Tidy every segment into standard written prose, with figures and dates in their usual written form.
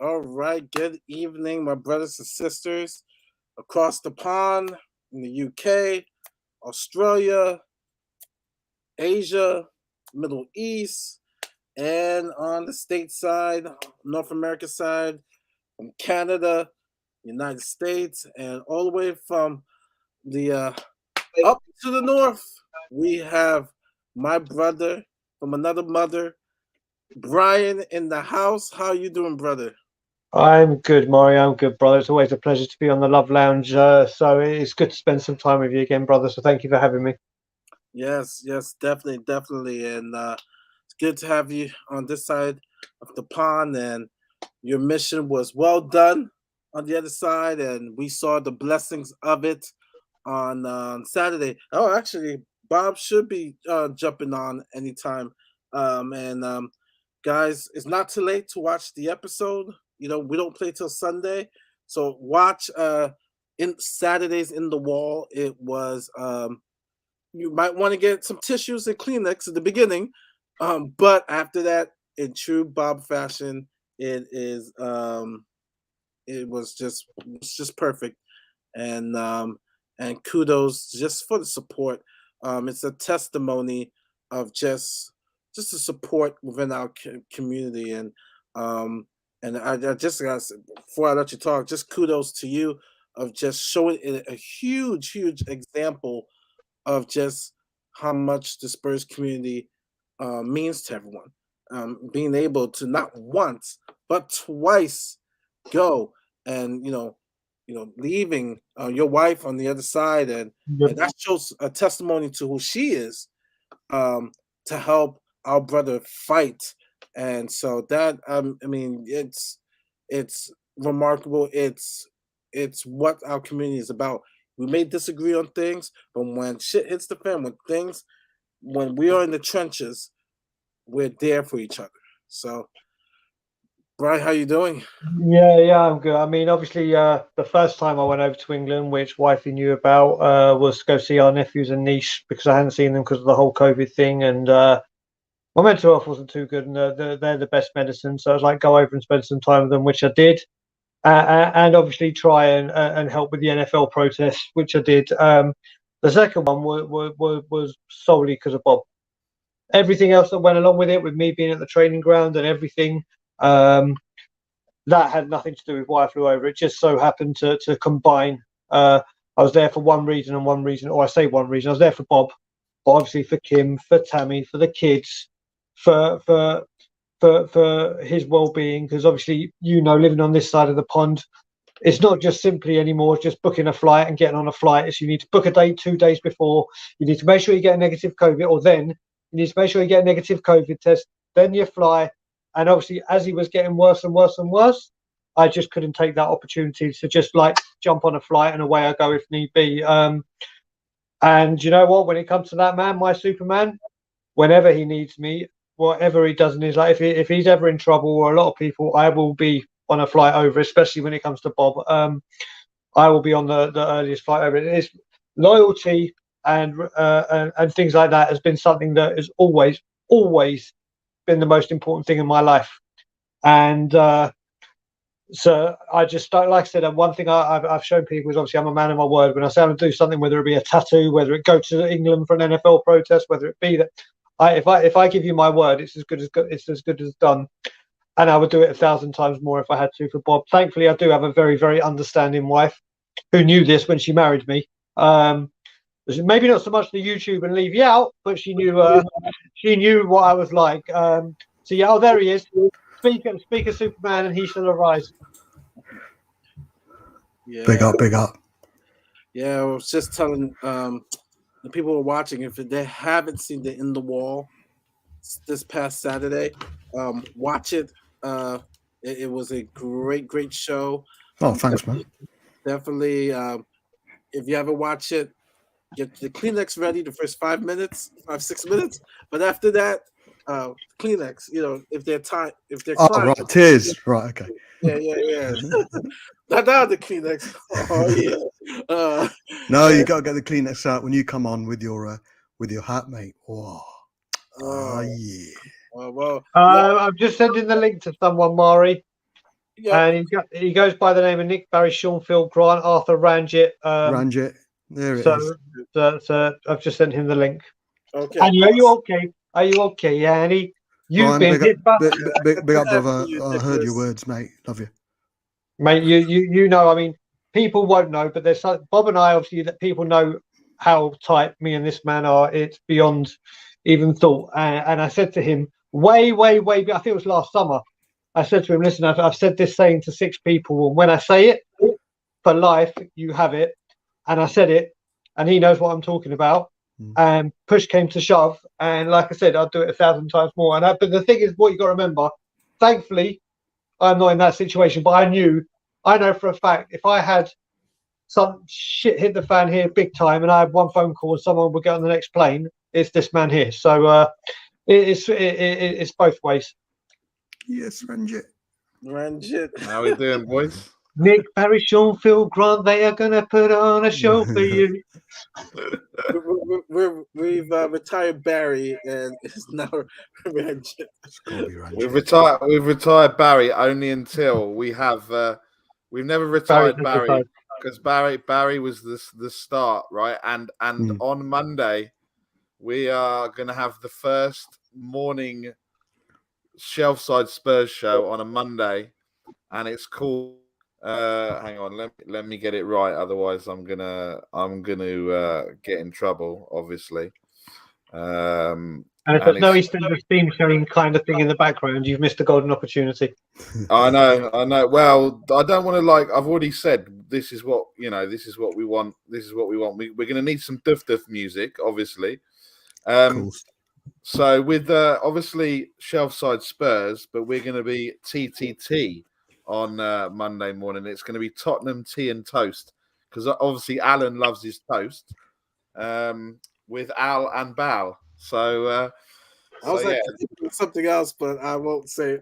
All right. Good evening, my brothers and sisters across the pond in the UK, Australia, Asia, Middle East, and on the state side, North America side, from Canada, United States, and all the way from the up to the north, we have my brother from another mother, Brian, in the house. How you doing, brother? I'm good, Mario. I'm good, brother. It's always a pleasure to be on the Love Lounge. So it's good to spend some time with you again, brother. So thank you for having me. Yes, definitely, and it's good to have you on this side of the pond. And your mission was well done on the other side, and we saw the blessings of it on Saturday. Oh, actually, Bob should be jumping on anytime. And guys, it's not too late to watch the episode. We don't play till Sunday, so watch in Saturdays in the wall. It was you might want to get some tissues and Kleenex at the beginning, but after that, in true Bob fashion, it was just perfect, and kudos just for the support. It's a testimony of just the support within our community, and I just got before I let you talk, just kudos to you of just showing a huge example of just how much the Spurs community means to everyone. Being able to not once but twice go and leaving your wife on the other side, and that shows a testimony to who she is, to help our brother fight. And so that I mean, it's remarkable. It's what our community is about. We may disagree on things, but when shit hits the fan, when we are in the trenches, we're there for each other. So, Brian, how you doing? Yeah, I'm good. I mean, obviously, the first time I went over to England, which wifey knew about, was to go see our nephews and niece because I hadn't seen them because of the whole COVID thing, and my mental health wasn't too good, and they're the best medicine. So I was like, go over and spend some time with them, which I did. And obviously try and help with the NFL protests, which I did. The second one was solely because of Bob. Everything else that went along with it, with me being at the training ground and everything, that had nothing to do with why I flew over. It just so happened to combine. I was there for one reason and one reason, or I say one reason. I was there for Bob, but obviously for Kim, for Tammy, for the kids, for his well-being, because obviously living on this side of the pond, it's not just simply anymore just booking a flight and getting on a flight. It's you need to book a day 2 days before. You need to make sure you get a negative COVID, or then you need to make sure you get a negative COVID test. Then you fly, and obviously as he was getting worse and worse and worse, I just couldn't take that opportunity to just like jump on a flight and away I go if need be. And you know what? When it comes to that man, my Superman, whenever he needs me, whatever he does in his life, if he's ever in trouble, or a lot of people, I will be on a flight over, especially when it comes to Bob. I will be on the earliest flight over. It's loyalty and things like that has been something that has always been the most important thing in my life. And so I just like I said, one thing I've shown people is obviously I'm a man of my word. When I say I'm going to do something, whether it be a tattoo, whether it go to England for an NFL protest, whether it be that if I give you my word, it's as good as done. And I would do it 1,000 times more if I had to for Bob. Thankfully, I do have a very, very understanding wife who knew this when she married me. Maybe not so much the YouTube and leave you out, but she knew what I was like. So yeah, oh, there he is. Speak of Superman, and he shall arise. Yeah. Big up. Yeah, I was just telling the people who are watching, if they haven't seen the In the Wall this past Saturday, watch it. It was a great show. Oh, thanks, man. Definitely, if you haven't watched it, get the Kleenex ready the first 6 minutes. But after that, Kleenex, if they're crying. Right, tears. Right, okay. Yeah. Not the Kleenex. Oh yeah. No, you got to get the Kleenex out when you come on with your hat, mate. Whoa. Oh yeah. Well, I'm just sending the link to someone, Mari. Yep. And he goes by the name of Nick Barry, Sean Phil Grant, Arthur Ranjit. Ranjit. There it So, is. I've just sent him the link. Okay. Annie, are you okay? Are you okay, Annie? You've Brian, been hit by big up, brother. You, I heard your Nicholas. words, mate. Love you. mate. You know. I mean, people won't know, but there's Bob and I obviously that people know how tight me and this man are. It's beyond even thought. And I said to him, way. I think it was last summer. I said to him, listen, I've said this saying to 6 people, and when I say it for life, you have it. And I said it, and he knows what I'm talking about. And push came to shove, and like I said, I'd do it 1,000 times more. But the thing is, what you got to remember, thankfully, I'm not in that situation. But I know for a fact, if I had some shit hit the fan here big time, and I had one phone call, and someone would get on the next plane, it's this man here. So it's both ways. Yes, Ranjit. How we doing, boys? Nick Barry, Sean Phil Grant, they are gonna put on a show for you. We've retired Barry, and it's now Ranjit. It's gotta be Ranjit. We've retired Barry only until we have. We've never retired Barry because Barry was the start, right? And on Monday we are going to have the first morning Shelfside Spurs show on a Monday, and it's called. Hang on, let me get it right. Otherwise, I'm gonna get in trouble, obviously. And if there's no EastEnders theme showing kind of thing in the background, you've missed a golden opportunity. I know. Well, I don't want to I've already said this is what This is what we want. We're going to need some duff music, obviously. So with obviously Shelfside Spurs, but we're going to be TTT on Monday morning. It's going to be Tottenham tea and toast because obviously Alan loves his toast with Al and Bal. So I was something else, but I won't say.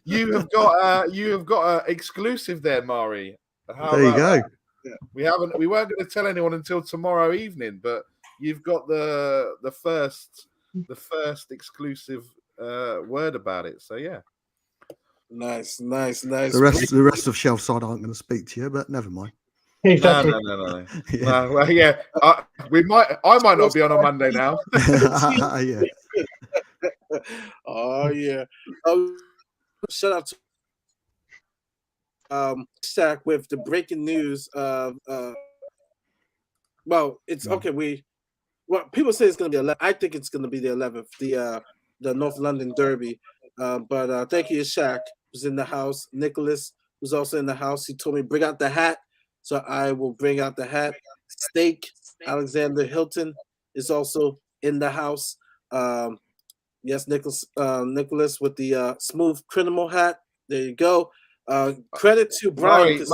You have got an exclusive there, Mari. There you go. Yeah. We weren't going to tell anyone until tomorrow evening, but you've got the first exclusive word about it. So yeah. Nice. The rest of Shelfside aren't going to speak to you, but never mind. Exactly. No. Yeah. No, well, yeah. I might not be on Monday now. Yeah. Oh yeah. Shout out to Stack with the breaking news of well, it's okay. People say it's going to be 11. I think it's going to be the 11th, the North London Derby. But thank you, Shaq, who's in the house. Nicholas, who's also in the house. He told me bring out the hat, so I will bring out the hat. Steak, Alexander Hilton is also in the house. Yes, Nicholas with the smooth criminal hat. There you go. Credit to Brian.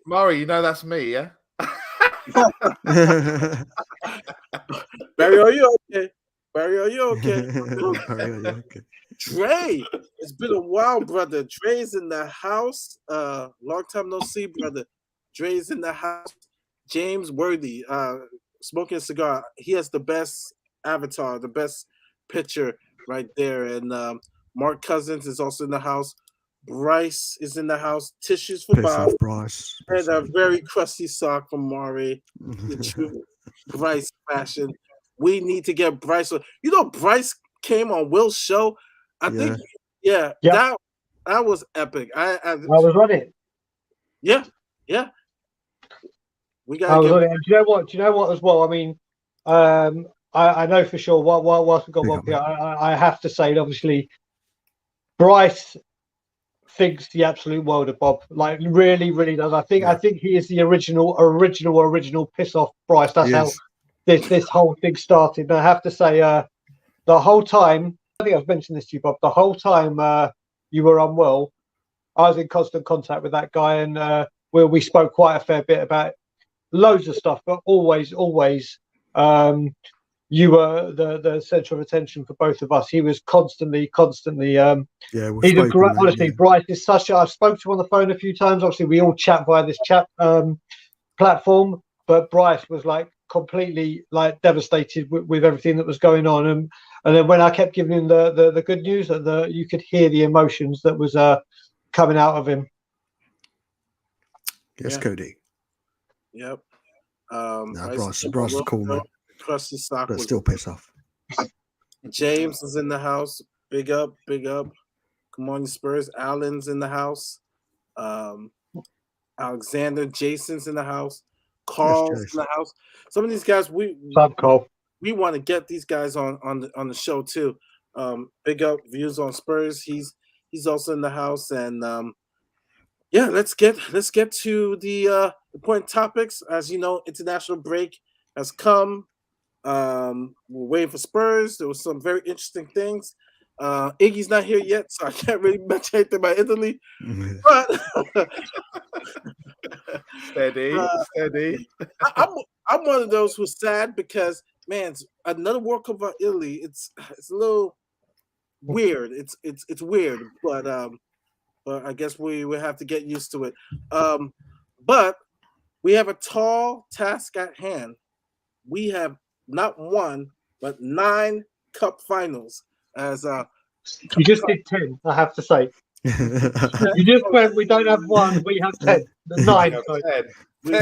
Murray, you know that's me, yeah? Barry, are you okay? Barry, are you okay? Dre, it's been a while, brother. Dre's in the house. Long time no see, brother. Dre's in the house. James Worthy, smoking a cigar. He has the best avatar, the best picture right there. And Mark Cousins is also in the house. Bryce is in the house. Tissues for Bob. Bryce. And a very crusty sock from Mari. The true Bryce fashion. We need to get Bryce. You know, Bryce came on Will's show. I think, that was epic. I was on it. Yeah. We got. I was on it. And do you know what as well? I mean, I know for sure. Whilst we've got one here, I have to say, obviously, Bryce thinks the absolute world of Bob. Like, really does. I think he is the original piss off Bryce. That's how this whole thing started. And I have to say, the whole time, I think I've mentioned this to you, Bob. The whole time you were unwell, I was in constant contact with that guy, and where we spoke quite a fair bit about loads of stuff, but always, you were the centre of attention for both of us. He was constantly. He's a great. Honestly, Bryce is such. I've spoken to him on the phone a few times. Obviously, we all chat via this chat platform, but Bryce was like completely devastated with everything that was going on, and then when I kept giving him the good news, that you could hear the emotions that was coming out of him. Yes, Yeah. Cody. Yep. Bryce is cool, man. Crusty sock But was still piss off. James is in the house. Big up, big up. Come on, Spurs. Allen's in the house. Alexander, Jason's in the house. Carl's in the house. Some of these guys we Carl. We want to get these guys on the show too. Big up Views on Spurs. He's also in the house, and yeah, let's get to the important topics. As you know, international break has come. We're waiting for Spurs. There was some very interesting things. Iggy's not here yet, so I can't really mention anything about Italy. But steady. I'm one of those who's sad because man, another World Cup about Italy. It's a little weird. It's weird, but I guess we have to get used to it. But we have a tall task at hand. We have not one but 9 cup finals. As you just did 10, I have to say. You just went. We don't have 1. We have 10. 9. We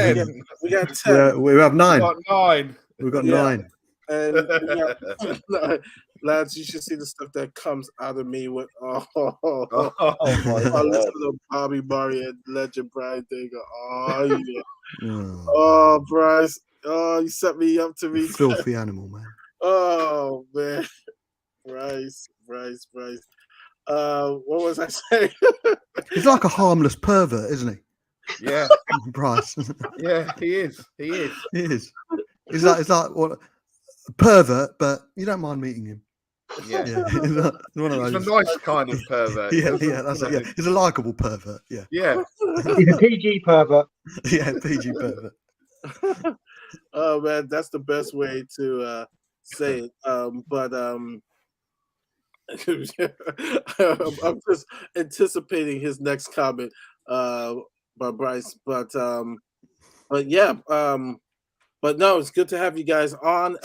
got 10. We have 9. We got 9. We've got 9. And lads, you should see the stuff that comes out of me with my God. listen to Bobby Murray and Legend Brian Dager. Oh yeah. Oh Bryce. Oh, you set me up to be filthy animal, man. Oh man. Bryce. What was I saying? He's like a harmless pervert, isn't he? Yeah. Bryce. Yeah, he is. He is. He's like what a pervert, but you don't mind meeting him. Yeah. He's a nice kind of pervert. Yeah, that's it. Yeah. He's a likable pervert. Yeah. Yeah. He's a PG pervert. Yeah, PG pervert. Oh man, that's the best way to say it. I'm just anticipating his next comment by Bryce. But yeah, but no, it's good to have you guys on.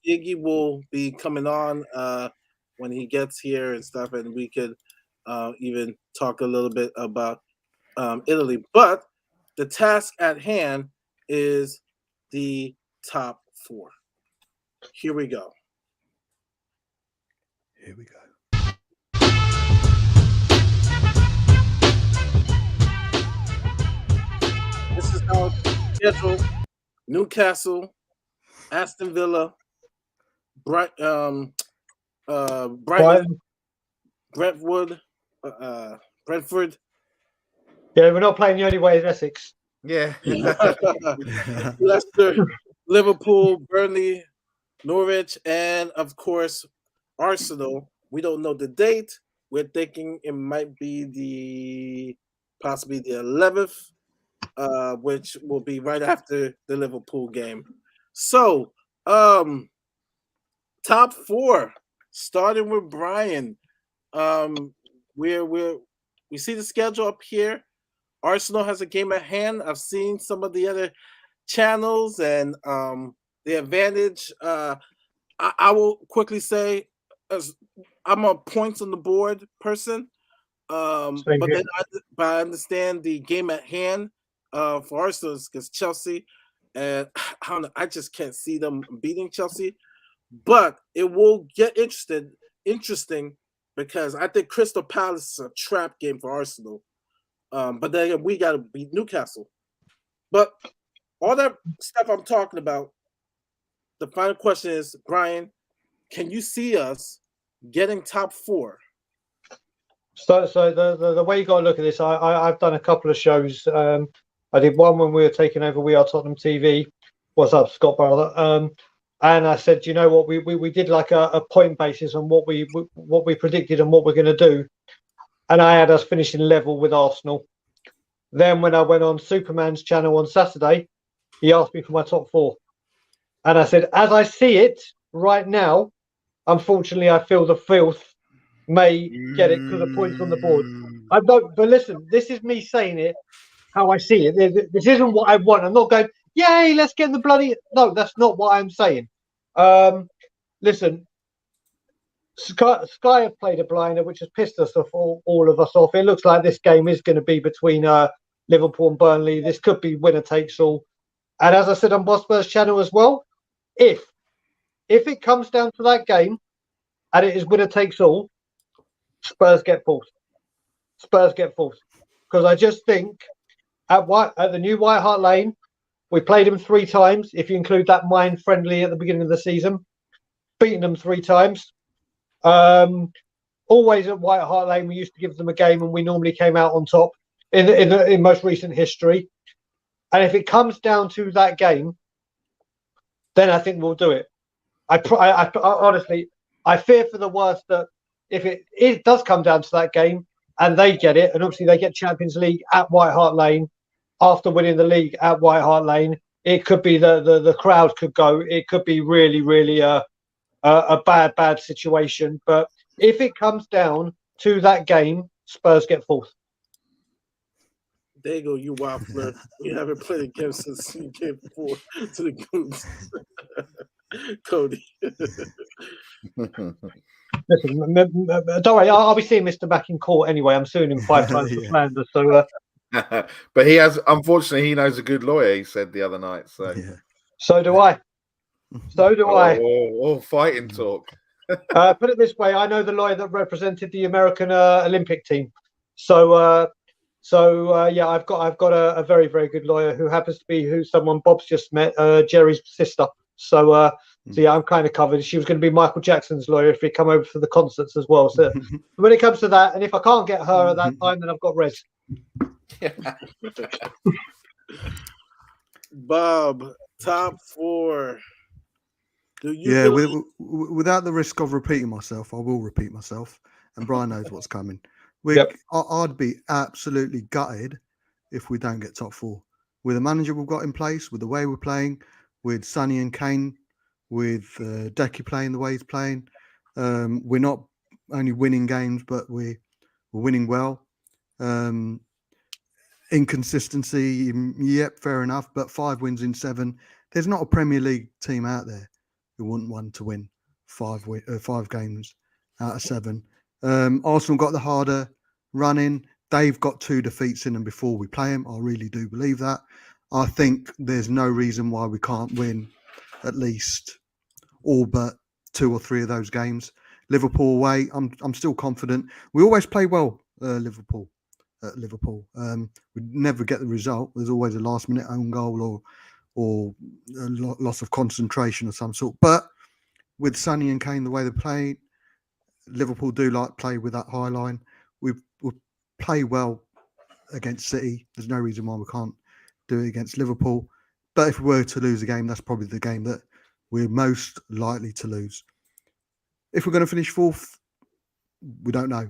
Iggy will be coming on when he gets here and stuff, and we could even talk a little bit about Italy. But the task at hand is the top 4. Here we go. This is our schedule. Newcastle, Aston Villa, Brighton, Brentford. Yeah, we're not playing the only way is Essex. Yeah. Leicester, Liverpool, Burnley, Norwich, and of course Arsenal. We don't know the date. We're thinking it might be possibly the 11th, which will be right after the Liverpool game. So, top 4, starting with Brian. We see the schedule up here. Arsenal has a game at hand. I've seen some of the other channels and the advantage. I will quickly say, as I'm a points on the board person, but I understand the game at hand for Arsenal because Chelsea, and I don't know, I just can't see them beating Chelsea. But it will get interesting because I think Crystal Palace is a trap game for Arsenal. But then again, we got to beat Newcastle. But all that stuff I'm talking about, the final question is, Brian, can you see us getting top 4? So the way you got to look at this, I've done a couple of shows. I did one when we were taking over We Are Tottenham TV. What's up, Scott, brother? And I said, you know what, we did like a point basis on what we predicted and what we're going to do. And I had us finishing level with Arsenal. Then when I went on Superman's channel on Saturday, he asked me for my top 4. And I said, as I see it right now, unfortunately, I feel the filth may get it because of points on the board. I don't, but listen, this is me saying it how I see it. This isn't what I want. I'm not going, yay, let's get the bloody... No, that's not what I'm saying. Listen, Sky have played a blinder, which has pissed us off, all of us off. It looks like this game is going to be between Liverpool and Burnley. This could be winner takes all. And as I said on Boss Spurs channel as well, if it comes down to that game and it is winner takes all, Spurs get fourth. Spurs get fourth. Because I just think at the new White Hart Lane, we played them 3 times, if you include that mind friendly at the beginning of the season. Beaten them 3 times. Always at White Hart Lane, we used to give them a game and we normally came out on top in most recent history. And if it comes down to that game, then I think we'll do it. I honestly, I fear for the worst that if it does come down to that game and they get it, and obviously they get Champions League at White Hart Lane after winning the league at White Hart Lane, it could be the crowd could go. It could be really, really a bad situation. But if it comes down to that game, Spurs get fourth. There you go, you wild flirt. We haven't played against since you came forward to the Goons. Cody. Listen, don't worry, I'll be seeing Mr. back in court anyway. I'm suing him 5 times for slander. So, but he has, unfortunately, he knows a good lawyer. He said the other night. So, so do I. So do I. Oh, fighting talk. Put it this way: I know the lawyer that represented the American Olympic team. So yeah, I've got a very, very good lawyer who happens to be someone Bob's just met, Jerry's sister. So yeah, I'm kind of covered. She was going to be Michael Jackson's lawyer if he come over for the concerts as well. So when it comes to that, and if I can't get her at that time, then I've got Rez. Bob, top 4. Without the risk of repeating myself, I will repeat myself, and Brian knows what's coming. I'd be absolutely gutted if we don't get top 4. With the manager we've got in place, with the way we're playing, with Sonny and Kane, with Decky playing the way he's playing, we're not only winning games, but we're winning well. Inconsistency, yep, fair enough, but 5 wins in 7. There's not a Premier League team out there who wouldn't want to win 5 games out of 7. Arsenal got the harder running. They've got 2 defeats in them before we play them. I really do believe that. I think there's no reason why we can't win at least all but 2 or 3 of those games. Liverpool away, I'm still confident. We always play well, Liverpool. At Liverpool, we never get the result. There's always a last-minute own goal or a loss of concentration of some sort. But with Sonny and Kane, the way they play, Liverpool do like play with that high line. We play well against City. There's no reason why we can't do it against Liverpool. But if we were to lose a game, that's probably the game that we're most likely to lose. If we're going to finish 4th, we don't know.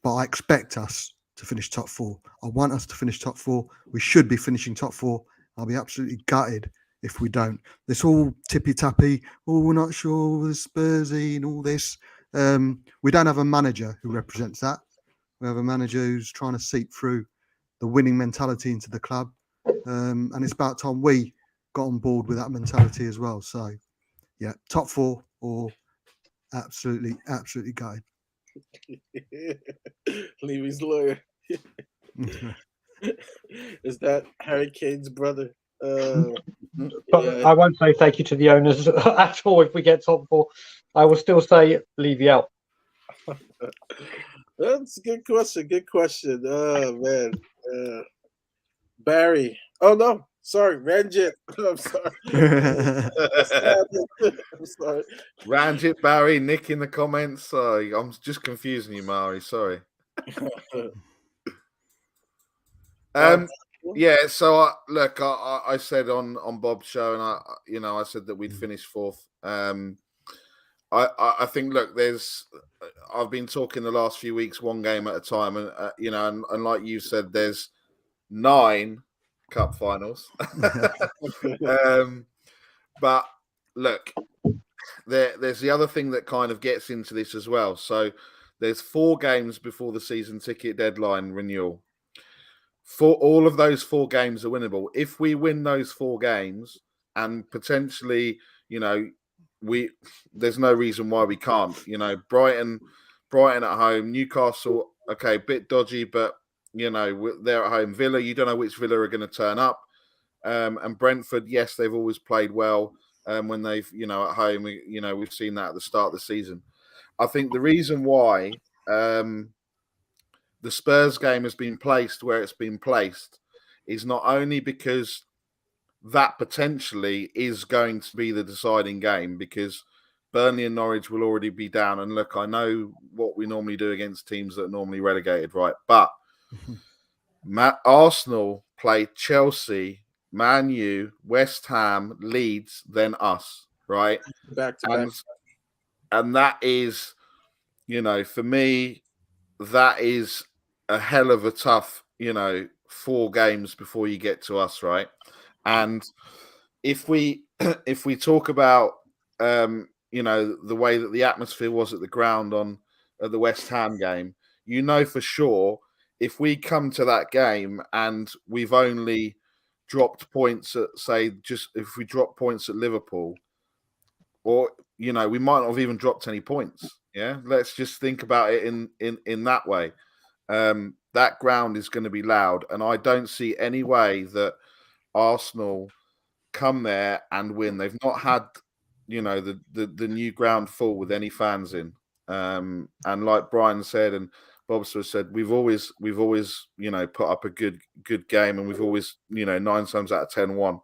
But I expect us to finish top 4. I want us to finish top 4. We should be finishing top 4. I'll be absolutely gutted if we don't. This all tippy-tappy, we're not sure, we're Spursy and all this. We don't have a manager who represents that. We have a manager who's trying to seep through the winning mentality into the club. And it's about time we got on board with that mentality as well. So, yeah, top 4 or absolutely gutted. Levy's lawyer. Is that Harry Kane's brother? But I won't say thank you to the owners at all if we get top 4. I will still say Levy out. That's a good question. Good question. Oh man, Barry. Oh no, sorry, Ranjit. I'm sorry. I'm sorry. Ranjit, Barry, Nick in the comments. Sorry, I'm just confusing you, Mari. Sorry. Yeah. So look, I said on Bob's show, and I said that we'd finish 4th. I think, look, I've been talking the last few weeks, 1 game at a time, and and like you said, there's 9 cup finals. But look, there's the other thing that kind of gets into this as well. So there's 4 games before the season ticket deadline renewal. For all of those 4 games are winnable. If we win those 4 games and potentially, there's no reason why we can't. You know, Brighton at home, Newcastle, okay, bit dodgy, but you know they're at home. Villa, you don't know which Villa are going to turn up, and Brentford, yes, they've always played well when they've at home. We've seen that at the start of the season. I think the reason why the Spurs game has been placed where it's been placed is not only because that potentially is going to be the deciding game, because Burnley and Norwich will already be down. And look, I know what we normally do against teams that are normally relegated, right? But Arsenal played Chelsea, Man U, West Ham, Leeds, then us, right? Back to back. And that is, for me, that is a hell of a tough, 4 games before you get to us, right? And if we talk about the way that the atmosphere was at the ground at the West Ham game, for sure if we come to that game and we've only dropped points at, say, just if we drop points at Liverpool, or we might not have even dropped any points. Yeah, let's just think about it in that way. That ground is going to be loud, and I don't see any way that Arsenal come there and win. They've not had, the new ground full with any fans in. And like Brian said, and Bob said, we've always, put up a good game, and we've always, 9 times out of 10 won.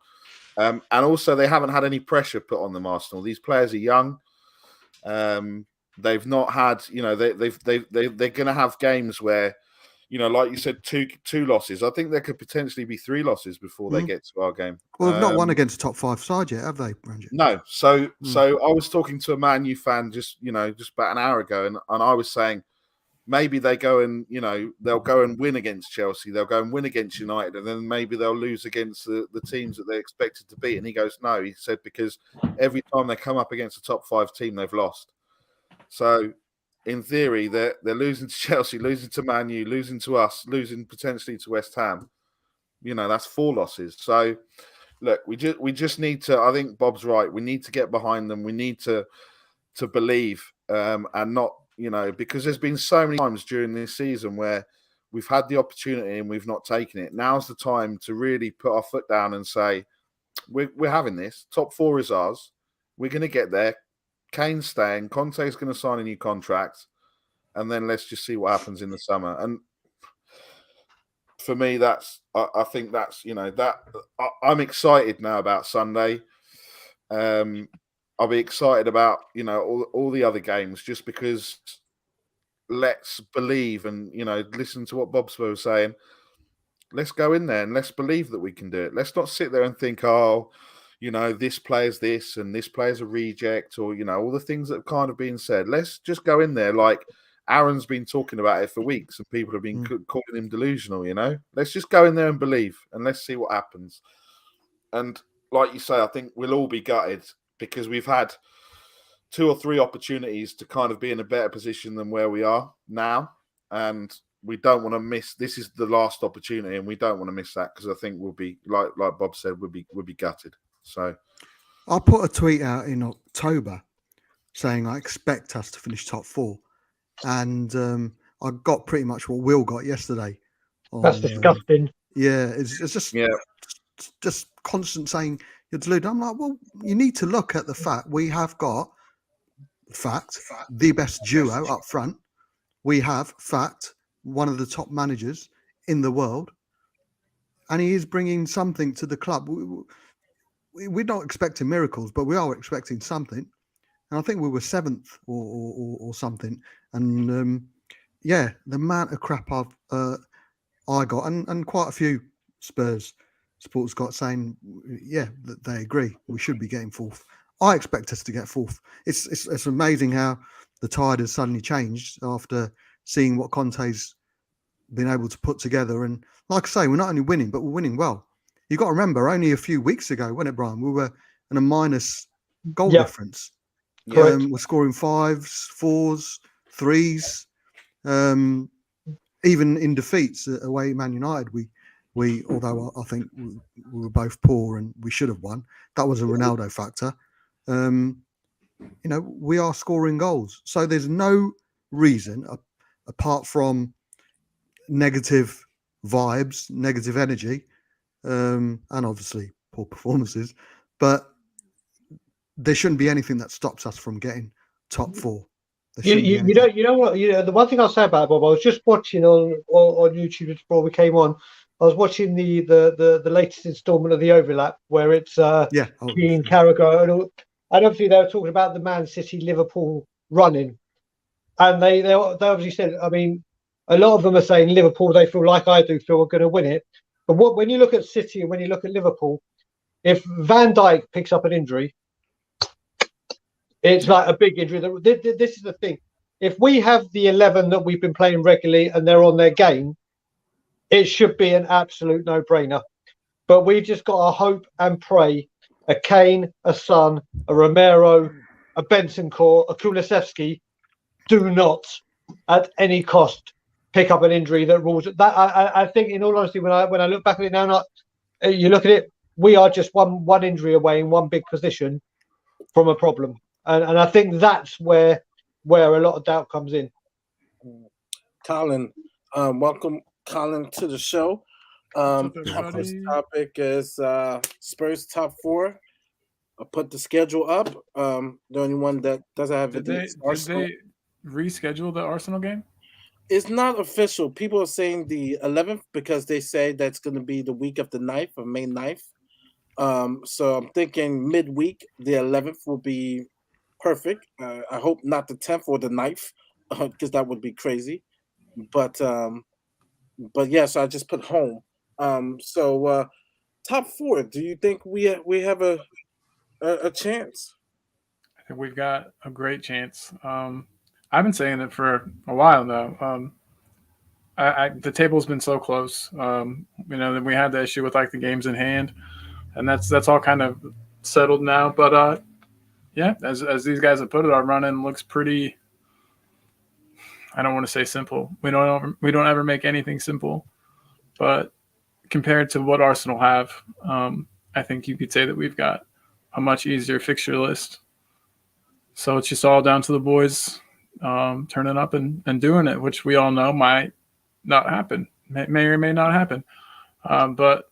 And also they haven't had any pressure put on them, Arsenal. These players are young. They've not had, they're going to have games where, like you said, two losses. I think there could potentially be 3 losses before they get to our game. Well, they've not won against a top 5 side yet, have they, Ranjit? No. So I was talking to a Man U fan just about an hour ago, and I was saying maybe they go and, they'll go and win against Chelsea. They'll go and win against United, and then maybe they'll lose against the teams that they expected to beat. And he goes, no, he said, because every time they come up against a top 5 team, they've lost. So in theory, they're losing to Chelsea, losing to Man U, losing to us, losing potentially to West Ham. That's 4 losses. So look, we just need to. I think Bob's right. We need to get behind them. We need to believe, and not, because there's been so many times during this season where we've had the opportunity and we've not taken it. Now's the time to really put our foot down and say, we're having this. Top 4 is ours. We're going to get there. Kane's staying. Conte's going to sign a new contract, and then let's just see what happens in the summer. And for me, I think that's I'm excited now about Sunday. I'll be excited about all the other games, just because let's believe and listen to what Bob was saying. Let's go in there and let's believe that we can do it. Let's not sit there and think, this player's this and this player's a reject, or all the things that have kind of been said. Let's just go in there like Aaron's been talking about it for weeks, and people have been calling him delusional. Let's just go in there and believe, and let's see what happens. And like you say, I think we'll all be gutted, because we've had 2 or 3 opportunities to kind of be in a better position than where we are now, and we don't want to miss. This is the last opportunity, and we don't want to miss that, because I think we'll be like Bob said, we'll be gutted. So I put a tweet out in October saying I expect us to finish top 4, and I got pretty much what Will got yesterday. That's disgusting. It's just constant saying you're deluded. I'm like, well, you need to look at the fact we have got the best duo up front. We have one of the top managers in the world, and he is bringing something to the club. We're not expecting miracles, but we are expecting something. And I think we were 7th or something. And the amount of crap I got, and quite a few Spurs supporters got saying, that they agree we should be getting 4th. I expect us to get 4th. It's amazing how the tide has suddenly changed after seeing what Conte's been able to put together. And like I say, we're not only winning, but we're winning well. You've got to remember, only a few weeks ago, wasn't it, Brian? We were in a minus goal difference. We're scoring 5s, 4s, 3s. Even in defeats away at Man United, we although I think we were both poor and we should have won. That was a Ronaldo factor. we are scoring goals. So there's no reason apart from negative vibes, negative energy, and obviously poor performances, but there shouldn't be anything that stops us from getting top four. You know what? The one thing I'll say about it, Bob, I was just watching on YouTube before we came on. I was watching the latest installment of the Overlap, where it's Keane, Carragher, and obviously they were talking about the Man City Liverpool running, and they obviously said, I mean, a lot of them are saying Liverpool, they feel like I do feel are going to win it, but when you look at City and when you look at Liverpool, if Van Dijk picks up an injury, it's like a big injury. This is the thing. If we have the 11 that we've been playing regularly and they're on their game, it should be an absolute no-brainer. But we've just got to hope and pray a Kane, a Son, a Romero, a Bentancur, a Kulusevski do not, at any cost, pick up an injury that rules it. That I think, in all honesty, when I look back at it now, you look at it, we are just one injury away in one big position from a problem. And I think that's where a lot of doubt comes in. Colin, welcome, Colin, to the show. Our first topic is Spurs top four. I'll put the schedule up. The only one that doesn't have did they reschedule the Arsenal game? It's not official. People are saying the 11th because they say that's going to be the week of the 9th, of May 9th. So I'm thinking midweek, the 11th will be perfect. I hope not the 10th or the 9th, because that would be crazy. But yeah, so I just put home. So top four, do you think we have a chance? I think we've got a great chance. I've been saying it for a while now. The table's been so close. Then we had the issue with like the games in hand, and that's all kind of settled now. But yeah, as these guys have put it, our run-in looks pretty. I don't want to say simple. We don't ever make anything simple, but compared to what Arsenal have, I think you could say that we've got a much easier fixture list. So it's just all down to the boys turning up and doing it, which we all know might not happen, may or may not happen. But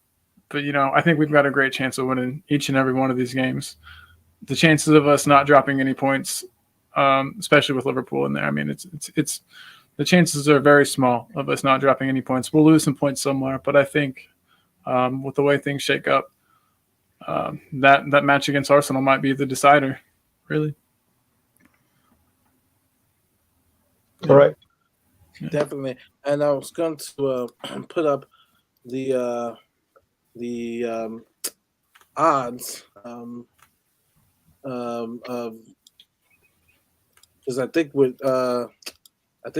I think we've got a great chance of winning each and every one of these games. The chances of us not dropping any points, especially with Liverpool in there, I mean, it's the chances are very small of us not dropping any points. We'll lose some points somewhere, but I think with the way things shake up, that match against Arsenal might be the decider, really. Correct. Definitely. And I was going to put up the odds because I think it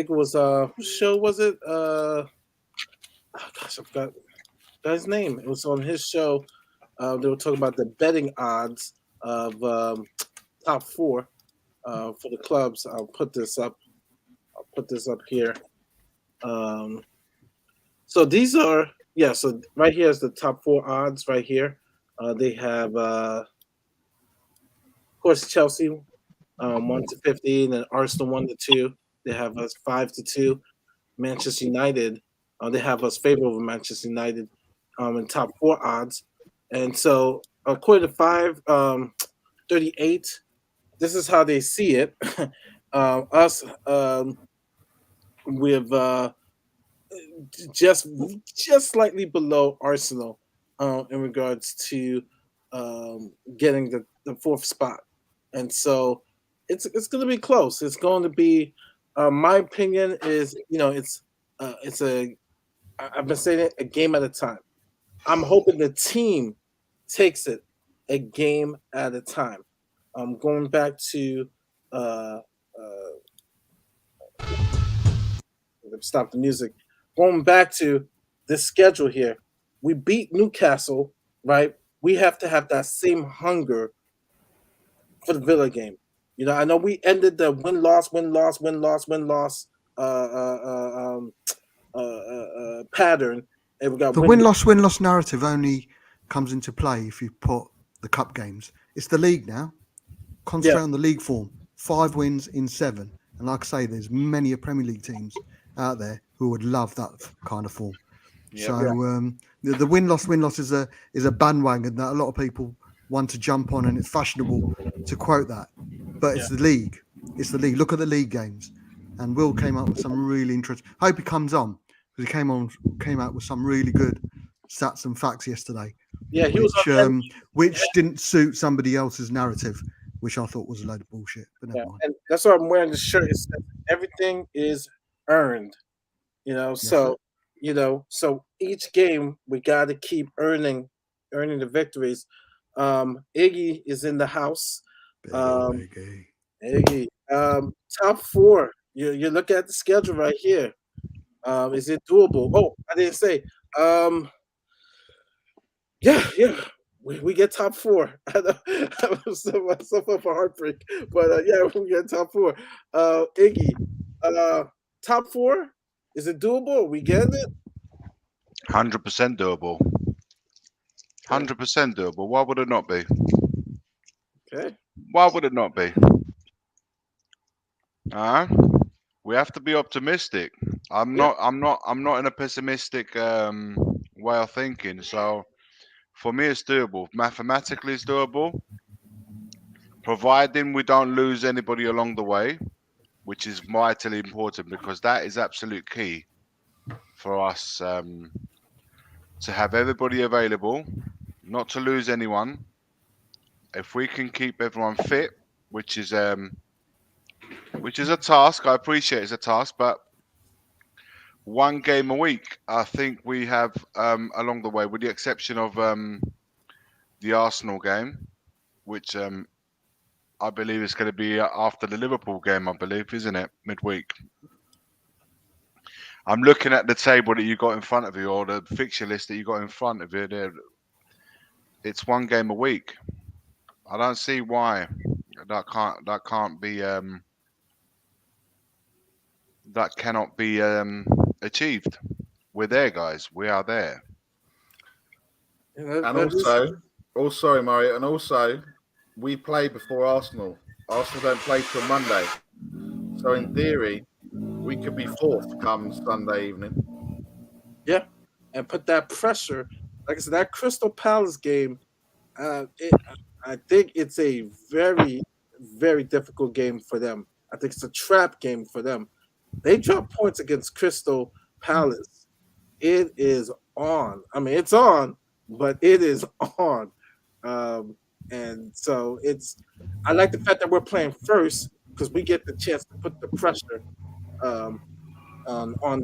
was whose show was it? I forgot his name. It was on his show. They were talking about the betting odds of top four for the clubs. I'll put this up here. So these are so right here is the top four odds right here. They have of course Chelsea 1-15 and Arsenal 1-2. They have us 5-2. Manchester United, they have us favorable Manchester United in top four odds. And so according to 538, this is how they see it. Us with just slightly below Arsenal in regards to getting the fourth spot, and so it's going to be close. It's going to be, my opinion is, I've been saying it, a game at a time. I'm hoping the team takes it a game at a time. Going back to stop the music. Going back to this schedule here, we beat Newcastle, right? We have to have that same hunger for the Villa game. I know we ended the win-loss pattern, and we got the win-loss narrative only comes into play if you put the cup games. It's the league now. Concentrate on the league form. 5 wins in 7. And like I say, there's many Premier League teams out there who would love that kind of form. Yep. So the win-loss is a bandwagon that a lot of people want to jump on, and it's fashionable to quote that. But it's the league. It's the league. Look at the league games. And Will came up with some really interesting. I hope he comes on, because he came out with some really good stats and facts yesterday. Yeah, he was on which didn't suit somebody else's narrative, which I thought was a load of bullshit. But never mind. And that's why I'm wearing the shirt. It says everything is earned. So each game we got to keep earning the victories. Iggy is in the house. Iggy. Top 4. You look at the schedule right here. Is it doable? Oh, I didn't say. Yeah. We get top 4. I was so far for heartbreak, but we get top 4. Iggy, top 4. Is it doable? Are we getting it? 100% doable. 100% doable. Why would it not be? Okay. Why would it not be? We have to be optimistic. I'm not in a pessimistic way of thinking. So for me, it's doable. Mathematically, it's doable, providing we don't lose anybody along the way, which is vitally important, because that is absolute key for us to have everybody available, not to lose anyone. If we can keep everyone fit, which is a task, I appreciate it's a task, but 1 game a week, I think we have along the way, with the exception of the Arsenal game, which I believe is going to be after the Liverpool game, I believe, isn't it? Midweek. I'm looking at the table that you got in front of you, or the fixture list that you got in front of you. It's 1 game a week. I don't see why that can't be that cannot be achieved. We're there, guys. We are there. And also, Mario, and also, we play before Arsenal. Arsenal don't play till Monday. So in theory, we could be 4th come Sunday evening. Yeah, and put that pressure. Like I said, that Crystal Palace game, I think it's a very, very difficult game for them. I think it's a trap game for them. They dropped points against Crystal Palace. It is on. I mean, it's on, but it is on. And so I like the fact that we're playing first, because we get the chance to put the pressure on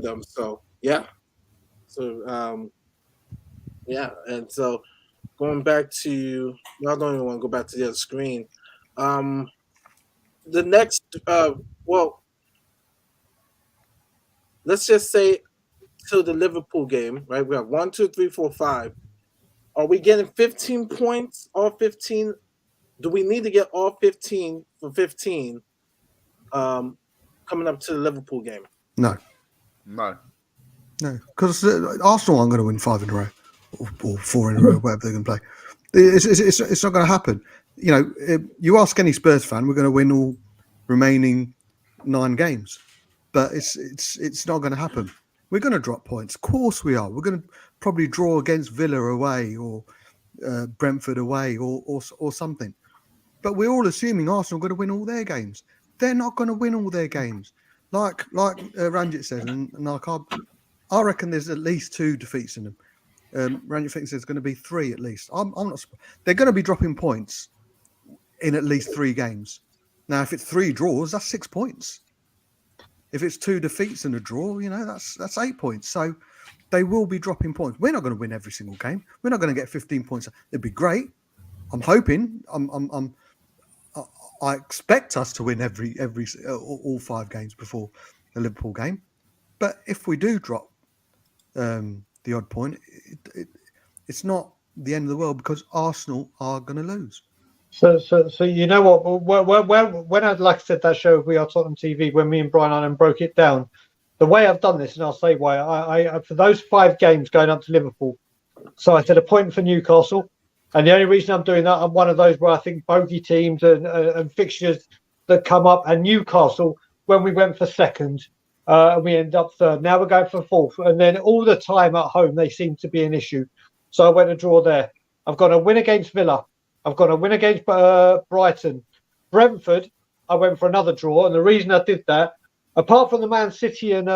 them. So yeah. So and so going back to, y'all don't even want to go back to the other screen. The next let's just say to the Liverpool game, right? We have 1, 2, 3, 4, 5. Are we getting 15 points? All 15? Do we need to get all 15 for 15 coming up to the Liverpool game? No, because Arsenal aren't going to win 5 in a row or 4 in a row, whatever they're going to play. It's not going to happen. You ask any Spurs fan, we're going to win all remaining 9 games, but it's not going to happen. We're going to drop points. Of course we are. We're going to probably draw against Villa away or Brentford away or something. But we're all assuming Arsenal are going to win all their games. They're not going to win all their games. Like Ranjit says, and like I reckon there's at least 2 defeats in them. Ranjit thinks there's going to be 3 at least. I'm not surprised. They're going to be dropping points in at least 3 games. Now, if it's 3 draws, that's 6 points. If it's 2 defeats and a draw, that's 8 points. So they will be dropping points. We're not going to win every single game. We're not going to get 15 points. It'd be great. I'm hoping. I expect us to win all 5 games before the Liverpool game. But if we do drop the odd point, it's not the end of the world, because Arsenal are going to lose. So you know what? When I said that show We Are Tottenham TV, when me and Brian Allen broke it down, the way I've done this, and I'll say why. I for those 5 games going up to Liverpool, so I said a point for Newcastle, And the only reason I'm doing that, I'm one of those where I think bogey teams and fixtures that come up, and Newcastle, when we went for second, and we end up third. Now we're going for fourth. And then all the time at home, they seem to be an issue. So I went to draw there. I've got a win against Villa. I've got a win against Brighton. Brentford, I went for another draw. And the reason I did that, apart from the Man City and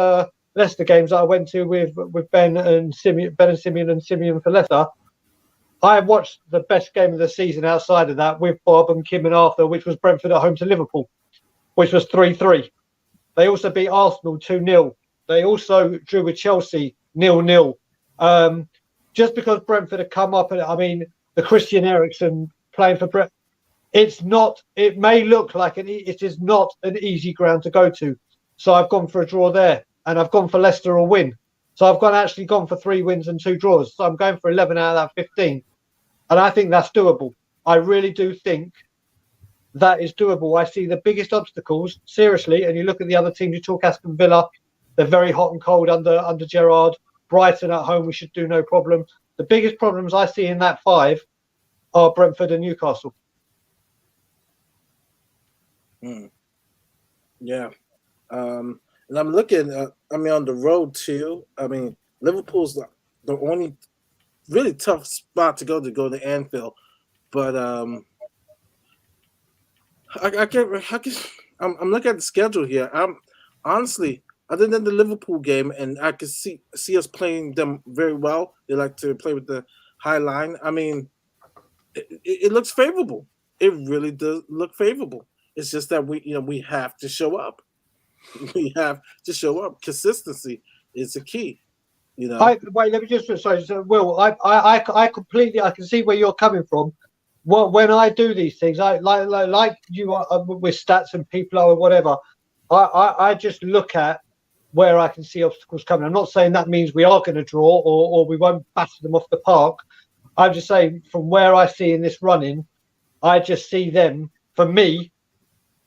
Leicester games that I went to with Ben and Simeon and Simeon for Leicester, I watched the best game of the season outside of that with Bob and Kim and Arthur, which was Brentford at home to Liverpool, which was 3-3. They also beat Arsenal 2-0. They also drew with Chelsea 0-0. Just because Brentford had come up, and I mean, the Christian Eriksen playing for Brentford, it may look like it is not an easy ground to go to. So I've gone for a draw there, and I've gone for Leicester a win. So I've actually gone for 3 wins and 2 draws. So I'm going for 11 out of that 15. And I think that's doable. I really do think that is doable. I see the biggest obstacles, seriously, and you look at the other teams, you talk Aston Villa, they're very hot and cold under Gerrard. Brighton at home, we should do no problem. The biggest problems I see in that 5 are Brentford and Newcastle. Yeah. And I'm looking, on the road too. I mean, Liverpool's the only really tough spot to go to Anfield. But I'm looking at the schedule here. I'm honestly, other than the Liverpool game, and I could see us playing them very well. They like to play with the high line. I mean, it looks favorable. It really does look favorable. It's just that we have to show up. We have to show up. Consistency is the key. Wait, let me just sorry, so Will. I completely, I can see where you're coming from. Well, when I do these things, I like you with stats and people or whatever. I just look at where I can see obstacles coming. I'm not saying that means we are going to draw or we won't batter them off the park. I'm just saying from where I see in this running, I just see them, for me,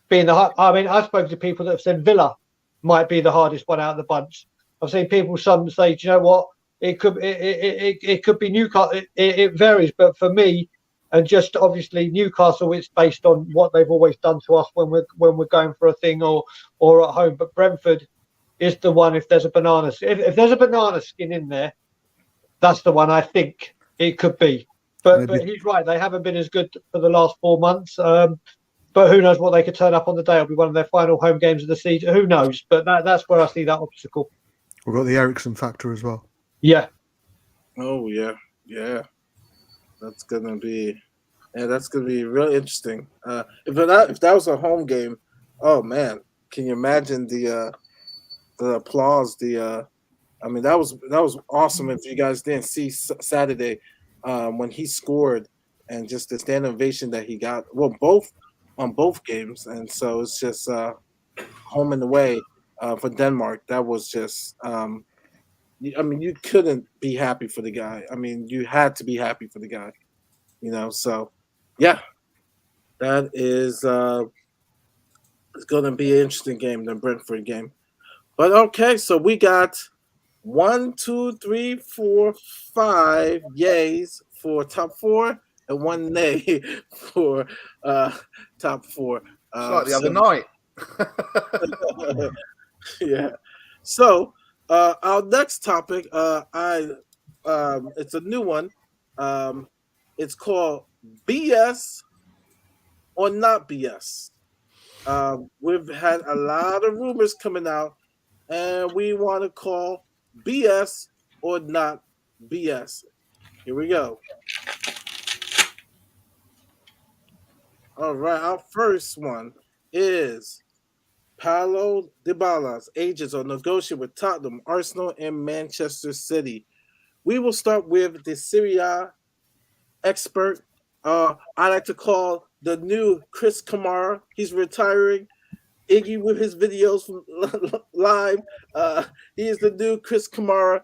being I mean, I've spoken to people that have said Villa might be the hardest one out of the bunch. I've seen people, some say, do you know what? It could be Newcastle. It varies, but for me, and just obviously Newcastle, it's based on what they've always done to us when we're going for a thing or at home. But Brentford is the one. If there's a banana, if there's a banana skin in there, that's the one I think it could be. But he's right. They haven't been as good for the last 4 months. But who knows what they could turn up on the day? It'll be one of their final home games of the season. Who knows? But that's where I see that obstacle. We've got the Eriksen factor as well. Yeah. Oh yeah. That's gonna be really interesting. If that was a home game, oh man, can you imagine the applause? I mean, that was awesome. If you guys didn't see Saturday, when he scored and just the standing ovation that he got. Well, both games, and so it's just home and away for Denmark. That was just. I mean, you couldn't be happy for the guy. I mean, you had to be happy for the guy. So yeah, that is it's going to be an interesting game, the Brentford game. But okay, so we got 1, 2, 3, 4, 5 yays for top 4 and 1 nay for top 4. It's like the other night. Yeah. So our next topic, it's a new one. It's called BS or not BS. We've had a lot of rumors coming out, and we want to call BS or not BS. Here we go. All right, our first one is Paulo Dybala's agents are negotiating with Tottenham, Arsenal, and Manchester City. We will start with the Serie A expert. I like to call the new Chris Kamara. He's retiring. Iggy with his videos from live. He is the new Chris Kamara.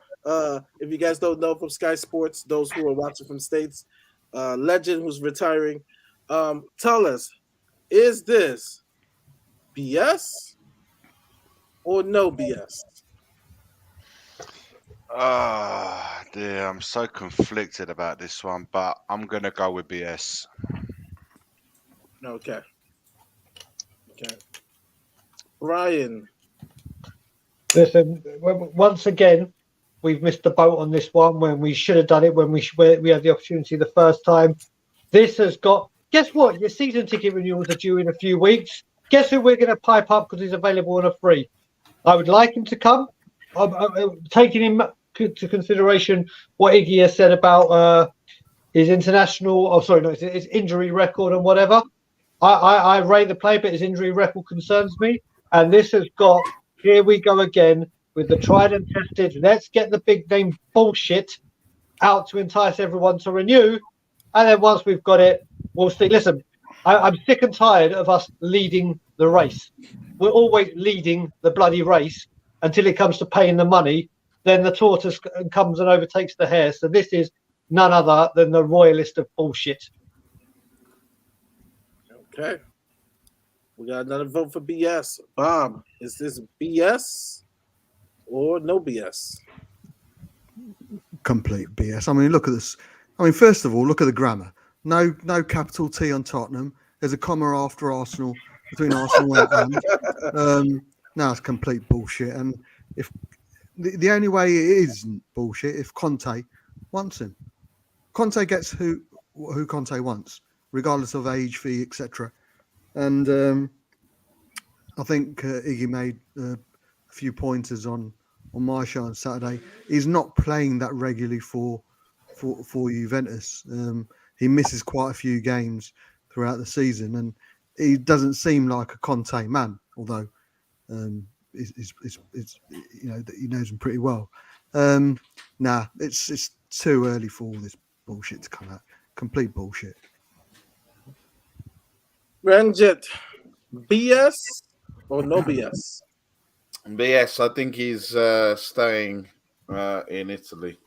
If you guys don't know, from Sky Sports, those who are watching from States, legend who's retiring. Tell us, is this BS or no BS? dear, I'm so conflicted about this one, but I'm gonna go with BS. Okay. Okay. Ryan. Listen, once again, we've missed the boat on this one when we should have done it when we had the opportunity the first time. This has got. Guess what? Your season ticket renewals are due in a few weeks. Guess who we're going to pipe up because he's available on a free? I would like him to come. Taking him to consideration what Iggy has said about his international, his injury record and whatever. I rate the play, but his injury record concerns me. And this has got, here we go again with the tried and tested, let's get the big name bullshit out to entice everyone to renew. And then once we've got it, we'll see. Listen, I'm sick and tired of us leading the race. We're always leading the bloody race until it comes to paying the money. Then the tortoise comes and overtakes the hare. So this is none other than the royalist of bullshit. Okay. We got another vote for BS. Bob, is this BS or no BS? Complete BS. I mean, look at this. I mean, first of all, look at the grammar. No capital T on Tottenham. There's a comma after Arsenal, between Arsenal and. No, it's complete bullshit. And if the only way it isn't bullshit, if Conte wants him, Conte gets who Conte wants, regardless of age, fee, etc. And I think Iggy made a few pointers on my show on Saturday. He's not playing that regularly for Juventus. He misses quite a few games throughout the season, and he doesn't seem like a Conte man, although it's that he knows him pretty well. It's too early for all this bullshit to come out. Complete bullshit. Ranjit, BS or no BS? BS. I think he's staying in Italy.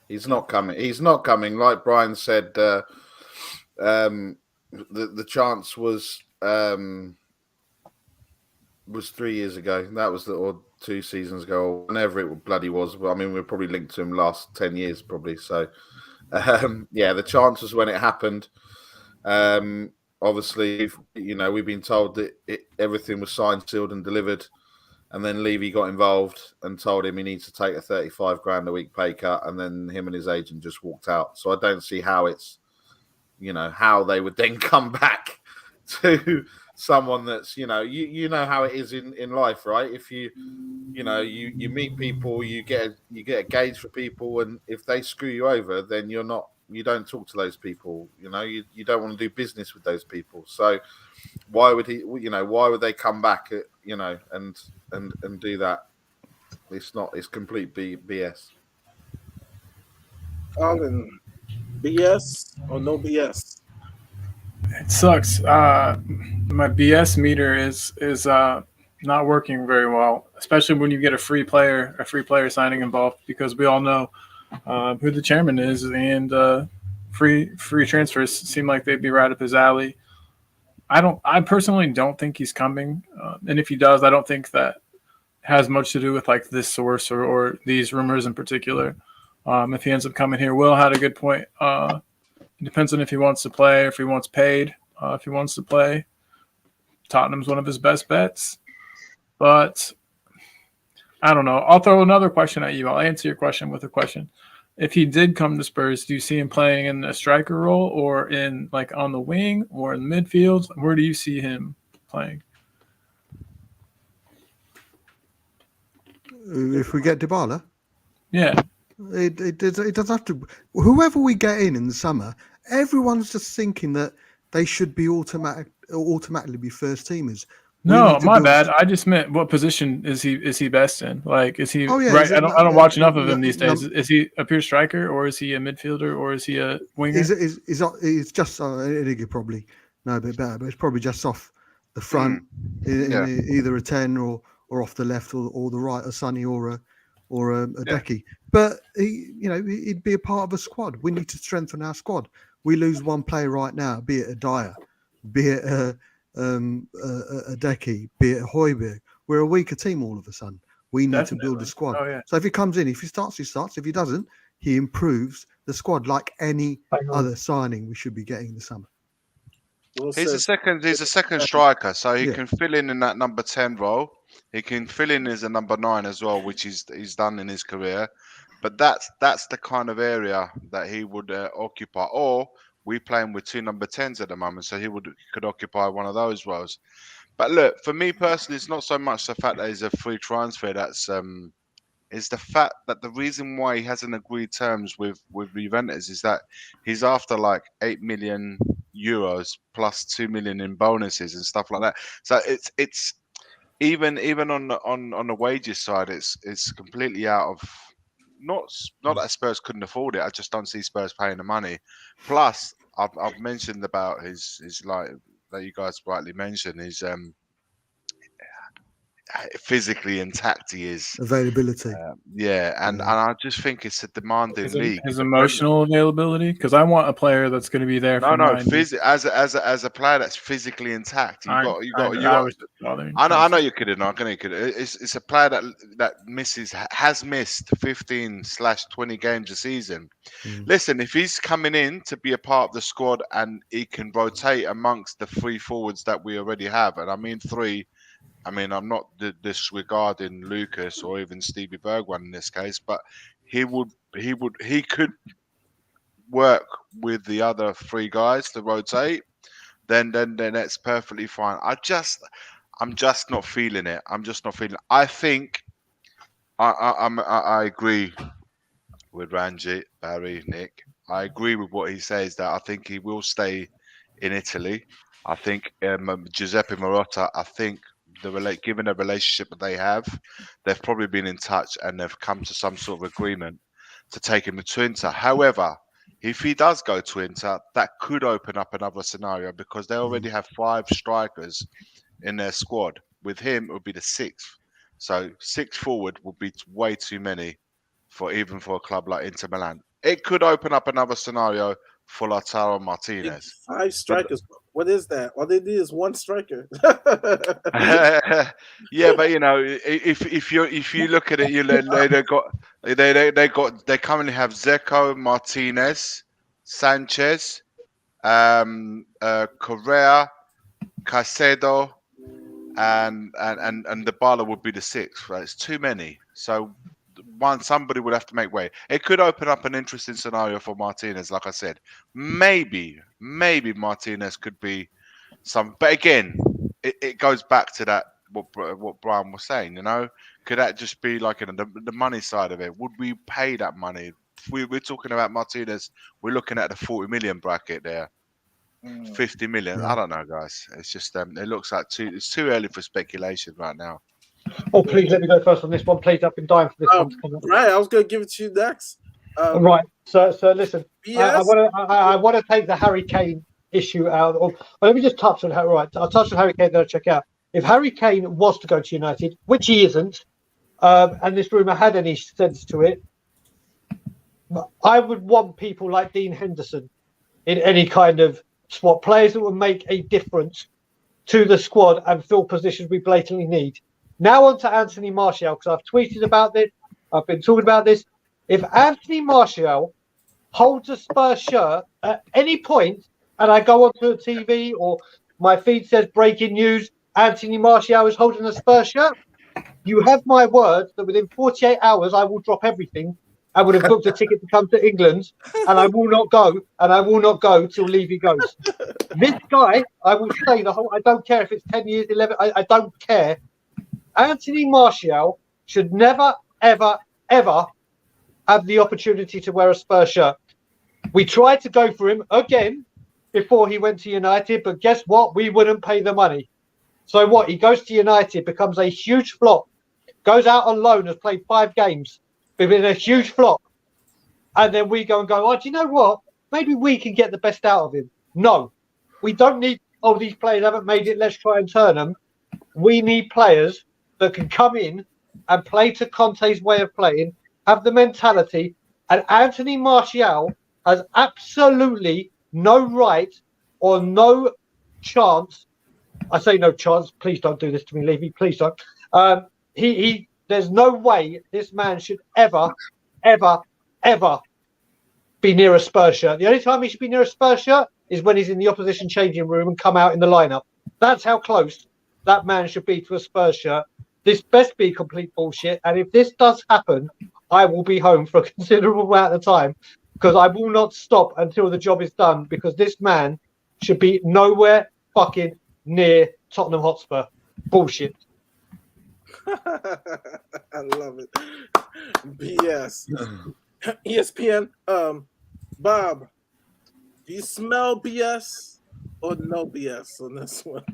He's not coming. He's not coming. Like Brian said, the chance was 3 years ago. That was or 2 seasons ago, or whenever it bloody was. But I mean, we're probably linked to him last 10 years, probably. So, the chance was when it happened. Obviously, we've been told that everything was signed, sealed, and delivered. And then Levy got involved and told him he needs to take a 35 grand a week pay cut. And then him and his agent just walked out. So I don't see how it's, how they would then come back to someone that's, you know how it is in life, right? If you meet people, you get a gauge for people. And if they screw you over, then you don't talk to those people. You don't want to do business with those people. So why would they come back, and do that? It's complete BS. Colin, BS or no BS? It sucks. My BS meter is not working very well, especially when you get a free player signing involved, because we all know who the chairman is, and free transfers seem like they'd be right up his alley. I personally don't think he's coming, and if he does, I don't think that has much to do with like this source or these rumors in particular. If he ends up coming here, Will had a good point. It depends on if he wants to play, or if he wants paid. If he wants to play, Tottenham's one of his best bets. But I don't know. I'll throw another question at you. I'll answer your question with a question. If he did come to Spurs, do you see him playing in a striker role, or in like on the wing, or in the midfield? Where do you see him playing? If we get Dybala, Yeah. it doesn't have to. Whoever we get in the summer, everyone's just thinking that they should be automatically be first teamers. No, my bad. I just meant, what position is he best in? Like, is he right? I don't watch enough of him these days. Is he a pure striker, or is he a midfielder, or is he a winger? He's just Iggy probably know a bit better, but it's probably just off the front, in either a 10 or off the left or the right, a Sonny or a Decky. But he'd be a part of a squad. We need to strengthen our squad. We lose one player right now, be it a Dyer, be it a Decky, be it a Højbjerg. We're a weaker team all of a sudden. We need to build a squad. Oh, yeah. So if he comes in, if he starts, he starts. If he doesn't, he improves the squad like any other signing we should be getting this summer. He's a second striker, so he can fill in that number 10 role. He can fill in as a number 9 as well, which he's done in his career. But that's the kind of area that he would occupy. Or we play him with 2 number 10s at the moment, so he could occupy one of those roles. But look, for me personally, it's not so much the fact that he's a free transfer. That's is the fact that the reason why he hasn't agreed terms with Juventus is that he's after like 8 million euros plus 2 million in bonuses and stuff like that. So it's even on the wages side, it's completely out of not that Spurs couldn't afford it. I just don't see Spurs paying the money. Plus, I've mentioned about his like that you guys rightly mentioned his physically intact he is. Availability. And I just think it's a demanding league. His emotional availability, because I want a player that's going to be there. As a player that's physically intact. I know you're kidding. I'm gonna kid. It's a player that has missed 15/20 games a season. Listen, if he's coming in to be a part of the squad and he can rotate amongst the 3 forwards that we already have, and I mean 3. I mean, I'm not disregarding Lucas or even Stevie Bergwijn in this case, but he could work with the other 3 guys to rotate. Then that's perfectly fine. I'm just not feeling it. I think I agree with Ranjit, Barry, Nick. I agree with what he says that I think he will stay in Italy. I think Giuseppe Marotta. I think given the relationship that they have, they've probably been in touch and they've come to some sort of agreement to take him to Inter. However, if he does go to Inter, that could open up another scenario because they already have 5 strikers in their squad. With him, it would be the 6th. So 6 forward would be way too many for a club like Inter Milan. It could open up another scenario for Lautaro Martinez. 5 strikers. What is that? All they need is 1 striker. Yeah, but if you look at it, they currently have Zeko, Martinez, Sanchez, Correa, Caicedo, and Dybala would be the 6th. Right? It's too many. So somebody would have to make way. It could open up an interesting scenario for Martinez. Like I said, maybe Martinez could be some. But again, it goes back to that what Brian was saying. Could that just be like the money side of it? Would we pay that money? We're talking about Martinez. We're looking at the 40 million bracket there. 50 million. I don't know, guys. It's just it looks like it's too early for speculation right now. Oh, please let me go first on this one. Please, I've been dying for this one to come up. Right, I was going to give it to you next. Right. So listen. I want to take the Harry Kane issue out. But let me just touch on Harry. Right, I'll touch on Harry Kane. Then I'll check out if Harry Kane was to go to United, which he isn't, and this rumor had any sense to it. I would want people like Dean Henderson in any kind of swap, players that would make a difference to the squad and fill positions we blatantly need. Now on to Anthony Martial, because I've tweeted about this. I've been talking about this. If Anthony Martial holds a Spurs shirt at any point, and I go onto the TV or my feed says breaking news, Anthony Martial is holding a Spurs shirt, you have my word that within 48 hours I will drop everything. I would have booked a ticket to come to England, and I will not go till Levy goes. This guy, I will say I don't care if it's 10 years, 11, I don't care. Anthony Martial should never, ever, ever have the opportunity to wear a Spurs shirt. We tried to go for him again before he went to United, but guess what? We wouldn't pay the money. So what? He goes to United, becomes a huge flop, goes out on loan, has played 5 games, been a huge flop. And then we go, do you know what? Maybe we can get the best out of him. No, we don't need, these players haven't made it, let's try and turn them. We need players that can come in and play to Conte's way of playing, have the mentality, and Anthony Martial has absolutely no right or no chance. I say no chance. Please don't do this to me, Levy. Please don't. He There's no way this man should ever, ever, ever be near a Spurs shirt. The only time he should be near a Spurs shirt is when he's in the opposition changing room and come out in the lineup. That's how close that man should be to a Spurs shirt. This best be complete bullshit. And if this does happen, I will be home for a considerable amount of time because I will not stop until the job is done because this man should be nowhere fucking near Tottenham Hotspur. Bullshit. I love it. BS. ESPN. Bob, do you smell BS or no BS on this one?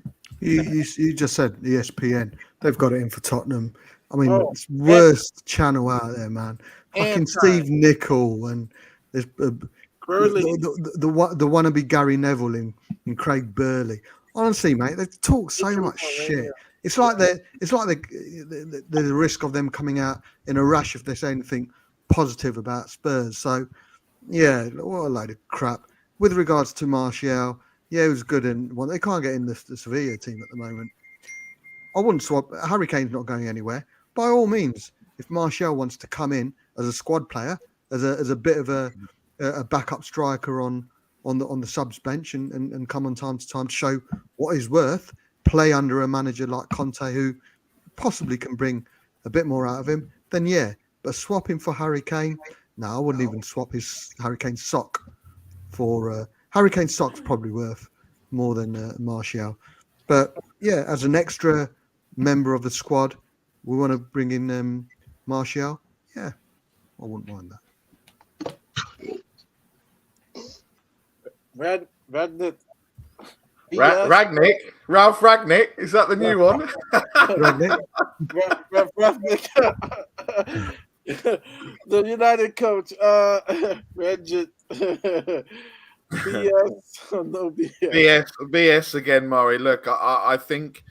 You just said ESPN. They've got it in for Tottenham. I mean, Oh, it's worst channel out there, man. Fucking Steve Nicol and there's the wannabe Gary Neville in Craig Burley. Honestly, mate, they talk so much shit. It's like there's a risk of them coming out in a rush if they say anything positive about Spurs. So, yeah, what a load of crap. With regards to Martial, yeah, it was good, and well, they can't get in the Sevilla team at the moment. I wouldn't swap. Harry Kane's not going anywhere. By all means, if Martial wants to come in as a squad player, as a bit of a backup striker on the subs bench and come on time to time to show what he's worth, play under a manager like Conte who possibly can bring a bit more out of him, then yeah. But swap him for Harry Kane? No, I wouldn't even swap his Harry Kane sock for Harry Kane's sock's probably worth more than Martial. But yeah, as an extra member of the squad, we want to bring in Martial. Yeah, I wouldn't mind that. Ragnick. Ralph Ragnick, is that the new one? The United coach, Regit. BS, no BS. BS again, Murray. Look, I think,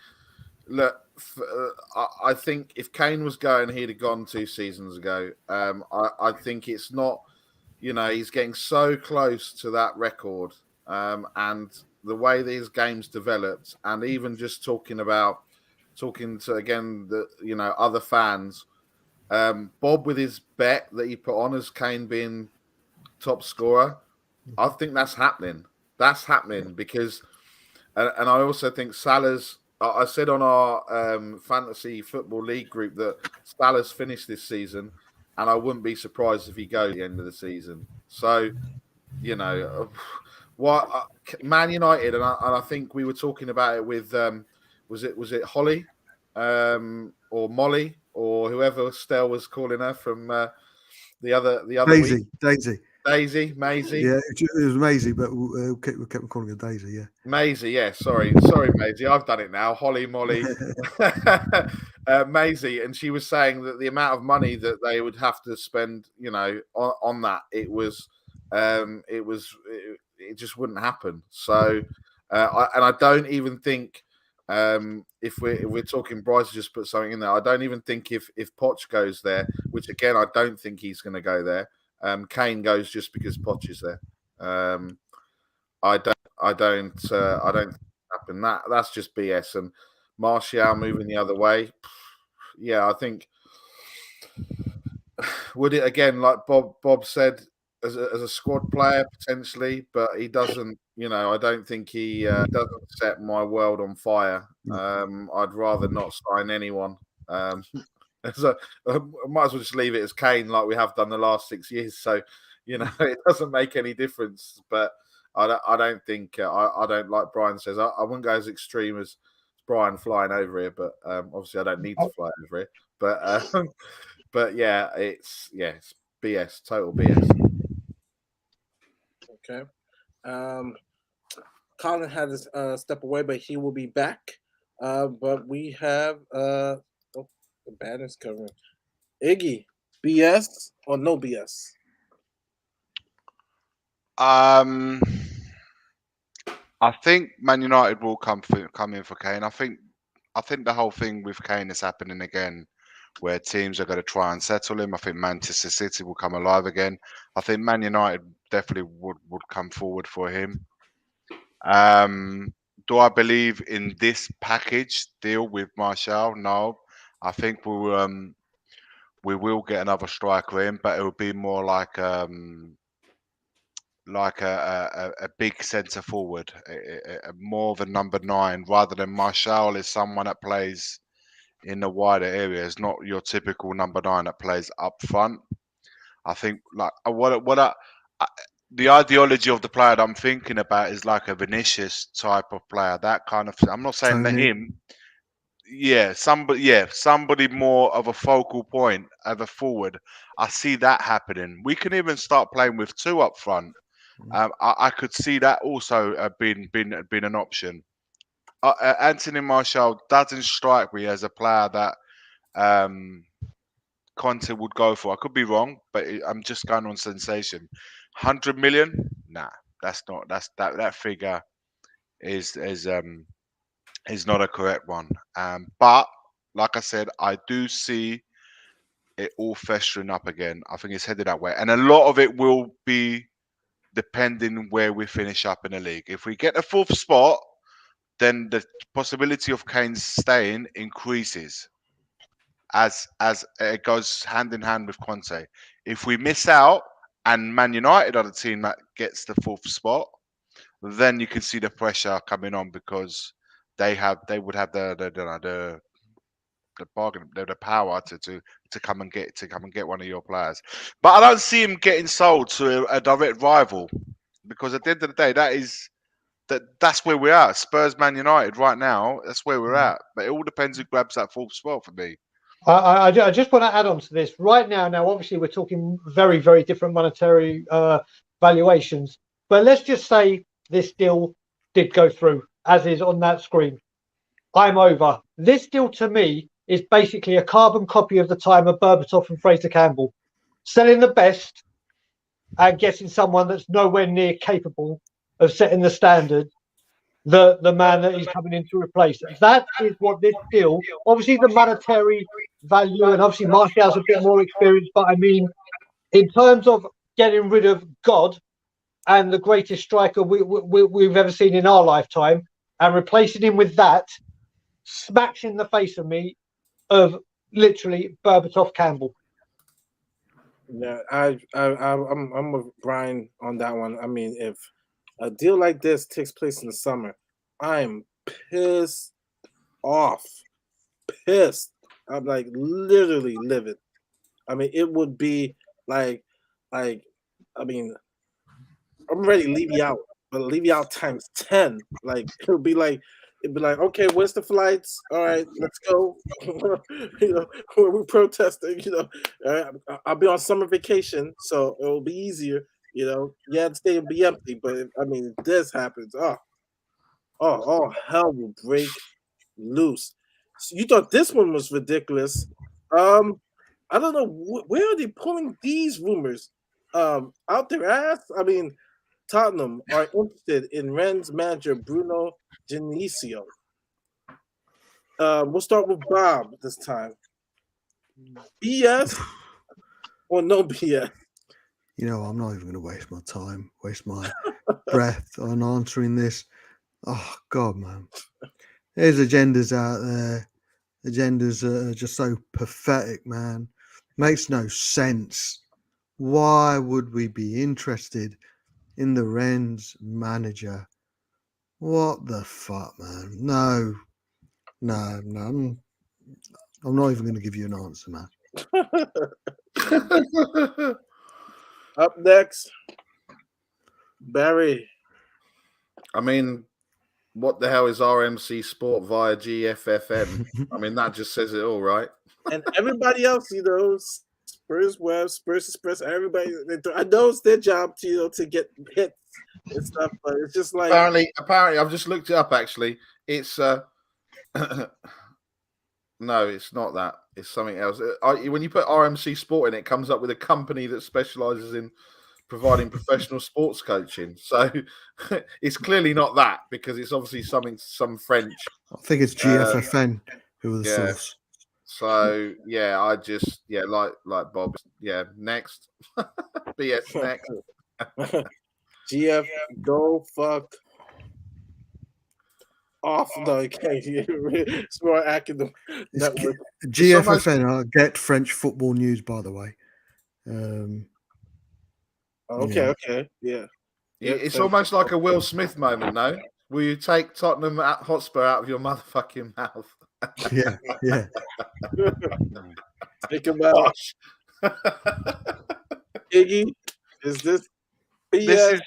I think if Kane was going, he'd have gone 2 seasons ago. I think it's not, he's getting so close to that record, and the way these games developed, and even just talking to again the other fans, Bob with his bet that he put on as Kane being top scorer, I think that's happening. That's happening because, and I also think Salah's. I said on our fantasy football league group that Salah's finished this season, and I wouldn't be surprised if he goes at the end of the season. So, what Man United, and I think we were talking about it with was it Holly or Molly or whoever Stell was calling her from the other week. Daisy, Maisie. Yeah, it was Maisie, but we kept calling her Daisy. Yeah, Maisie. Yeah, sorry, Maisie. I've done it now. Holly, Molly, Maisie, and she was saying that the amount of money that they would have to spend, on that, it just wouldn't happen. So, I don't even think if we're talking, Bryce just put something in there. I don't even think if Poch goes there, which again I don't think he's going to go there. Kane goes just because Poch is there. I don't happen. That's just BS. And Martial moving the other way. Yeah, I think would it again, like Bob said, as a squad player potentially, but he doesn't. I don't think he doesn't set my world on fire. I'd rather not sign anyone. So I might as well just leave it as Kane, like we have done the last 6 years. So, it doesn't make any difference. But I don't think I don't, like Brian says. I wouldn't go as extreme as Brian flying over here. But obviously, I don't need to fly over here. But yeah, it's BS, total BS. Okay. Colin had to step away, but he will be back. But we have the banner's covering. Iggy, BS or no BS? I think Man United will come in for Kane. I think the whole thing with Kane is happening again, where teams are going to try and settle him. I think Manchester City will come alive again. I think Man United definitely would come forward for him. Do I believe in this package deal with Martial? No. I think we'll we will get another striker in, but it will be more like a big centre forward, more of a number 9, rather than Martial is someone that plays in the wider areas, not your typical number 9 that plays up front. I think like the ideology of the player that I'm thinking about is like a Vinicius type of player, that kind of thing. I'm not saying that Tony. him. Yeah, somebody more of a focal point of a forward. I see that happening. We can even start playing with 2 up front. I could see that also being an option. Anthony Martial doesn't strike me as a player that Conte would go for. I could be wrong, but I'm just going on sensation. 100 million? Nah, that's not. That figure is not a correct one. But like I said, I do see it all festering up again. I think it's headed that way, and a lot of it will be depending where we finish up in the league. If we get the 4th spot, then the possibility of Kane staying increases as it goes hand in hand with Conte. If we miss out and Man United are the team that gets the 4th spot, then you can see the pressure coming on because they would have the bargain, the power to come and get one of your players. But I don't see him getting sold to a direct rival, because at the end of the day, that's where we're at. Spurs, Man United, right now, that's where we're at. But it all depends who grabs that 4th spot for me. I just want to add on to this right now. Now, obviously, we're talking very, very different monetary valuations. But let's just say this deal did go through, as is on that screen. I'm over. This deal, to me, is basically a carbon copy of the time of Berbatov and Fraser Campbell. Selling the best and getting someone that's nowhere near capable of setting the standard, the man that he's coming in to replace. That is what this deal, obviously the monetary value, and obviously Martial's a bit more experienced, but I mean, in terms of getting rid of God and the greatest striker we've ever seen in our lifetime and replacing him with that, smacks in the face of me of literally Berbatov Campbell. Yeah, I'm with Brian on that one. I mean, if a deal like this takes place in the summer, I'm pissed off. Pissed. I'm like literally livid. I mean, it would be like, I mean, I'm ready to leave you out, but leave you out times 10. Like it'd be like, okay, where's the flights? All right, let's go. We're protesting. I'll be on summer vacation, so it'll be easier. Yeah, the stadium will be empty, but I mean, if this happens, all hell will break loose. So you thought this one was ridiculous? I don't know where are they pulling these rumors out their ass. I mean, Tottenham are interested in Rennes manager Bruno Genesio. We'll start with Bob this time. BS or no BS? I'm not even going to waste my time, waste my breath on answering this. Oh, God, man. There's agendas out there. Agendas are just so pathetic, man. Makes no sense. Why would we be interested in the Rennes manager? What the fuck, man? No. I'm not even going to give you an answer, man. Up next, Barry. I mean, what the hell is RMC Sport via GFFM? I mean, that just says it all, right? And everybody else, Spurs Web, Spurs Express, everybody. I know it's their job to get hits and stuff, but it's just like apparently, I've just looked it up. Actually, it's no, it's not that. It's something else. When you put RMC Sport in, it comes up with a company that specializes in providing professional sports coaching. So it's clearly not that, because it's obviously some French. I think it's GFFN who are the source. So like Bob. Yeah, next. BS next. GF, go fuck. off. No, you can't. It's more academic It's network. GFFN. Get French football news, by the way. Okay, Yeah. okay, yeah. It's almost like a Will Smith moment, no? Will you take Tottenham at Hotspur out of your motherfucking mouth? Yeah, yeah. Think about Gosh. Iggy. Is this This BS? is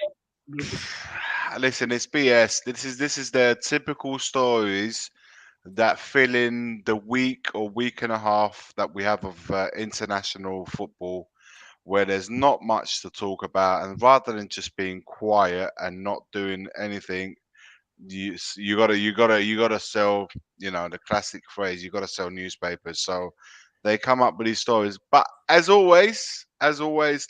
listen, it's BS. This is the typical stories that fill in the week or week and a half that we have of international football, where there's not much to talk about, and rather than just being quiet and not doing anything, you gotta sell. You know the classic phrase: you gotta sell newspapers. So they come up with these stories, but as always,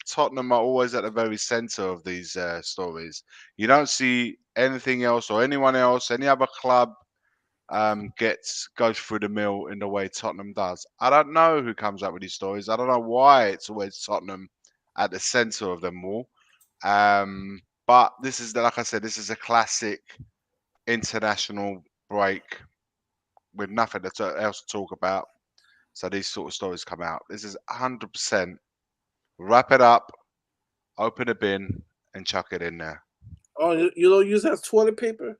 Tottenham are always at the very center of these stories. You don't see anything else or anyone else, any other club goes through the mill in the way Tottenham does. I don't know who comes up with these stories. I don't know why it's always Tottenham at the center of them all. But this is like I said, this is a classic international break with nothing else to talk about. So these sort of stories come out. This is 100% wrap it up, open a bin, and chuck it in there. Oh, you don't use that as toilet paper?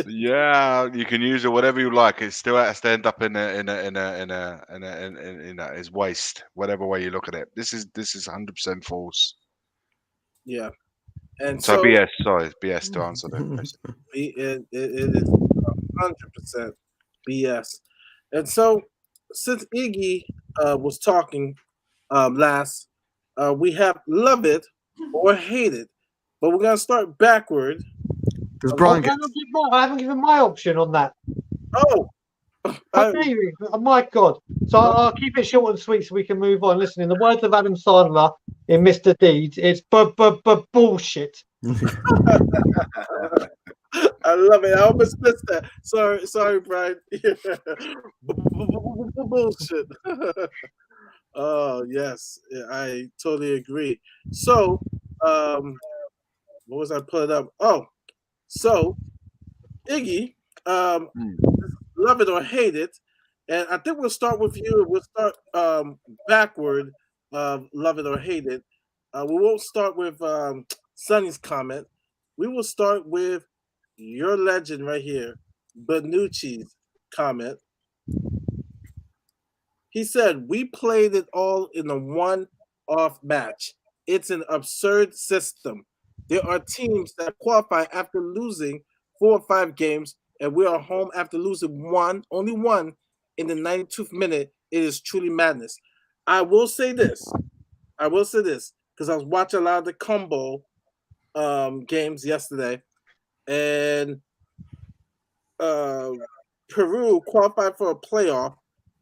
Yeah, you can use it whatever you like. It still has to end up in is waste, whatever way you look at it. This is 100% false. Yeah, and So so BS, sorry, BS to answer that question. it is 100% BS. And so, since Iggy was talking last, we have love it or hate it, but we're gonna start backward. Does Brian I get? haven't given my option on that. Oh, How dare you? Oh my God. So I'll keep it short and sweet so we can move on. Listen, in the words of Adam Sandler in Mr. Deeds, it's bullshit. I love it. I almost missed that. Sorry, Brian. Bullshit. Oh yes, I totally agree. So, what was I putting up? Oh, so Iggy, love it or hate it, and I think we'll start with you. We'll start backward, love it or hate it. We won't start with Sonny's comment. We will start with your legend right here, Benucci's comment. He said, "We played it all in a one-off match. It's an absurd system. There are teams that qualify after losing 4 or 5 games, and we are home after losing only one in the 92th minute. It is truly madness." I will say this, because I was watching a lot of the combo games yesterday, and Peru qualified for a playoff.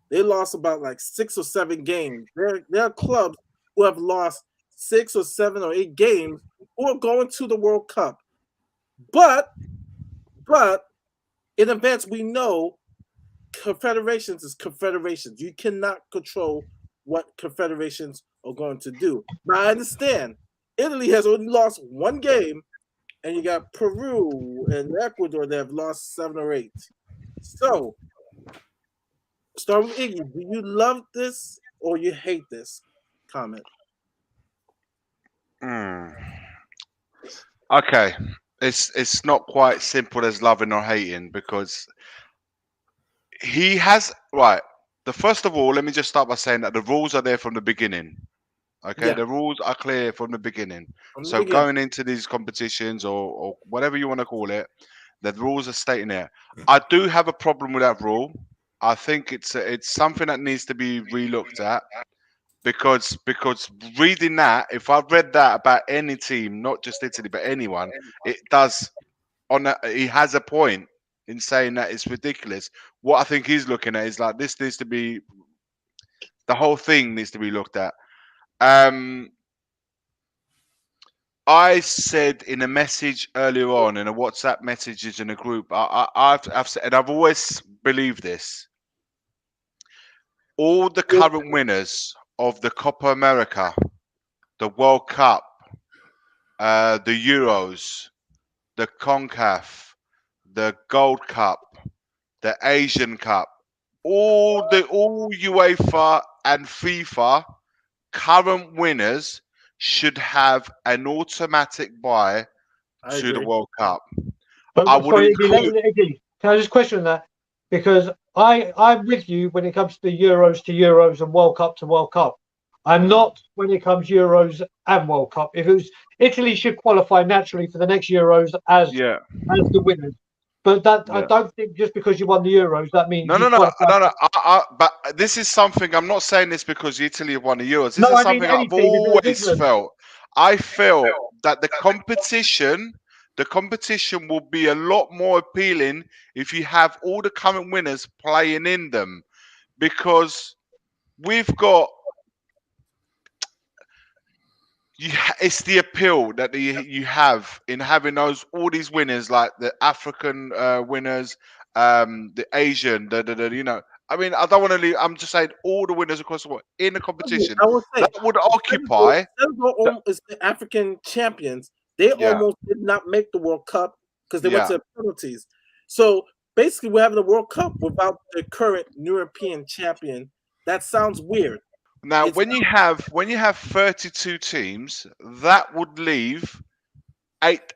They lost about like 6 or 7 games. There are clubs who have lost 6 or 7 or 8 games who are going to the World Cup. But in advance, we know confederations is confederations. You cannot control what confederations are going to do. Now I understand Italy has only lost 1 game, and you got Peru and Ecuador that have lost 7 or 8. So, start with Iggy. Do you love this or you hate this comment? Okay, it's not quite simple as loving or hating because he has right. The first of all, let me just start by saying that the rules are there from the beginning. Okay, Yeah. the rules are clear from the beginning. From the So beginning. going into these competitions or whatever you want to call it, the rules are stating there. I do have a problem with that rule. I think it's something that needs to be relooked at because reading that, if I've read that about any team, not just Italy but anyone, it does he has a point in saying that it's ridiculous. What I think he's looking at is like this needs to be the whole thing needs to be looked at. I said in a message earlier on in a WhatsApp messages in a group, I've said, and I've always believed this. All the current winners of the Copa America, the World Cup, the Euros, the CONCACAF, the Gold Cup, the Asian Cup, all UEFA and FIFA current winners should have an automatic buy I to the agree. World Cup. But I would sorry, Iggy, include. Iggy, can I just question that? Because I'm with you when it comes to Euros and World Cup to World Cup. I'm not when it comes Euros and World Cup. If it was Italy should qualify naturally for the next Euros as Yeah. the winners. But that I Yeah. don't think just because you won the Euros that means No, you no, no, qualify. no, no. But this is something I'm not saying this because Italy have won the Euros. This No, is I mean something I've anything as always England. felt. I felt that the competition will be a lot more appealing if you have all the current winners playing in them, because we've got. It's the appeal that you have in having all these winners, like the African winners, the Asian, you know. I mean, I don't want to leave. I'm just saying all the winners across the world in the competition I would that say would occupy. Senegal is the African champions. They Yeah, almost did not make the World Cup because they went yeah. to penalties. So basically, we're having a World Cup without the current European champion. That sounds weird. Now, It's when you have 32 teams, that would leave eight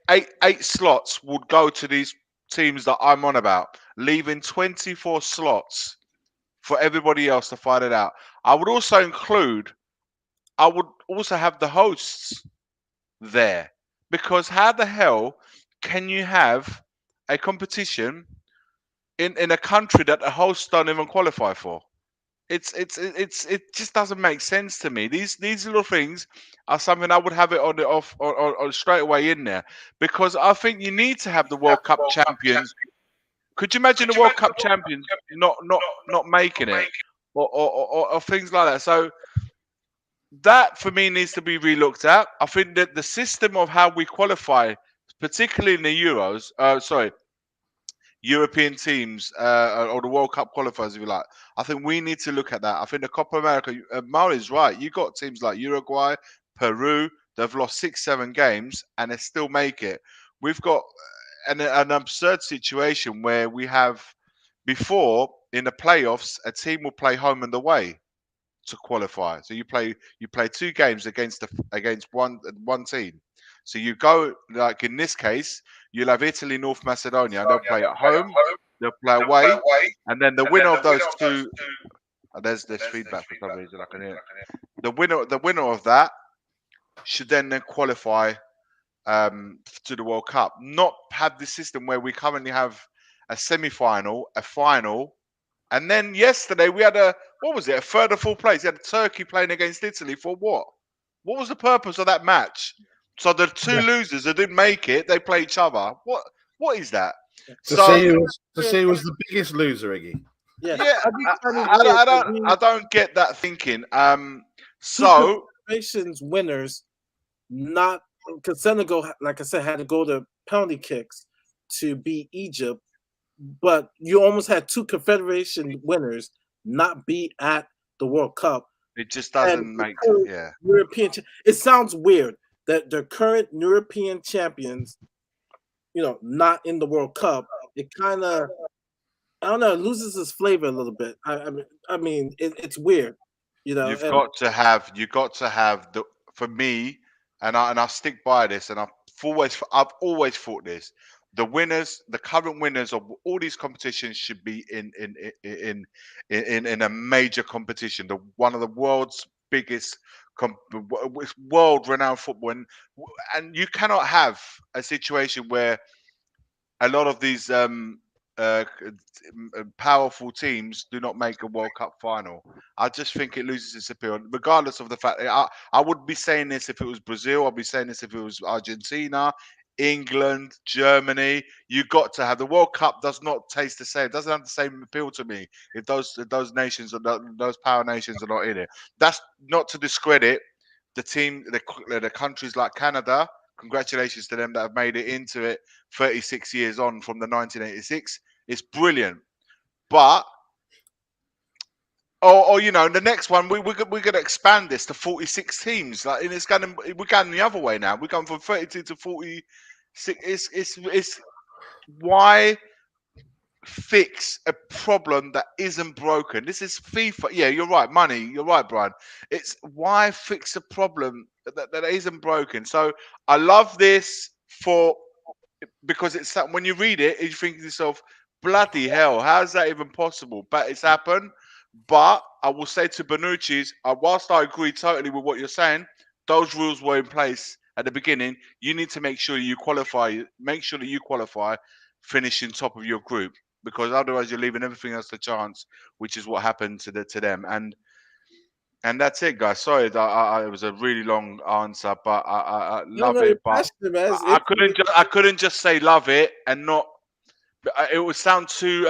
slots would go to these teams that I'm on about, leaving 24 slots for everybody else to fight it out. I would also have the hosts there, because how the hell can you have a competition in a country that the hosts don't even qualify for? It just doesn't make sense to me. These little things are something I would have it on the off or straight away in there, because I think you need to have the World Cup champions. Could you imagine the World Cup champions not making it, or things like that? So that for me needs to be relooked at. I think that the system of how we qualify, particularly in the Euros, European teams, or the World Cup qualifiers, if you like. I think we need to look at that. I think the Copa America, Murray's right. You got teams like Uruguay, Peru. They've lost 6-7 games and they still make it. We've got an absurd situation where we have, before in the playoffs, a team will play home and away to qualify. So you play 2 games against one team. So you go, like in this case, you'll have Italy, North Macedonia, and they'll play at home, they'll play away, and then the winner of those two. There's feedback for some reason I can hear. The winner of that should then qualify to the World Cup. Not have the system where we currently have a semi-final, a final, and then yesterday we had a third or fourth place. You had Turkey playing against Italy for what? What was the purpose of that match? So the two losers that didn't make it, they play each other. What is that? To see who was the biggest loser, Iggy. yeah. I don't get that thinking. So Confederations winners, not because Senegal, like I said, had to go to penalty kicks to beat Egypt, but you almost had 2 Confederation winners not be at the World Cup. it just doesn't make European. It sounds weird that the current European champions, not in the World Cup. It kind of, I don't know, it loses its flavor a little bit. I mean, it's weird. You've got to have the, for me, and I stick by this, and I've always thought this. The winners, the current winners of all these competitions should be in a major competition, one of the world's biggest world-renowned football, and you cannot have a situation where a lot of these powerful teams do not make a World Cup final. I just think it loses its appeal, regardless of the fact that I would be saying this if it was Brazil. I'd be saying this if it was Argentina, England, Germany. You got to have the World Cup. Does not taste the same. It doesn't have the same appeal to me if those nations or those power nations are not in it. That's not to discredit the team, the countries like Canada. Congratulations to them that have made it into it 36 years on from the 1986. It's brilliant. But the next one we're going to expand this to 46 teams. Like, and we're going the other way now. We're going from 32 to 46. It's why fix a problem that isn't broken. This is FIFA. Yeah, you're right. Money. You're right, Brian. It's why fix a problem that isn't broken. So I love this because it's that when you read it, you think to yourself, bloody hell, how is that even possible? But it's happened. But I will say to Bonucci's, whilst I agree totally with what you're saying, those rules were in place at the beginning. You need to make sure you qualify. Make sure that you qualify, finishing top of your group, because otherwise you're leaving everything else to chance, which is what happened to them. And that's it, guys. Sorry, it was a really long answer, but I No, love no, you're it. But passionate, man. I couldn't just say love it and not. It would sound too.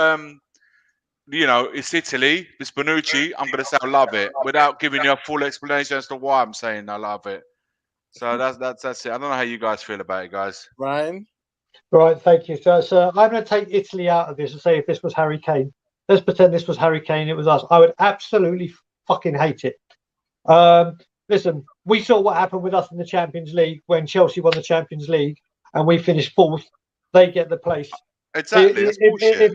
It's Italy, it's Bonucci. I'm gonna say I love it without giving you a full explanation as to why I'm saying I love it. So that's it. I don't know how you guys feel about it, guys. Ryan. Right, thank you. So I'm going to take Italy out of this and say if this was Harry Kane, let's pretend this was Harry Kane, it was us. I would absolutely fucking hate it. Listen, we saw what happened with us in the Champions League when Chelsea won the Champions League and we finished fourth. They get the place. Exactly. That's bullshit.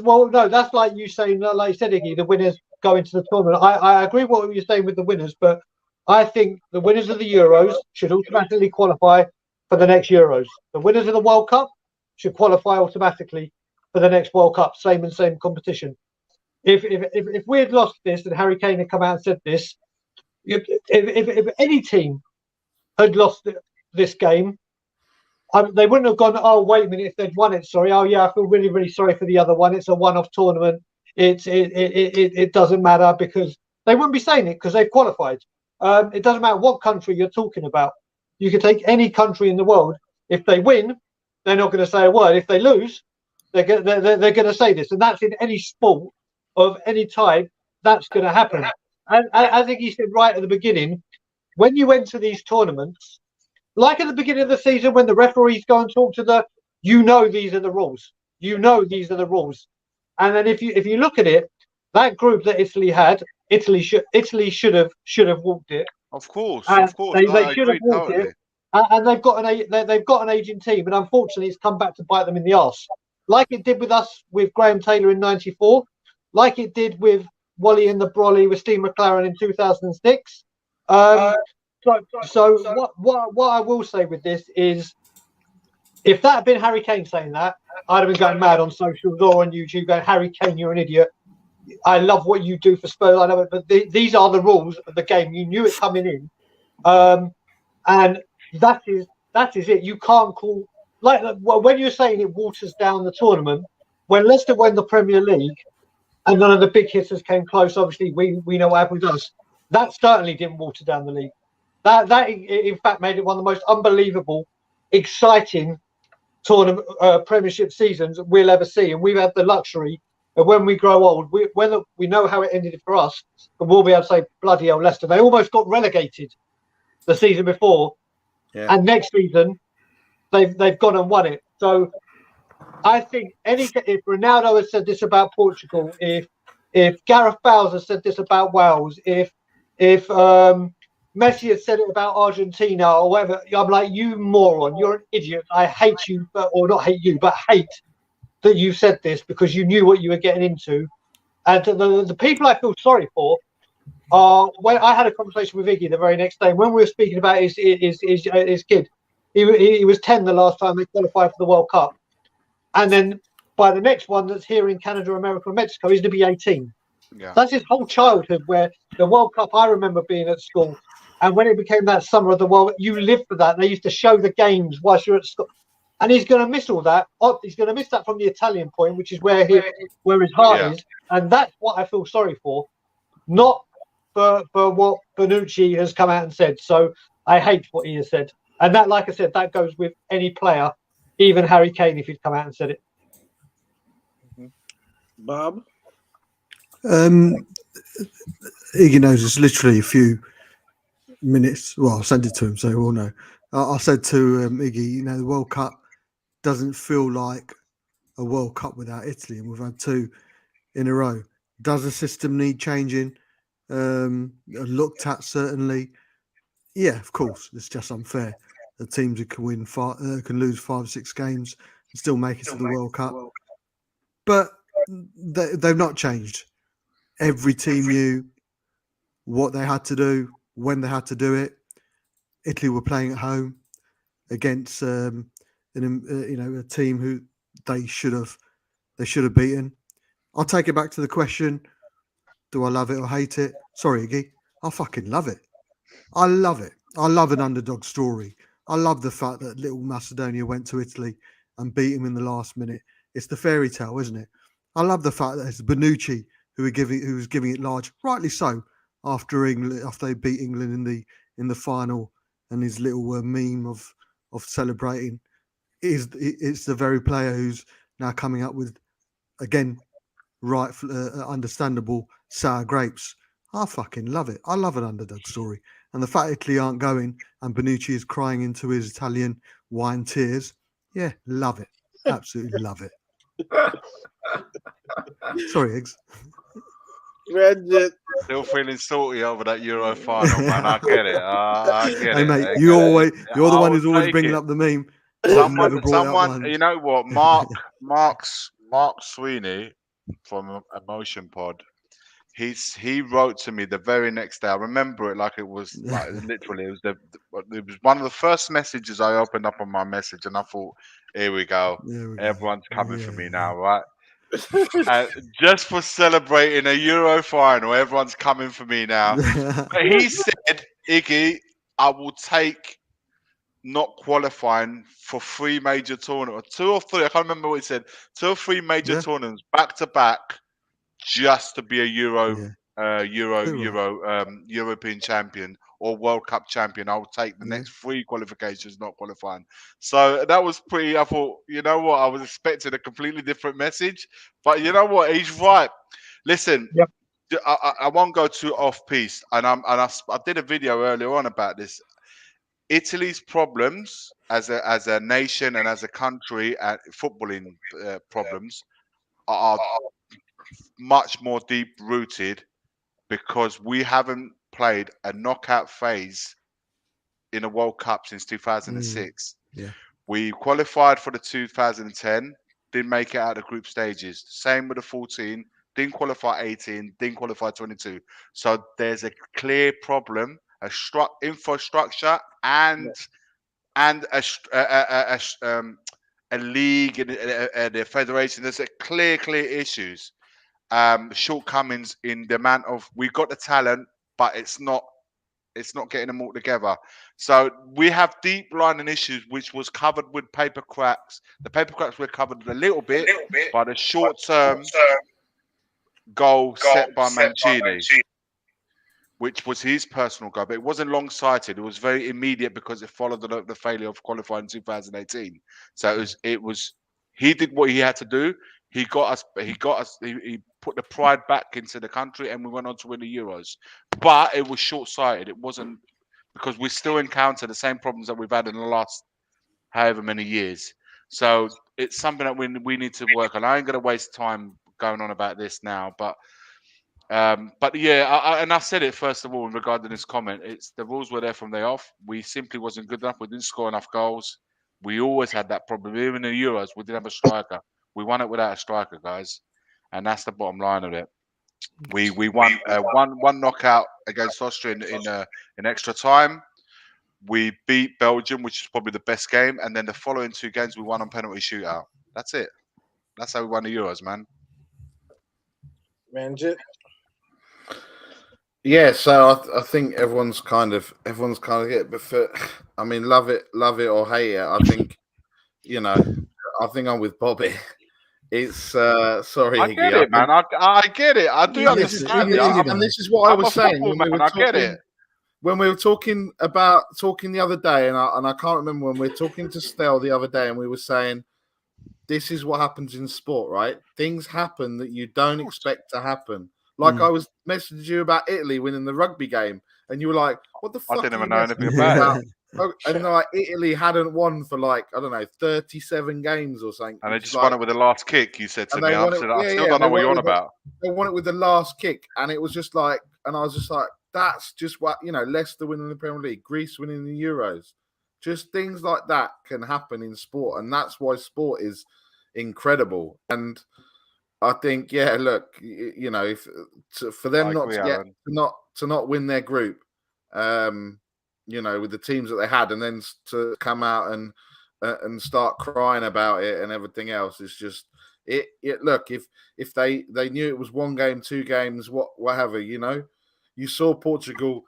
Well, no, that's like you saying, like you said, Iggy, the winners go into the tournament. I agree with what you're saying with the winners, but I think the winners of the Euros should automatically qualify for the next Euros. The winners of the World Cup should qualify automatically for the next World Cup. Same competition. If we had lost this and Harry Kane had come out and said this, if any team had lost this game, they wouldn't have gone, oh, wait a minute, if they'd won it, sorry. Oh, yeah, I feel really, really sorry for the other one. It's a one-off tournament. It doesn't matter, because they wouldn't be saying it because they've qualified. It doesn't matter what country you're talking about. You could take any country in the world. If they win, they're not going to say a word. If they lose, they're going to say this. And that's in any sport of any type. That's going to happen. And I think he said right at the beginning, when you enter these tournaments, like at the beginning of the season when the referees go and talk to these are the rules. These are the rules. And then if you look at it, that group that Italy had, Italy should have walked it. Of course. They should have walked it. And they've got an aging team, and unfortunately, it's come back to bite them in the arse, like it did with us with Graham Taylor in '94, like it did with Wally and the Brolly with Steve McLaren in 2006. So what I will say with this is, if that had been Harry Kane saying that, I'd have been going mad on socials or on YouTube, going, Harry Kane, you're an idiot. I love what you do for Spurs. I know it, but these are the rules of the game. You knew it coming in, and that is it. You can't call when you're saying it waters down the tournament. When Leicester won the Premier League, and none of the big hitters came close. Obviously, we know what happened to us. That certainly didn't water down the league. That in fact made it one of the most unbelievable, exciting tournament Premiership seasons we'll ever see. And we've had the luxury of, when we grow old, whether we know how it ended for us, but we'll be able to say, bloody hell, Leicester, they almost got relegated the season before, and next season they've gone and won it. So I think if Ronaldo has said this about Portugal, if Gareth Bale has said this about Wales, if Messi had said it about Argentina or whatever, I'm like, you moron, you're an idiot. I hate you, or not hate you, but hate that you said this, because you knew what you were getting into. And the people I feel sorry for are, when I had a conversation with Iggy the very next day, when we were speaking about his kid, he was 10 the last time they qualified for the World Cup. And then by the next one that's here in Canada, America, and Mexico, he's going to be 18. Yeah. That's his whole childhood, where the World Cup, I remember being at school. And when it became that summer of the world, you lived for that. They used to show the games whilst you're at school. And he's going to miss all that. He's going to miss that from the Italian point, which is where his heart is. And that's what I feel sorry for, not for what Bonucci has come out and said. So I hate what he has said. And that, like I said, that goes with any player, even Harry Kane, if he'd come out and said it. Bob? Iggy knows it's literally a few minutes. Well, I'll send it to him so we'll know. I said to Iggy, the World Cup doesn't feel like a World Cup without Italy, and we've had two in a row. Does the system need changing? Looked at, certainly. Yeah, of course. It's just unfair. The teams who can win can lose 5 or 6 games and still make it to the World Cup. but they've not changed. Every team knew what they had to do, when they had to do it. Italy were playing at home against a team who they should have beaten. I'll take it back to the question: do I love it or hate it? Sorry, Iggy, I fucking love it. I love it. I love an underdog story. I love the fact that little Macedonia went to Italy and beat him in the last minute. It's the fairy tale, isn't it? I love the fact that it's Bonucci who was giving it large, rightly so, after they beat England in the final, and his little meme of celebrating. It's the very player who's now coming up with, again, right, understandable sour grapes. I fucking love it. I love an underdog story. And the fact Italy aren't going and Bonucci is crying into his Italian wine tears. Yeah, love it. Absolutely love it. Sorry, Eggs. Bridget. Still feeling salty over that Euro final, man. I get it. I get Hey, it. mate, I you're get it. the one I'll who's always take bringing it. up the meme. I've never brought it up once. You know what? Mark Sweeney from Emotion Pod. He wrote to me the very next day. I remember it like it was like literally. It was one of the first messages I opened up on my message, and I thought, here we go. Everyone's coming for me now, right? Just for celebrating a Euro final, everyone's coming for me now. But he said, Iggy, I will take not qualifying for 3 major tournaments, 2 or 3. I can't remember what he said. 2 or 3 major tournaments back to back, just to be a European champion or World Cup champion. I'll take the next 3 qualifications not qualifying. So that was pretty. I thought, you know what, I was expecting a completely different message, but you know what, he's right. Listen, I won't go too off piece, and I did a video earlier on about this. Italy's problems as a nation and as a country, footballing problems are much more deep rooted because we haven't played a knockout phase in a World Cup since 2006. We qualified for the 2010, didn't make it out of group stages. Same with the 14, didn't qualify 18, didn't qualify 22. So there's a clear problem, infrastructure and a league and a federation. There's a clear issues. Shortcomings in the amount of, we've got the talent, but it's not getting them all together. So we have deep lining issues, which was covered with paper cracks. The paper cracks were covered a little bit by the short-term goal set by Mancini, which was his personal goal, but it wasn't long-sighted. It was very immediate because it followed the failure of qualifying in 2018. So he did what he had to do. He got us. He put the pride back into the country, and we went on to win the Euros. But it was short-sighted. It wasn't, because we still encounter the same problems that we've had in the last however many years. So it's something that we need to work on. I ain't going to waste time going on about this now, but yeah, I said it first of all in regard to this comment. It's the rules were there from the off. We simply wasn't good enough. We didn't score enough goals. We always had that problem. Even in the Euros, we didn't have a striker. We won it without a striker, guys, and that's the bottom line of it. We won one knockout against Austria in extra time. We beat Belgium, which is probably the best game, and then the following 2 games we won on penalty shootout. That's it. That's how we won the Euros, man. Ranjit. Yeah, so I think everyone's kind of it, but I mean, love it or hate it. I think, I think I'm with Bobby. It's sorry, I get it, man. I get it. I do understand it. And this is what I was saying when we were talking, I get it. When we were talking the other day, and I can't remember when we were talking to Stell the other day, and we were saying, this is what happens in sport, right? Things happen that you don't expect to happen. Like I was messaging you about Italy winning the rugby game, and you were like, "What the fuck?" I didn't even know anything about it. And like Italy hadn't won for 37 games or something. And they just won it with the last kick. You said to me, I still don't know what you're on about. They won it with the last kick, and it was just like, and I was just like, that's just what Leicester winning the Premier League, Greece winning the Euros, just things like that can happen in sport, and that's why sport is incredible. And I think, yeah. Look, you know, if for them I not agree, to get Alan. to not win their group, you know, with the teams that they had, and then to come out and start crying about it and everything else, is just it. Look, if they knew it was 1 game, 2 games, whatever, you know, you saw Portugal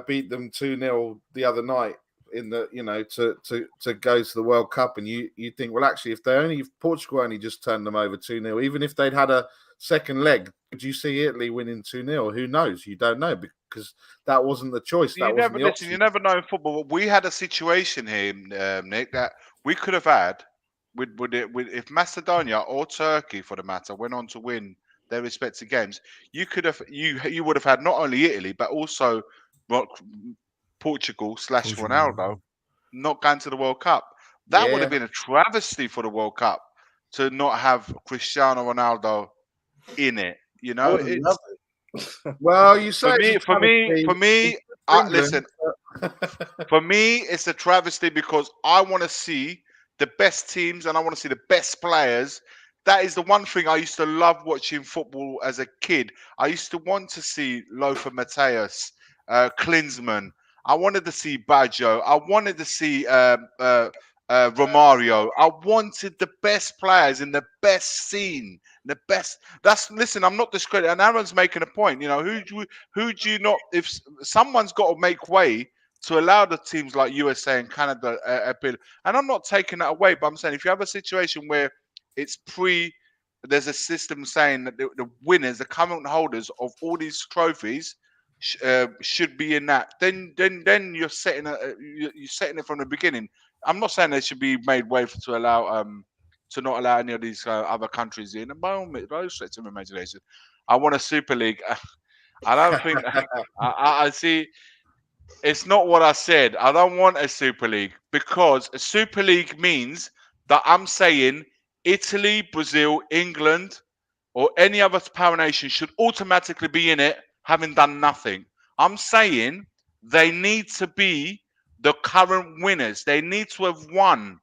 beat them 2-0 the other night in the, you know, to go to the World Cup, and you think, well, actually, if Portugal only just turned them over 2-0, even if they'd had a second leg, could you see Italy winning 2-0? Who knows? You don't know, because that wasn't the choice. You That wasn't never the listen. option. You never know in football. We had a situation here, Nick, that we could have had with if Macedonia or Turkey, for the matter, went on to win their respective games. You could have you would have had not only Italy but also Portugal / Ronaldo not going to the World Cup. That would have been a travesty for the World Cup to not have Cristiano Ronaldo in it. You know, it's well, you say for me. Listen, for me, it's a travesty because I want to see the best teams and I want to see the best players. That is the one thing I used to love watching football as a kid. I used to want to see Lothar Matthäus, Klinsmann. I wanted to see Baggio. I wanted to see Romario. I wanted the best players in the best scene, the best. Listen. I'm not discrediting. And Aaron's making a point. You know, who do you not? If someone's got to make way to allow the teams like USA and Canada a bit. And I'm not taking that away, but I'm saying if you have a situation where it's there's a system saying that the winners, the current holders of all these trophies, should be in that. Then you're setting it from the beginning. I'm not saying they should be made way to allow to not allow any of these other countries in. And by all means, those stretch of imagination, I want a Super League. I don't think I see. It's not what I said. I don't want a Super League because a Super League means that I'm saying Italy, Brazil, England, or any other power nation should automatically be in it, having done nothing. I'm saying they need to be the current winners. They need to have won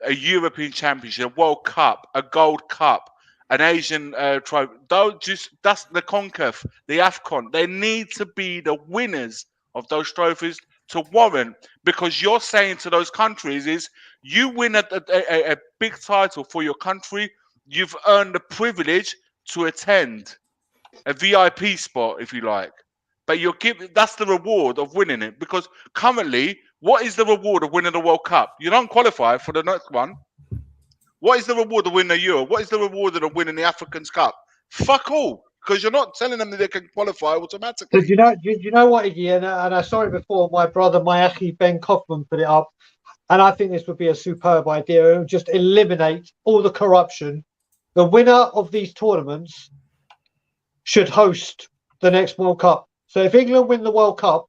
a European Championship, a World Cup, a Gold Cup, an Asian trophy. That's the CONCACAF, the AFCON. They need to be the winners of those trophies to warrant, because you're saying to those countries is you win a big title for your country, you've earned the privilege to attend a VIP spot, if you like. But that's the reward of winning it. Because currently, what is the reward of winning the World Cup? You don't qualify for the next one. What is the reward of winning the Euro? What is the reward of winning the Africans Cup? Fuck all. Because you're not telling them that they can qualify automatically. Do you know what, Iggy? And I saw it before. My brother, Mayachi Ben Kaufman, put it up. And I think this would be a superb idea. It would just eliminate all the corruption. The winner of these tournaments should host the next World Cup. So if England win the World Cup,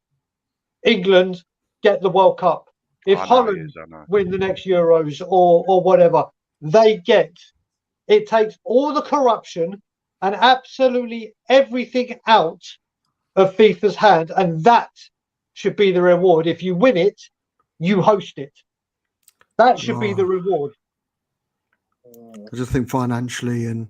England get the World Cup. If Holland win the next Euros or whatever, they get. It takes all the corruption and absolutely everything out of FIFA's hand, and that should be the reward. If you win it, you host it. That should be the reward. I just think financially and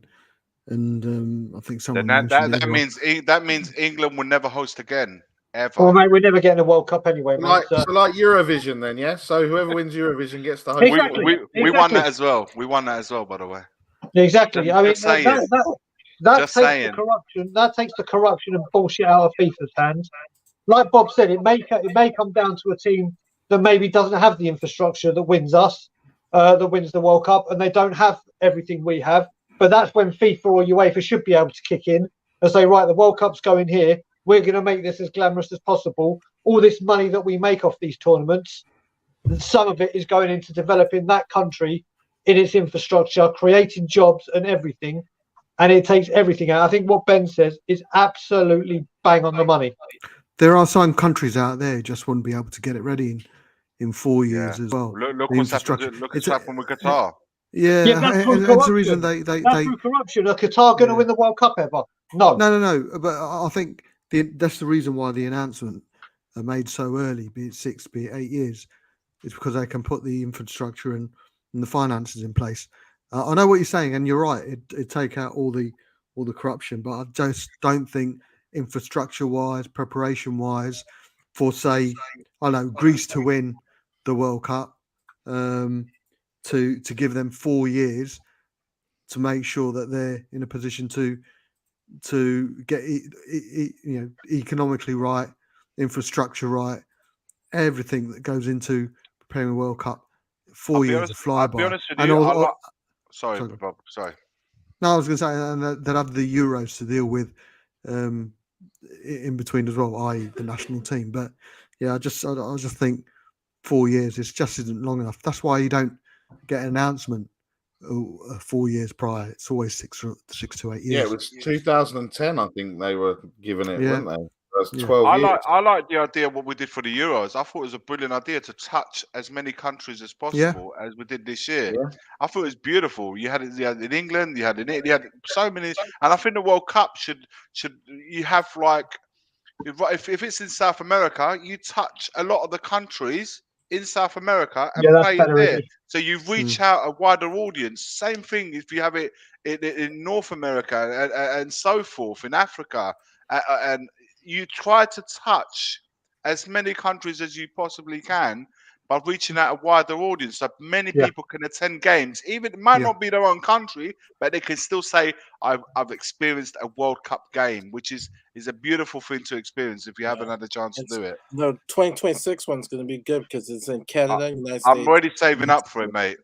I think someone that means England will never host again, ever. Well, mate, we're never getting a World Cup anyway, mate. So like Eurovision then, yeah? So whoever wins Eurovision gets the host. Exactly. We won that as well. We won that as well, by the way. Exactly. I mean, that takes the corruption. That takes the corruption and bullshit out of FIFA's hands. Like Bob said, it may come down to a team that maybe doesn't have the infrastructure that wins us, that wins the World Cup, and they don't have everything we have. But that's when FIFA or UEFA should be able to kick in and say, right, the World Cup's going here. We're going to make this as glamorous as possible. All this money that we make off these tournaments, some of it is going into developing that country in its infrastructure, creating jobs and everything. And it takes everything out. I think what Ben says is absolutely bang on the money. There are some countries out there who just wouldn't be able to get it ready in 4 years as well. Look what's happened. Look what's happened with Qatar. Yeah, and that's the reason they through corruption. Are Qatar going to win the World Cup ever? No. But I think that's the reason why the announcement are made so early, be it 6, be it 8 years, is because they can put the infrastructure and the finances in place. I know what you're saying, and you're right. It take out all the corruption, but I just don't think infrastructure-wise, preparation-wise, for say, I don't know, Greece to win the World Cup, to give them 4 years to make sure that they're in a position to get economically right, infrastructure right, everything that goes into preparing a World Cup. 4 years of I'll be flyby, honest with and you. sorry, Bob. Sorry. no, I was going to say, and they'll have the Euros to deal with in between as well, i.e., the national team. But yeah, I just think 4 years just isn't long enough. That's why you don't get an announcement 4 years prior. It's always 6 to 8 years. Yeah, it was 2010. I think they were given it, weren't they? That's 12 I years. like the idea of what we did for the Euros. I thought it was a brilliant idea to touch as many countries as possible as we did this year. Yeah. I thought it was beautiful. You had it in England, you had in Italy, you had so many, and I think the World Cup should you have like if it's in South America, you touch a lot of the countries in South America and that's play better, there. isn't it? So you reach out a wider audience. Same thing if you have it in North America and so forth, in Africa, and you try to touch as many countries as you possibly can by reaching out a wider audience, so many people can attend games. Even it might not be their own country, but they can still say, "I've experienced a World Cup game," which is a beautiful thing to experience if you haven't had a chance to do it. The 2026 one's going to be good because it's in Canada, United States. I'm already saving up for it, mate.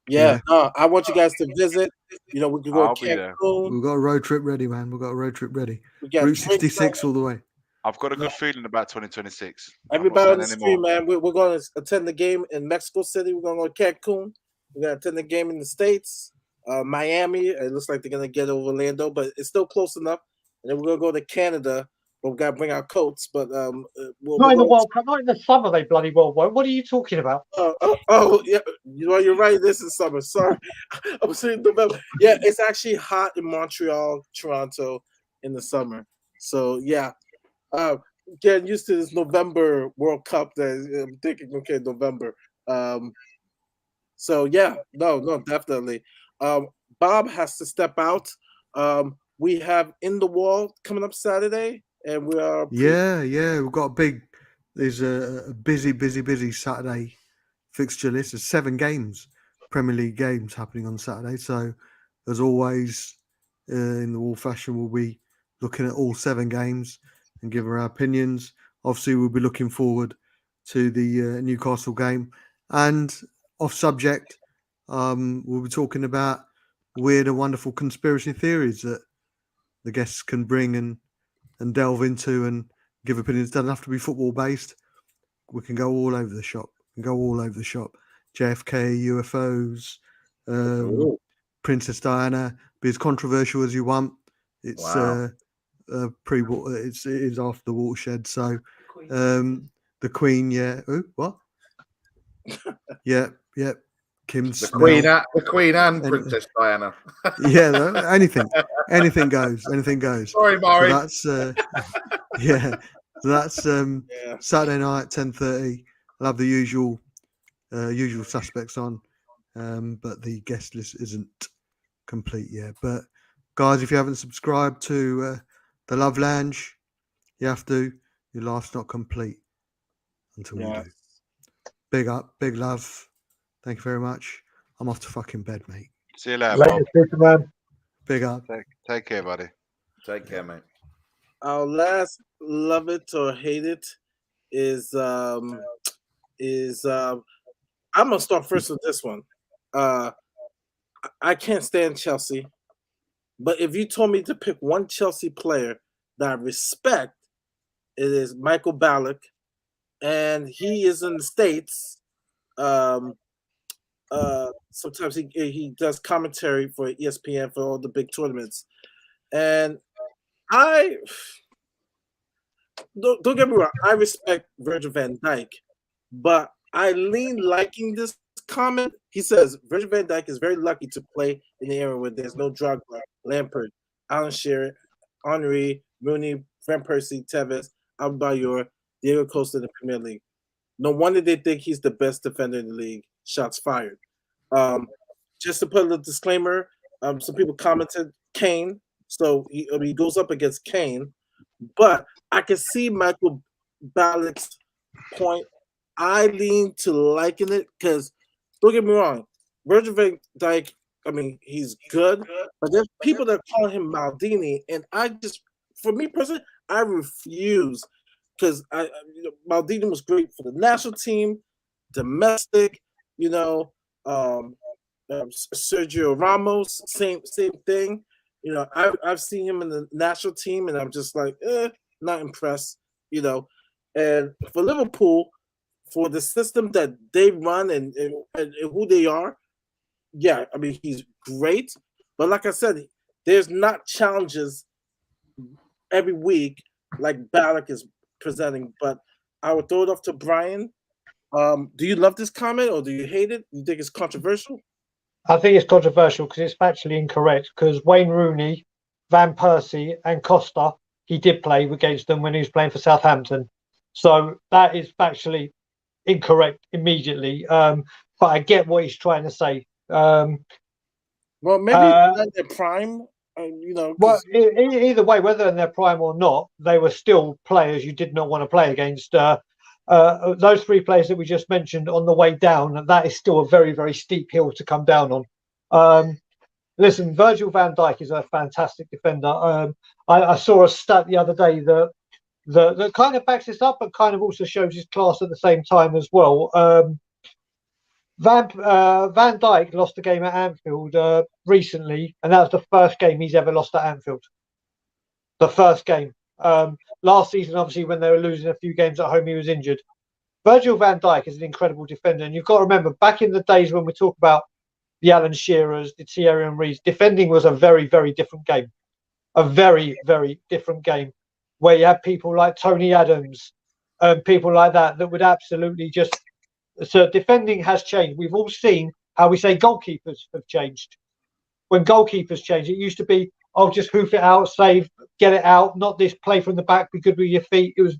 Yeah, no, I want you guys to visit. You know, we can go I'll to be there. Cancun. We've got a road trip ready, man. We've got a road trip ready. We got Route 66 all the way. I've got a good feeling about 2026. Everybody on the stream, man. We're going to attend the game in Mexico City. We're going to go to Cancun. We're going to attend the game in the States. Miami. It looks like they're going to get over Orlando, but it's still close enough. And then we're going to go to Canada. But we've got to bring our coats. But not in the World Cup, not in the summer. They bloody well won't. What are you talking about? Yeah. You know, you're right. This is summer. Sorry, I was saying November. Yeah, it's actually hot in Montreal, Toronto in the summer. So yeah, getting used to this November World Cup. That I'm thinking, okay, November. So yeah, no, definitely. Bob has to step out. We have In the Wall coming up Saturday. And we are we've got there's a busy Saturday fixture list. There's 7 games, Premier League games happening on Saturday. So as always, in the Wall fashion, we'll be looking at all 7 games and giving our opinions. Obviously, we'll be looking forward to the Newcastle game. And off subject, we'll be talking about weird and wonderful conspiracy theories that the guests can bring and delve into and give opinions. Doesn't have to be football based. We can go all over the shop. JFK, UFOs, Princess Diana. Be as controversial as you want. It's it is after the watershed. So the Queen, yeah. Ooh, what? yeah. Kim's the Queen and Princess Diana. Yeah, anything goes. Sorry, Murray. So that's Saturday night, 10:30. I'll have the usual suspects on, but the guest list isn't complete yet. But guys, if you haven't subscribed to the Love Lounge, you have to. Your life's not complete until you do. Big up, big love. Thank you very much. I'm off to fucking bed, mate. See you later, Bob. Superman. Big up. Take care, buddy. Take care, mate. Our last love it or hate it is I'm gonna start first with this one. I can't stand Chelsea, but if you told me to pick one Chelsea player that I respect, it is Michael Ballack, and he is in the States. Sometimes he does commentary for ESPN for all the big tournaments, and I don't get me wrong. I respect Virgil van Dijk, but I lean liking this comment. He says Virgil van Dijk is very lucky to play in the era where there's no Drogba, Lampard, Alan Shearer, Henry, Rooney, Van Persie, Tevez, Adebayor, Diego Costa in the Premier League. No wonder they think he's the best defender in the league. Shots fired. just to put a little disclaimer, some people commented Kane, so he goes up against Kane, but I can see Michael Ballack's point. I lean to liking it because don't get me wrong, Virgil van Dijk. I mean, he's good, but there's people that call him Maldini, and for me personally, I refuse because Maldini was great for the national team, domestic, Sergio Ramos, same thing. I've seen him in the national team, and I'm just like, not impressed. And for Liverpool, for the system that they run and who they are, yeah, I mean he's great. But like I said, there's not challenges every week like Ballack is presenting. But I would throw it off to Brian. Do you love this comment or do you hate it? You think it's controversial? I think it's controversial because it's factually incorrect. Because Wayne Rooney, Van Persie, and Costa, he did play against them when he was playing for Southampton. So that is factually incorrect immediately. But I get what he's trying to say. Well, maybe at their prime. Well, either way, whether in their prime or not, they were still players you did not want to play against. Those three players that we just mentioned on the way down, that is still a very, very steep hill to come down on. Listen, Virgil van Dijk is a fantastic defender. I saw a stat the other day that kind of backs this up, but kind of also shows his class at the same time as well. Van Dijk lost a game at Anfield recently, and that was the first game he's ever lost at Anfield. The first game. Last season, obviously, when they were losing a few games at home, he was injured. Virgil van Dijk is an incredible defender, and you've got to remember, back in the days when we talk about the Alan Shearers, the Thierry Henrys, defending was a very, very different game. A very, very different game, where you have people like Tony Adams, people like that would absolutely just... So defending has changed. We've all seen how we say goalkeepers have changed. When goalkeepers change, it used to be, oh, just hoof it out, save, get it out, not this play from the back, be good with your feet. It was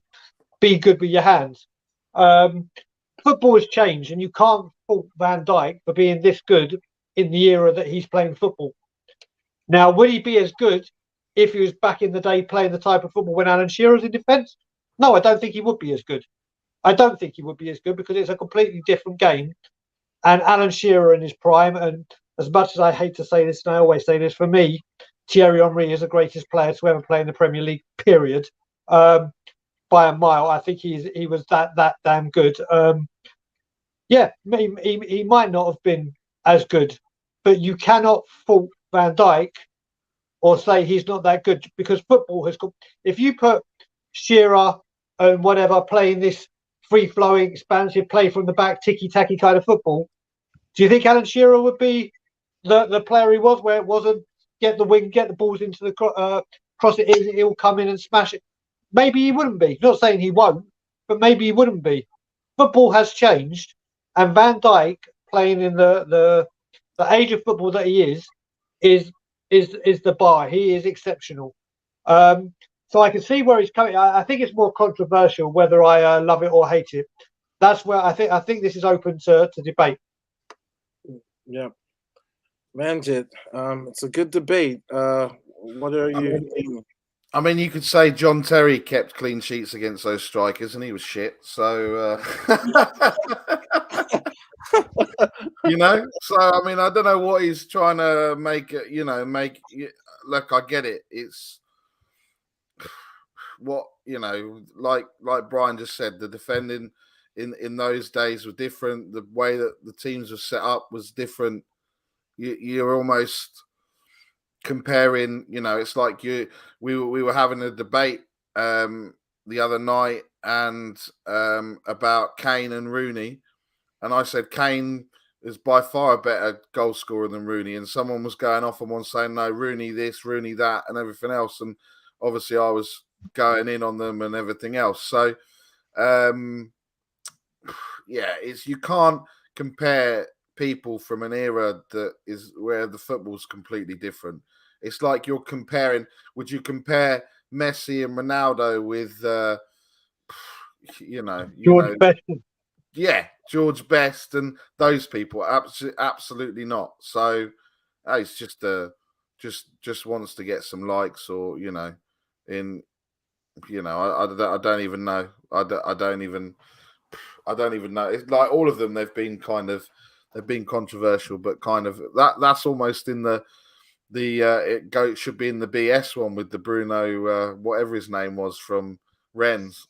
be good with your hands. Football has changed, and you can't fault Van Dijk for being this good in the era that he's playing football. Now, would he be as good if he was back in the day playing the type of football when Alan Shearer was in defence? No, I don't think he would be as good. I don't think he would be as good because it's a completely different game. And Alan Shearer in his prime, and as much as I hate to say this, and I always say this, for me, Thierry Henry is the greatest player to ever play in the Premier League, period. By a mile. I think he was that damn good. Yeah, he might not have been as good, but you cannot fault Van Dijk or say he's not that good because football has got... If you put Shearer and whatever playing this free-flowing, expansive play from the back, ticky-tacky kind of football, do you think Alan Shearer would be the player he was, where it wasn't get the wing, get the balls into the cross it in, he'll come in and smash it? Maybe he wouldn't be. Not saying he won't, but maybe he wouldn't be. Football has changed, and Van Dijk playing in the age of football that he is the bar. He is exceptional. So I can see where he's coming. I think it's more controversial whether I love it or hate it. That's where I think this is open to debate. Yeah, Manjit, it's a good debate. What are you thinking? I mean, you could say John Terry kept clean sheets against those strikers, and he was shit. So, So I mean, I don't know what he's trying to make. Look, I get it. It's what like Brian just said. The defending in those days was different. The way that the teams were set up was different. You're almost comparing, it's like we were having a debate the other night and about Kane and Rooney, and I said Kane is by far a better goal scorer than Rooney, and someone was going off on one saying no, Rooney this, Rooney that, and everything else, and obviously I was going in on them and everything else. So you can't compare people from an era that is where the football's completely different. It's like you're comparing. Would you compare Messi and Ronaldo with, George Best? Yeah, George Best and those people. Absolutely not. So he's just wants to get some likes, or in I don't even know. I don't even know. It's like all of them. They've been controversial, but kind of that's almost in the it should be in the BS one with the Bruno whatever his name was from Rennes.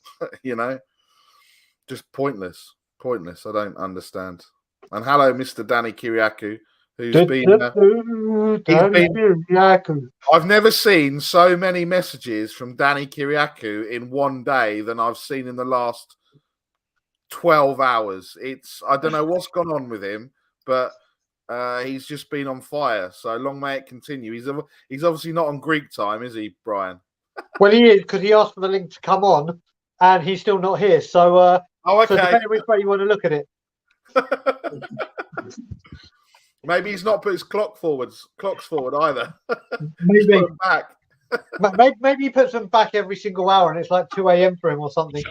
Just pointless. I don't understand. And hello, Mr. Danny Kiriakou, who's I've never seen so many messages from Danny Kiriakou in one day than I've seen in the last 12 hours. I don't know what's gone on with him, but he's just been on fire. So long may it continue. He's obviously not on Greek time, is he, Brian? Well, he is, because he asked for the link to come on, and he's still not here. So, okay. So depending which way you want to look at it. Maybe he's not put his clocks forward either. Maybe back. Maybe he puts them back every single hour, and it's like 2 a.m. for him or something.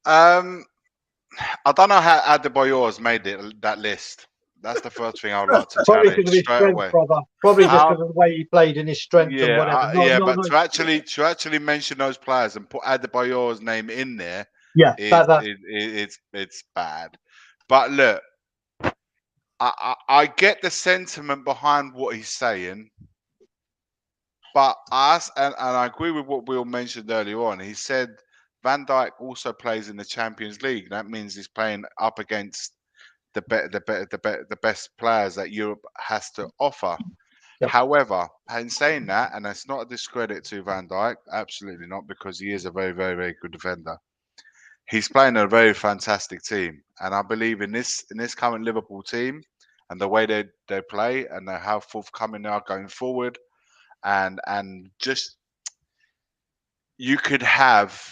I don't know how Adebayor's made that list. That's the first thing I would like to Probably challenge because of his straight strength, away. brother. Probably just because of the way he played in his strength and whatever. But to actually mention those players and put Adebayor's name in there, it's bad. But look, I get the sentiment behind what he's saying, but and I agree with what Will mentioned earlier on. He said Van Dijk also plays in the Champions League. That means he's playing up against the best players that Europe has to offer. Yep. However, in saying that, and that's not a discredit to Van Dijk, absolutely not, because he is a very, very, very good defender. He's playing a very fantastic team, and I believe in this current Liverpool team and the way they play and how forthcoming they are going forward, and just you could have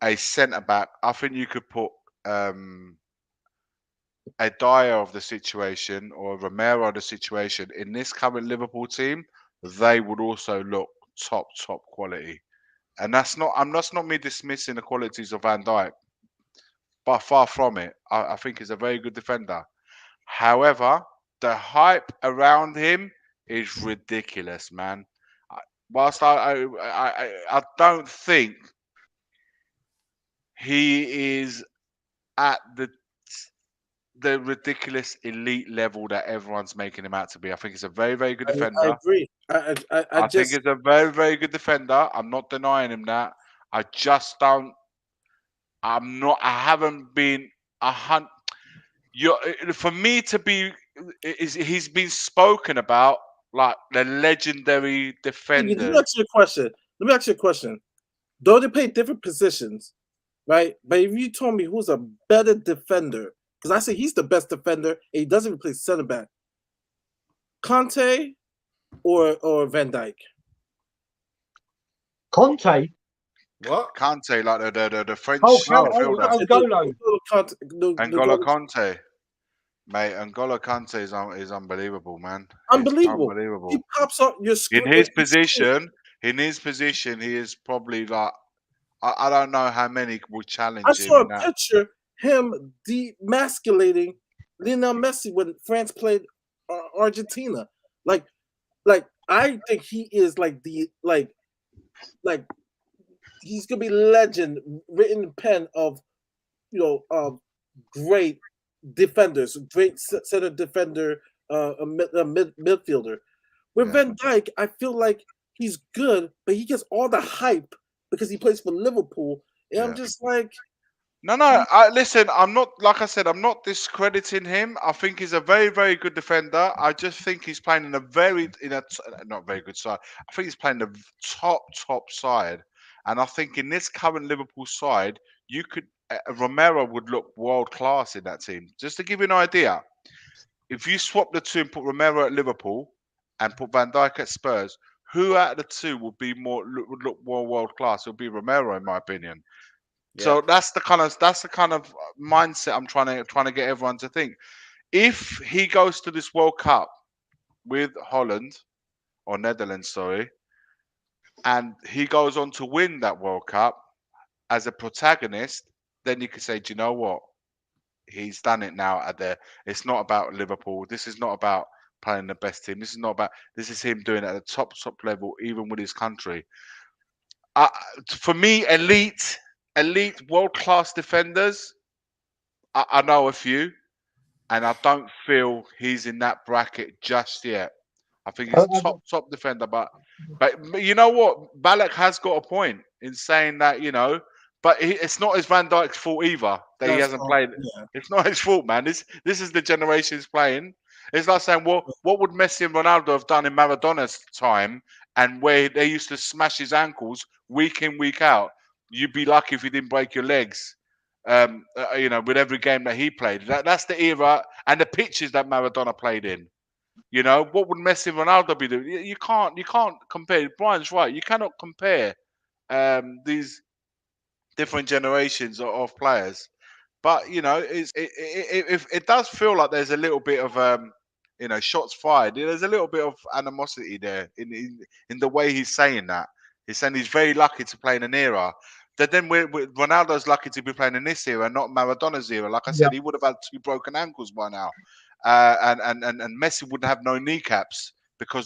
a centre back. I think you could put a Dyer of the situation or a Romero of the situation in this current Liverpool team, they would also look top quality. And that's not me dismissing the qualities of Van Dijk, but far from it. I think he's a very good defender. However, the hype around him is ridiculous, man. Whilst I don't think he is at the ridiculous elite level that everyone's making him out to be. I think he's a very, very good defender. I agree. I think he's a very, very good defender. I'm not denying him that. I just don't. I haven't been for me to be. He's been spoken about like the legendary defender. Let me ask you a question. Though they play different positions, right? But if you told me who's a better defender, because I say he's the best defender and he doesn't even play center back, Conte or Van Dijk? Conte? What? Conte, like the French N'Golo. N'Golo Conte. Mate, N'Golo Kante is unbelievable, man. Unbelievable. He pops up your screen. In his position, he is probably like I don't know how many would challenge him. I saw a picture him demasculating Lionel Messi when France played Argentina. Like I think he is he's gonna be legend, written in pen of great defenders, great center defender, a midfielder. With Van Dijk, I feel like he's good, but he gets all the hype because he plays for Liverpool. And I'm just like, no. Listen, I'm not, like I said, I'm not discrediting him. I think he's a very, very good defender. I just think he's playing in a not very good side. I think he's playing the top side. And I think in this current Liverpool side, you could Romero would look world class in that team. Just to give you an idea, if you swap the two and put Romero at Liverpool and put Van Dijk at Spurs, who out of the two would look more world class? It would be Romero, in my opinion. Yeah. So that's the kind of mindset I'm trying to get everyone to think. If he goes to this World Cup with Holland or Netherlands, sorry, and he goes on to win that World Cup as a protagonist, then you could say, do you know what? He's done it now. It's not about Liverpool. This is not about playing the best team. This is not about. This is him doing it at the top level, even with his country. For me, elite, world class defenders. I know a few, and I don't feel he's in that bracket just yet. I think he's top defender, but you know what? Balak has got a point in saying that, but it's not his Van Dijk's fault either that he hasn't played. Yeah. It's not his fault, man. This is the generation he's playing. It's like saying, what would Messi and Ronaldo have done in Maradona's time, and where they used to smash his ankles week in, week out? You'd be lucky if you didn't break your legs. With every game that he played. That's the era and the pitches that Maradona played in. What would Messi and Ronaldo be doing? You can't compare. Brian's right. You cannot compare these different generations of players. But it does feel like there's a little bit of shots fired. There's a little bit of animosity there in the way he's saying that. He's saying he's very lucky to play in an era. That then Ronaldo's lucky to be playing in this era, not Maradona's era. Like I said, he would have had 2 broken ankles by now, and Messi wouldn't have no kneecaps because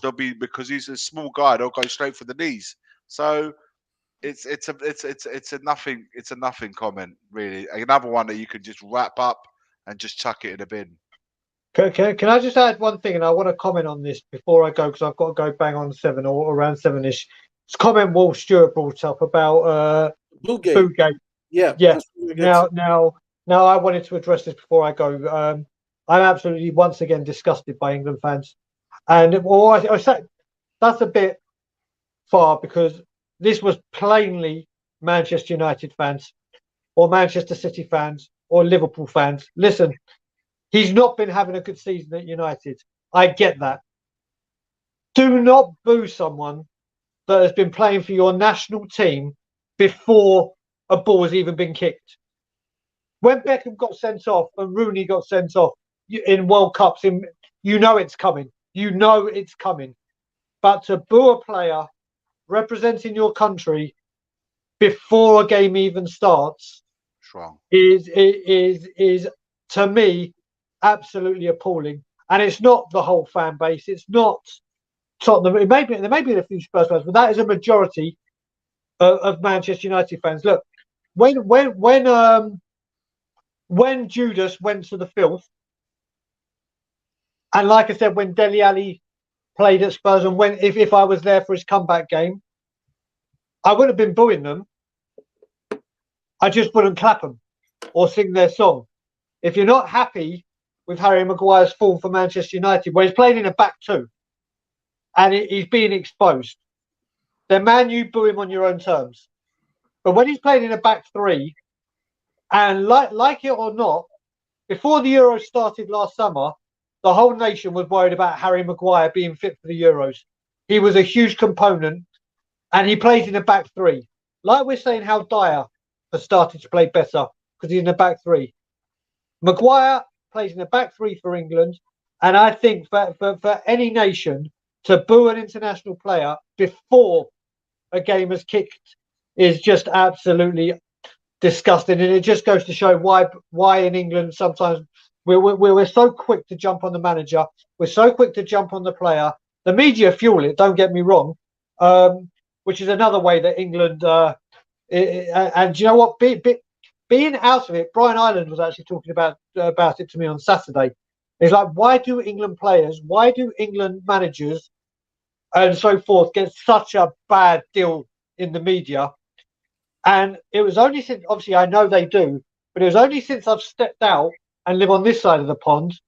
he's a small guy. They'll go straight for the knees. So it's a nothing comment really. Another one that you can just wrap up and just chuck it in a bin. Can I just add one thing, and I want to comment on this before I go because I've got to go bang on 7 or around 7ish. It's a comment Wall Stewart brought up about Boogate. Yeah. Now, I wanted to address this before I go. I'm absolutely once again disgusted by England fans, and I say that's a bit far because this was plainly Manchester United fans, or Manchester City fans, or Liverpool fans. Listen, he's not been having a good season at United. I get that. Do not boo someone that has been playing for your national team before a ball has even been kicked. When Beckham got sent off and Rooney got sent off in World Cups, you know it's coming. You know it's coming. But to boo a player representing your country before a game even starts is to me absolutely appalling. And it's not the whole fan base. It's not Tottenham. There may be a few Spurs fans, but that is a majority of Manchester United fans. Look, when Judas went to the filth, and like I said, when Dele Alli played at Spurs, and if I was there for his comeback game, I wouldn't have been booing them. I just wouldn't clap them or sing their song. If you're not happy with Harry Maguire's form for Manchester United, where he's playing in a back 2, and he's being exposed, then man, you boo him on your own terms. But when he's playing in a back 3, and like it or not, before the Euros started last summer, the whole nation was worried about Harry Maguire being fit for the Euros. He was a huge component, and he plays in a back 3. Like we're saying how Dyer has started to play better because he's in a back 3. Maguire plays in a back 3 for England, and I think for any nation to boo an international player before a game is kicked is just absolutely disgusting, and it just goes to show why in England sometimes we're so quick to jump on the manager, we're so quick to jump on the player. The media fuel it. Don't get me wrong, which is another way that England. And you know what? Being out of it, Brian Ireland was actually talking about it to me on Saturday. It's like, why do England players, why do England managers, and so forth get such a bad deal in the media? And it was only since, obviously I know they do, but it was only since I've stepped out and live on this side of the pond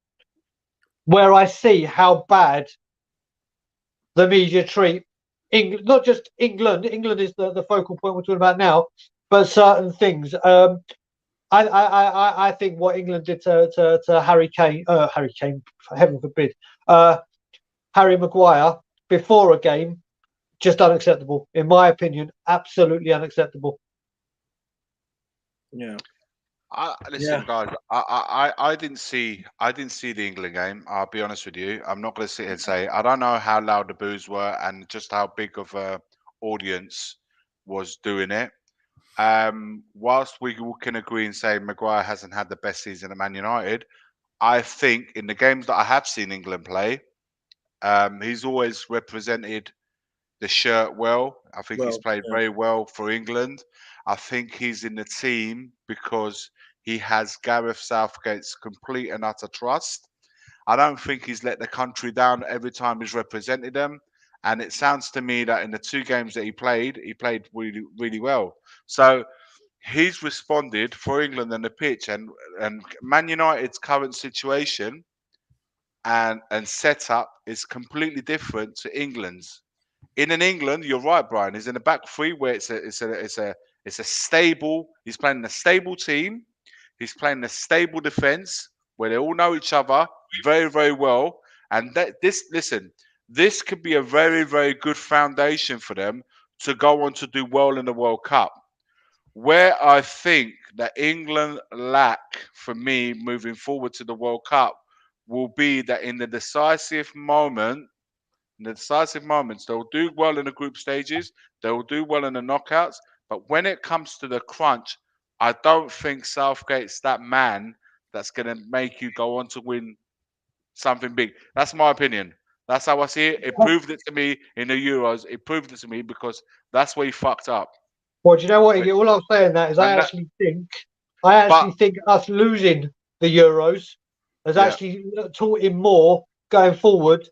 where I see how bad the media treat England, not just England. England is the focal point we're talking about now, but certain things. I think what England did to Harry Kane, heaven forbid, Harry Maguire before a game, just unacceptable. In my opinion, absolutely unacceptable. Yeah. Listen, guys. I didn't see the England game. I'll be honest with you. I'm not going to sit here and say I don't know how loud the boos were and just how big of a audience was doing it. Whilst we can agree and say Maguire hasn't had the best season at Man United, I think in the games that I have seen England play, he's always represented the shirt well. I think he's played very well for England. I think he's in the team because he has Gareth Southgate's complete and utter trust. I don't think he's let the country down every time he's represented them. And it sounds to me that in the 2 games that he played really, really well. So he's responded for England on the pitch, and Man United's current situation and setup is completely different to England's. In England, you're right, Brian. He's in a back three where it's a stable. He's playing a stable team. He's playing a stable defense where they all know each other very, very well. And this could be a very, very good foundation for them to go on to do well in the World Cup. Where I think that England lack, for me, moving forward to the World Cup, will be that in the decisive moments, they'll do well in the group stages, they'll do well in the knockouts, but when it comes to the crunch, I don't think Southgate's that man that's going to make you go on to win something big. That's my opinion. That's how I see it. It proved it to me in the Euros. It proved it to me because that's where he fucked up. Well, do you know what? All I'm saying that is I actually think us losing the Euros has actually taught him more going forward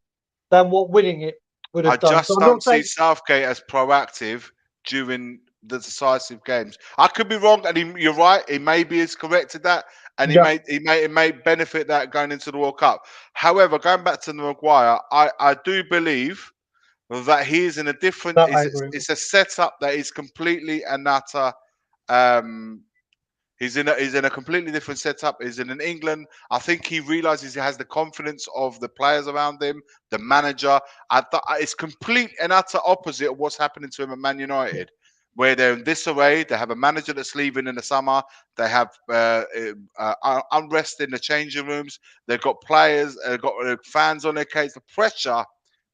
than what winning it would have done. I just don't see Southgate as proactive during the decisive games. I could be wrong, and you're right. He maybe is corrected that, and he may benefit that going into the World Cup. However, going back to the Maguire, I do believe that he is in a different. It's a setup that is completely and utter. He's in a completely different setup. He's in England. I think he realizes he has the confidence of the players around him, the manager. It's complete and utter opposite of what's happening to him at Man United, where they're in disarray. They have a manager that's leaving in the summer. They have unrest in the changing rooms. They've got players, got fans on their case. The pressure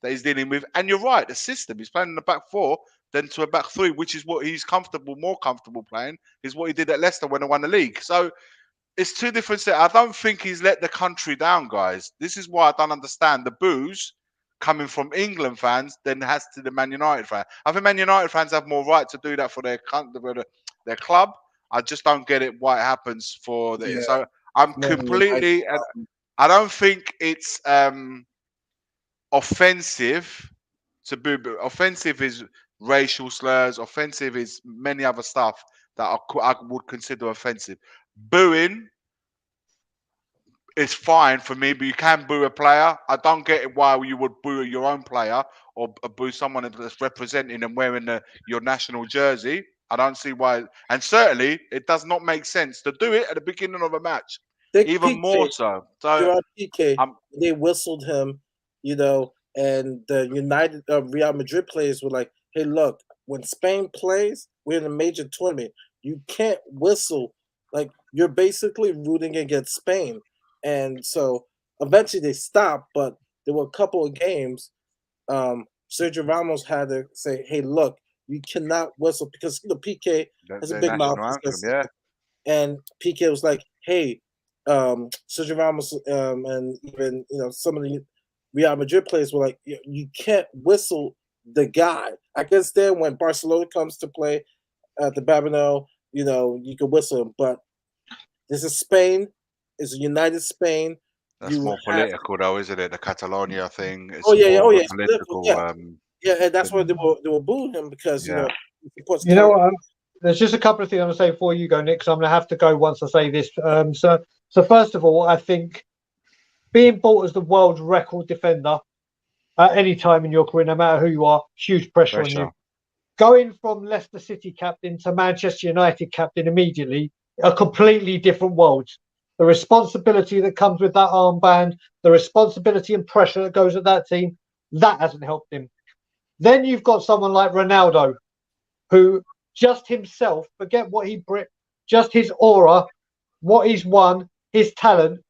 that he's dealing with. And you're right, the system. He's playing in the back 4. Then to a back 3, which is what he's more comfortable playing, is what he did at Leicester when they won the league. So it's 2 different sets. I don't think he's let the country down, guys. This is why I don't understand the boos coming from England fans than has to the Man United fans. I think Man United fans have more right to do that for their club. I just don't get it why it happens for the. Yeah. So I'm completely. I don't think it's offensive to boo. Offensive is racial slurs. Offensive is many other stuff that I would consider offensive. Booing is fine for me, but you can boo a player. I don't get it why you would boo your own player or boo someone that's representing and wearing your national jersey. I don't see why. And certainly, it does not make sense to do it at the beginning of a match. Even more so. So PK, they whistled him, and the United Real Madrid players were like, hey, look, when Spain plays, we're in a major tournament. You can't whistle. Like, you're basically rooting against Spain. And so eventually they stopped, but there were a couple of games. Sergio Ramos had to say, hey, look, you cannot whistle because PK has a big mouth. And PK was like, hey, Sergio Ramos and even some of the Real Madrid players were like, you can't whistle the guy. I guess then when Barcelona comes to play at the Bernabeu, you can whistle him. But this is Spain. It's a united Spain. That's more political, though, isn't it? The Catalonia thing. It's political. Yeah, and that's why they were booing him because there's just a couple of things I'm going to say before you go, Nick. Because I'm going to have to go once I say this. So first of all, I think being bought as the world record defender at any time in your career, no matter who you are, huge pressure on you. Going from Leicester City captain to Manchester United captain immediately, a completely different world. The responsibility that comes with that armband, the responsibility and pressure that goes at that team, that hasn't helped him. Then you've got someone like Ronaldo, who just himself, forget what he brought, just his aura, what he's won, his talent.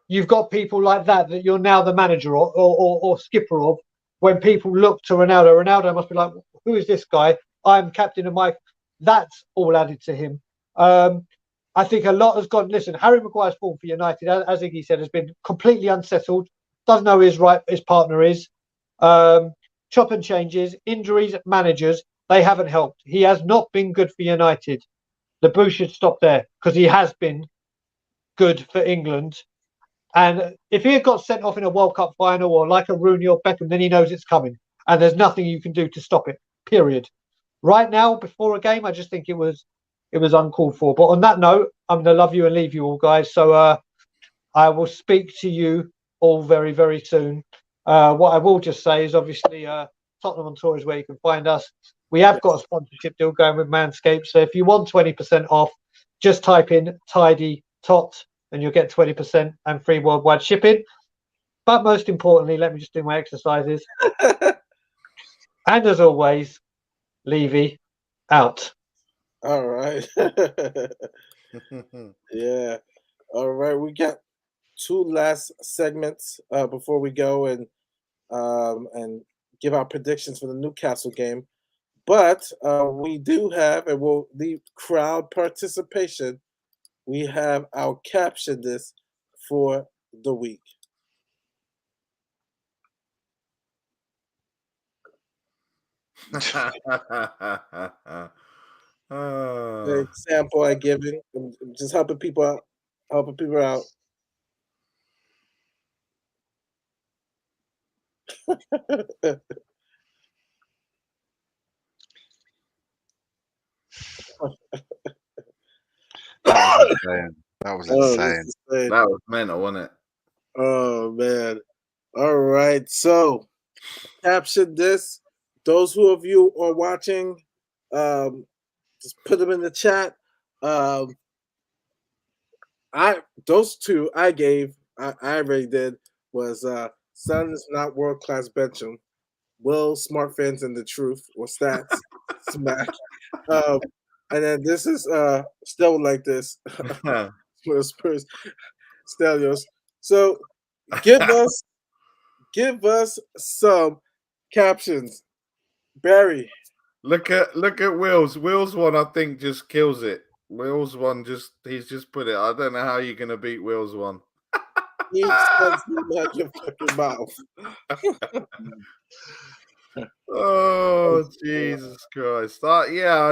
You've got people like that you're now the manager or skipper of. When people look to Ronaldo must be like, who is this guy? I'm captain of my. That's all added to him. I think a lot has gone. Listen, Harry Maguire's form for United, as Iggy said, has been completely unsettled. Doesn't know who his partner is. Chop and changes, injuries, managers, they haven't helped. He has not been good for United. The boo should stop there because he has been good for England. And if he had got sent off in a World Cup final or like a Rooney or Beckham, then he knows it's coming. And there's nothing you can do to stop it, period. Right now, before a game, I just think it was uncalled for. But on that note, I'm going to love you and leave you all, guys. So I will speak to you all very, very soon. What I will just say is obviously Tottenham on Tour is where you can find us. We have got a sponsorship deal going with Manscaped. So if you want 20% off, just type in Tidy Tot and you'll get 20% and free worldwide shipping. But most importantly, let me just do my exercises. And as always, Levy out. All right. Yeah. All right. We got 2 last segments before we go and give our predictions for the Newcastle game. But we do have, and we'll leave crowd participation. We have our caption this for the week. The example I given, I'm just helping people out. That was insane. That was insane. That was mental, wasn't it? Oh man. All right. So caption this. Those who of you are watching, just put them in the chat. Those 2 I gave, I already did, was Sun is not world class benching. Will Smart Fans and the Truth or Stats smack. And then this is still like this for the Spurs Stelios. So give us some captions. Barry. Look at Will's. Will's one, I think, just kills it. Will's one he's just put it. I don't know how you're gonna beat Will's one. He says out your fucking mouth. Oh Jesus Christ! We're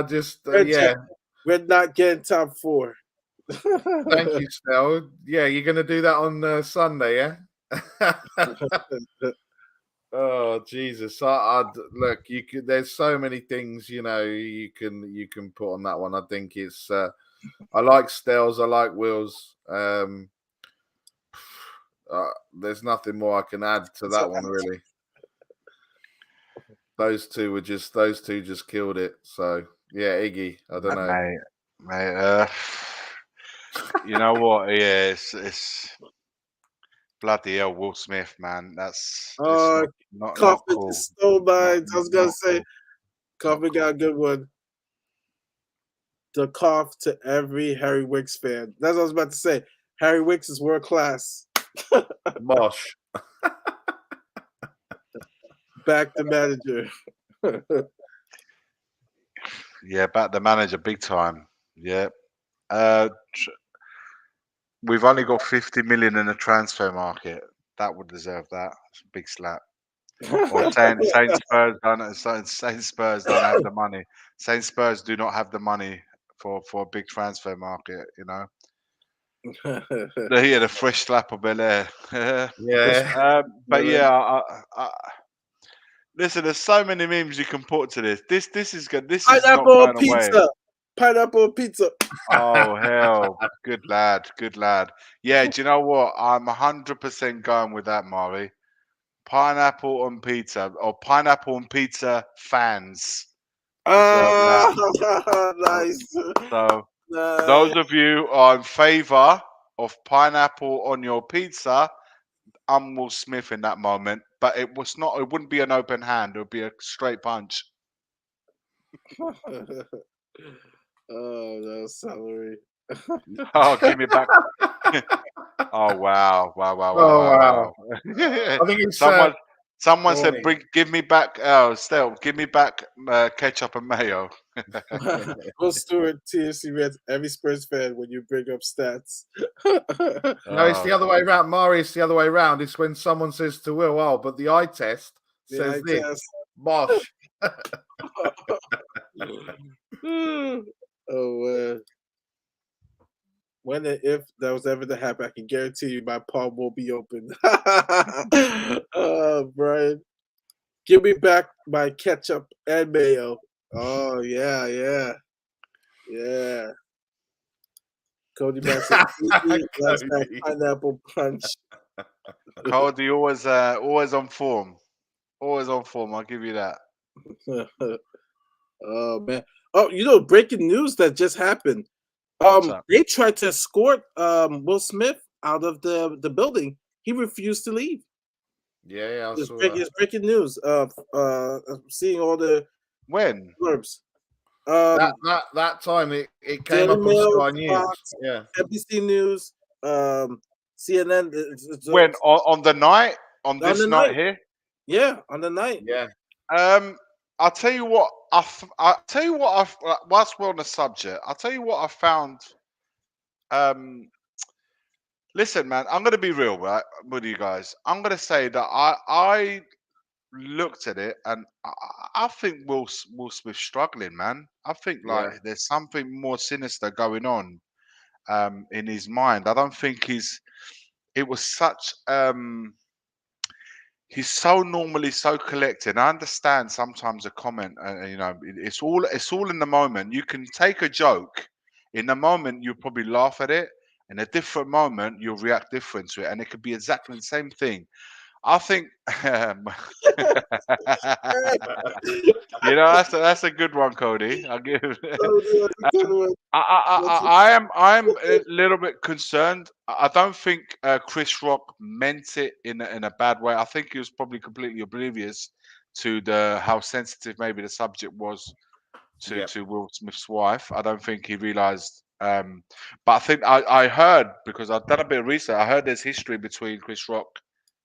not getting top 4. Thank you, Stel. Yeah, you're gonna do that on Sunday, yeah? Oh Jesus! Look. There's so many things you can put on that one. I think it's. I like Stel's. I like Will's. There's nothing more I can add to that one, really. Those two just killed it. So yeah, Iggy. I don't know, mate. You know what? Yeah, it's bloody hell, Will Smith, man. That's not cool. Stole mine. I was gonna say, Coffee got a good one. The cough to every Harry Wicks fan. That's what I was about to say. Harry Wicks is world class. Mosh. Back the manager. Yeah, back the manager big time. Yeah. We've only got 50 million in the transfer market. That would deserve that. It's a big slap. Or Saint Spurs don't have the money. Saint Spurs do not have the money for a big transfer market, you know. The fresh slap of Bel-Air. Yeah. But yeah, listen, there's so many memes you can put to this. This is good. This is not going pizza. away. Pineapple pizza. Oh hell, good lad. Yeah, do you know what? I'm 100% going with that, Mari. Pineapple on pizza, or pineapple on pizza fans. Nice. So those of you are in favour of pineapple on your pizza, I'm Will Smith in that moment. But it wouldn't be an open hand, it would be a straight punch. Oh, no celery. Oh, give me back. Oh wow. I think it's Someone said, Morning. give me back, Stel, give me back ketchup and mayo. Will Stewart, TFC Reds, every Spurs fan when you bring up stats. No, it's the other way around. Mari, it's the other way around. It's when someone says to Will, "Oh, but the eye test says The eye this." test. Bosh. Oh man. When and if that was ever to happen, I can guarantee you my palm will be open. Brian. Give me back my ketchup and mayo. Oh yeah, yeah. Yeah. Cody Mack said, last night, Cody. pineapple punch. Cody always on form. Always on form, I'll give you that. Oh man. Oh, breaking news that just happened. What's up? They tried to escort Will Smith out of the building. He refused to leave. Yeah, I It's saw breaking, that. it's breaking news. Seeing all the When? blurbs. That time it came Daily up on Mail, Sky News. Fox, Yeah. NBC News, CNN. When on the night? On On this the night night. here? Yeah, on the night. Yeah. I'll tell you what. Whilst we're on the subject, I'll tell you what I found. Listen, man, I'm gonna be real, right, with you guys. I'm gonna say that I looked at it and I think Will Smith's struggling, man. I think Yeah. there's something more sinister going on in his mind. I don't think it was such he's so normally so collected. I understand sometimes a comment, it's all in the moment. You can take a joke in the moment, you probably laugh at it. In a different moment, you'll react different to it, and it could be exactly the same thing. I think, that's a good one, Cody. I'll give. I'm a little bit concerned. I don't think Chris Rock meant it in a bad way. I think he was probably completely oblivious to how sensitive maybe the subject was to Will Smith's wife. I don't think he realized. But I think I heard, because I've done a bit of research. I heard there's history between Chris Rock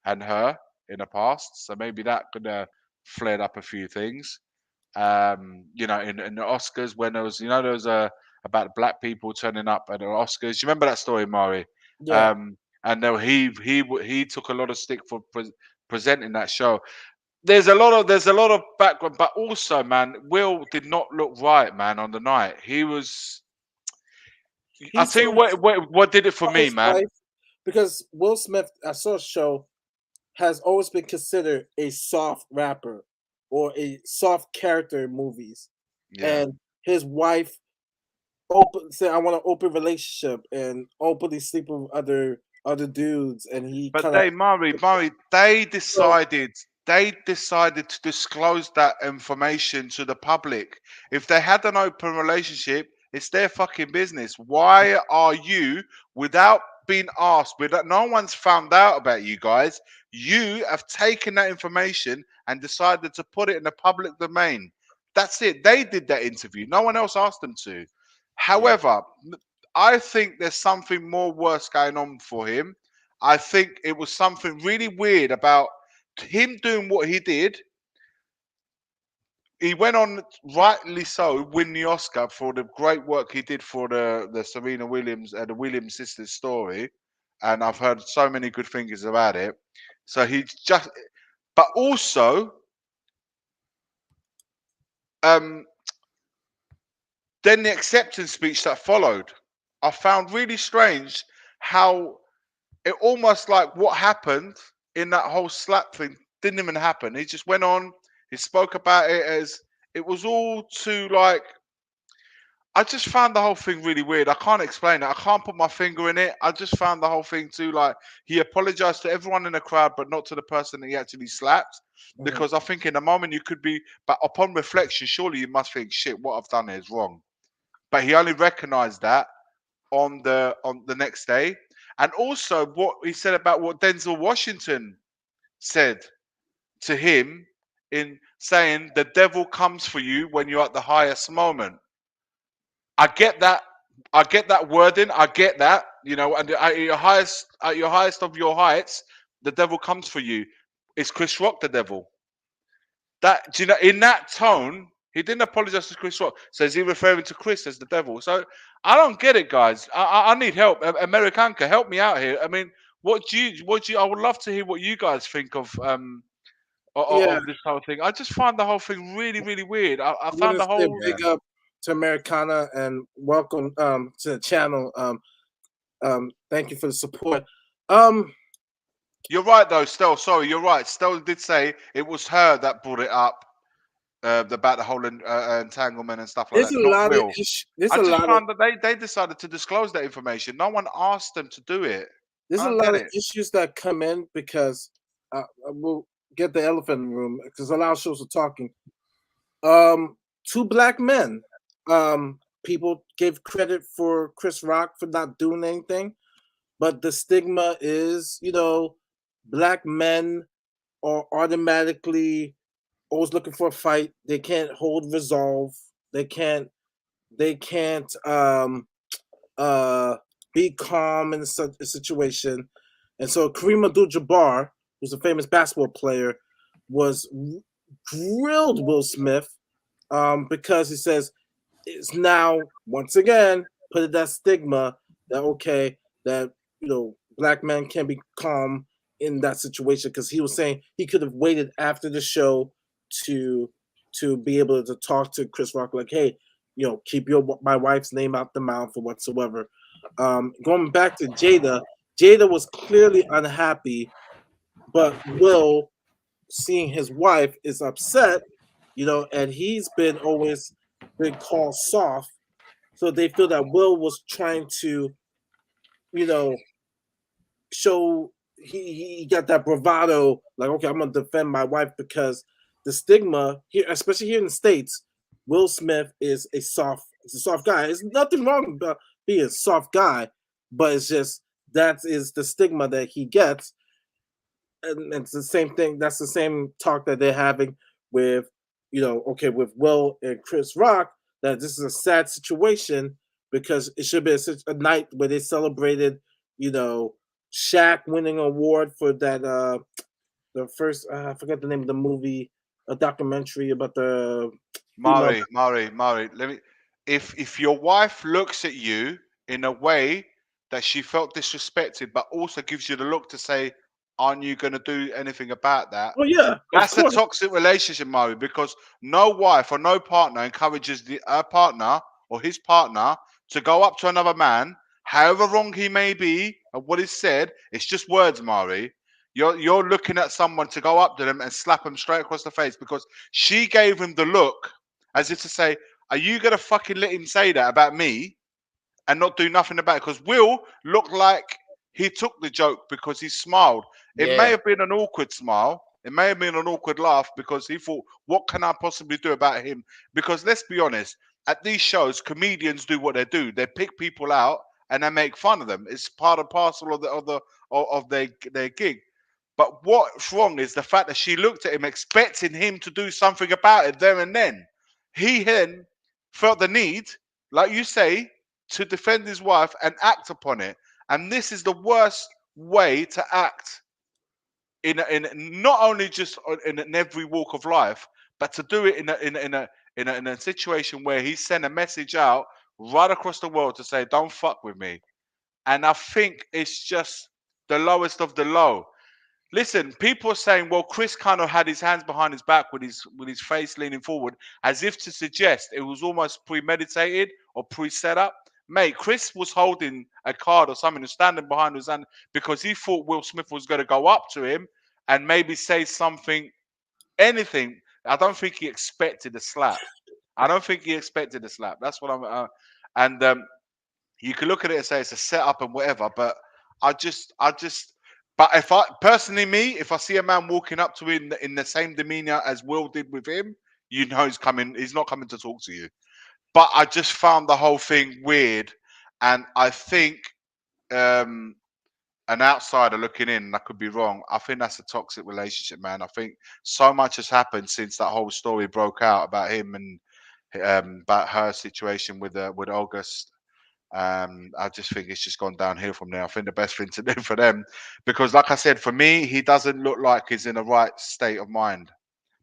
and her in the past, so maybe that could have flared up a few things. In the Oscars, when there was about black people turning up at the Oscars. You remember that story, Mari? Yeah. And then he took a lot of stick for presenting that show. There's a lot of background, but also, man, Will did not look right, man, on the night. He was. I'll tell you what did it for me, man. Wife, because Will Smith, I saw a show, has always been considered a soft rapper or a soft character in movies. Yeah. And his wife said, "I want an open relationship," and openly sleep with other dudes. And he But kind of Murray, they decided to disclose that information to the public. If they had an open relationship, it's their fucking business. Why are you, without being asked, without no one's found out about you guys, you have taken that information and decided to put it in the public domain? That's it. They did that interview. No one else asked them to. However, I think there's something more worse going on for him. I think it was something really weird about him doing what he did. He went on, rightly so, win the Oscar for the great work he did for the Serena Williams and the Williams sisters story. And I've heard so many good things about it. So but also, then the acceptance speech that followed, I found really strange how it almost like what happened in that whole slap thing didn't even happen. He just went on, he spoke about it as it was all too I just found the whole thing really weird. I can't explain it. I can't put my finger in it. I just found the whole thing too he apologized to everyone in the crowd, but not to the person that he actually slapped. Because I think in the moment you could be, but upon reflection, surely you must think, shit, what I've done is wrong. But he only recognized that on the next day. And also what he said about what Denzel Washington said to him in saying the devil comes for you when you're at the highest moment. I get that wording. I get that, and at your highest of your heights, the devil comes for you. Is Chris Rock the devil? That, do you know, in that tone, he didn't apologize to Chris Rock. So is he referring to Chris as the devil? So I don't get it, guys. I need help. Americanka, help me out here. I mean, what do you? I would love to hear what you guys think Yeah, of this whole thing. I just find the whole thing really, really weird. I I want found to the say whole. big up to Americana and welcome to the channel. Thank you for the support. You're right, though, Stel. Sorry, you're right. Stel did say it was her that brought it up about the whole entanglement and stuff like There's that, a not lot of Will. there's I a just lot of found that they decided to disclose that information. No one asked them to do it. there's I a don't lot get of it. issues that come in because I will get the elephant in the room because a lot of shows are talking. Two black men. People give credit for Chris Rock for not doing anything, but the stigma is, black men are automatically always looking for a fight. They can't hold resolve. They can't. They can't uh, be calm in such a situation. And so Kareem Abdul-Jabbar, who's a famous basketball player, was grilled Will Smith because he says it's now once again put it that stigma that okay that black men can be calm in that situation because he was saying he could have waited after the show to be able to talk to Chris Rock like, hey, keep my wife's name out the mouth or whatsoever. Going back to Jada was clearly unhappy, but Will, seeing his wife, is upset, and he's always been called soft. So they feel that Will was trying to, show he got that bravado, like, okay, I'm gonna defend my wife because the stigma here, especially here in the States, Will Smith is a soft guy. There's nothing wrong about being a soft guy, but it's just that is the stigma that he gets. And it's the same thing. That's the same talk that they're having with, okay, with Will and Chris Rock, that this is a sad situation because it should be a night where they celebrated, Shaq winning an award for that, the first, I forget the name of the movie, a documentary about the female. Murray, let me. If your wife looks at you in a way that she felt disrespected, but also gives you the look to say, "Aren't you going to do anything about that?" Oh yeah, of That's a course. toxic relationship, Murray, because no wife or no partner encourages her partner or his partner to go up to another man, however wrong he may be, and what is said. It's just words, Murray. You're looking at someone to go up to them and slap them straight across the face because she gave him the look as if to say, "Are you gonna fucking let him say that about me and not do nothing about it?" Because Will looked like he took the joke because he smiled. It may Yeah. have been an awkward smile. It may have been an awkward laugh because he thought, "What can I possibly do about him?" Because let's be honest, at these shows, comedians do what they do. They pick people out and they make fun of them. It's part and parcel of their gig. But what's wrong is the fact that she looked at him expecting him to do something about it there and then. He then felt the need, like you say, to defend his wife and act upon it. And this is the worst way to act in not only just in every walk of life, but to do it in a situation where he sent a message out right across the world to say, "Don't fuck with me." And I think it's just the lowest of the low. Listen, people are saying, well, Chris kind of had his hands behind his back with his face leaning forward, as if to suggest it was almost premeditated or pre-set up. Mate, Chris was holding a card or something and standing behind his hand because he thought Will Smith was going to go up to him and maybe say something, anything. I don't think he expected a slap. I don't think he expected a slap. That's what I'm. And you can look at it and say it's a setup and whatever, but I just, but if I personally, if I see a man walking up to him in the same demeanor as Will did with him, you know he's not coming to talk to you. But I just found the whole thing weird, and I think an outsider looking in, and I could be wrong, I think that's a toxic relationship, man. I think so much has happened since that whole story broke out about him and about her situation with August I just think it's just gone downhill from there. I think the best thing to do for them, because like I said, for me, he doesn't look like he's in the right state of mind.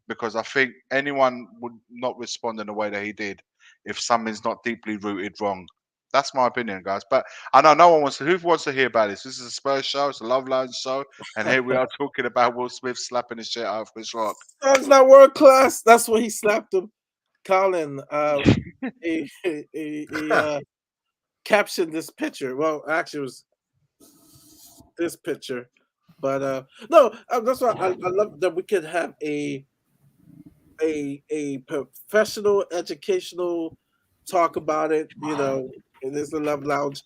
Because I think anyone would not respond in the way that he did if something's not deeply rooted wrong. That's my opinion, guys. But I know no one wants to. Who wants to hear about this? This is a Spurs show. It's a Love Line show, and here we are talking about Will Smith slapping the shit out of Chris Rock. Son's not world class. That's what he slapped him. Colin, he captioned this picture. Well, actually, it was this picture, but no, that's why I love that we could have a professional, educational talk about it. In this Love Lounge,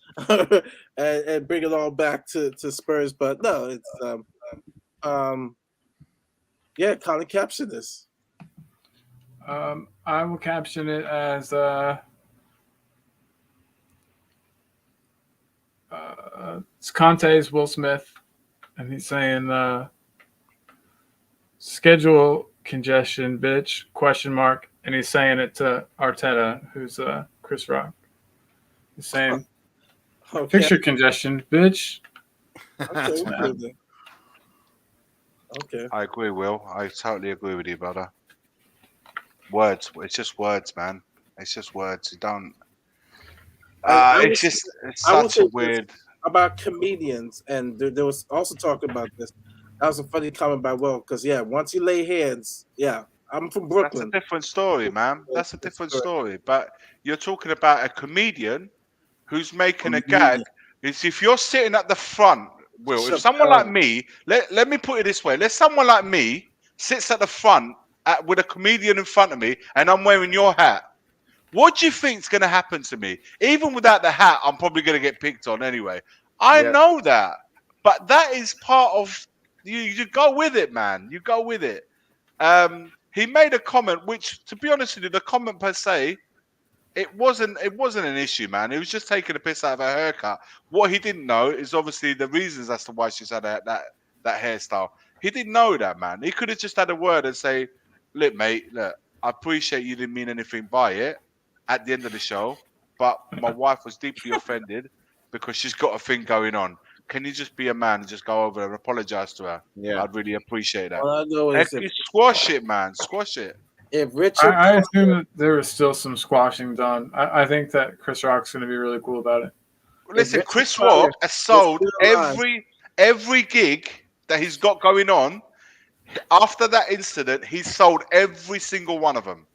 and bring it all back to Spurs. But no, it's yeah, Colin caption this. I will caption it as it's Conte's Will Smith, and he's saying schedule congestion, bitch, ? And he's saying it to Arteta, who's Chris Rock. He's saying picture congestion, bitch. Okay. I agree, Will. I totally agree with you, brother. Words. It's just words, man. It's just words. You don't. It's such a weird. About comedians, and there was also talk about this. That was a funny comment by Will, because once you lay hands, I'm from Brooklyn. That's a different story, man. That's a different story. But you're talking about a comedian who's making a gag. Is if you're sitting at the front, Will, if someone like me, let me put it this way, let someone like me sits at the front with a comedian in front of me, and I'm wearing your hat. What do you think's going to happen to me? Even without the hat, I'm probably going to get picked on anyway. I know that, but that is part of you. You go with it, man. You go with it. He made a comment, which, to be honest with you, the comment per se, it wasn't an issue, man. He was just taking a piss out of her haircut. What he didn't know is obviously the reasons as to why she's had that hairstyle. He didn't know that, man. He could have just had a word and say, "Look, mate, look, I appreciate you didn't mean anything by it at the end of the show, but my wife was deeply offended because she's got a thing going on. Can you just be a man and just go over and apologize to her? Yeah, I'd really appreciate that." All I know is squash it, man. Squash it. If Richard, I assume that there was still some squashing done. I think that Chris Rock's going to be really cool about it. Listen, Chris Rock has sold every gig that he's got going on. After that incident, he's sold every single one of them.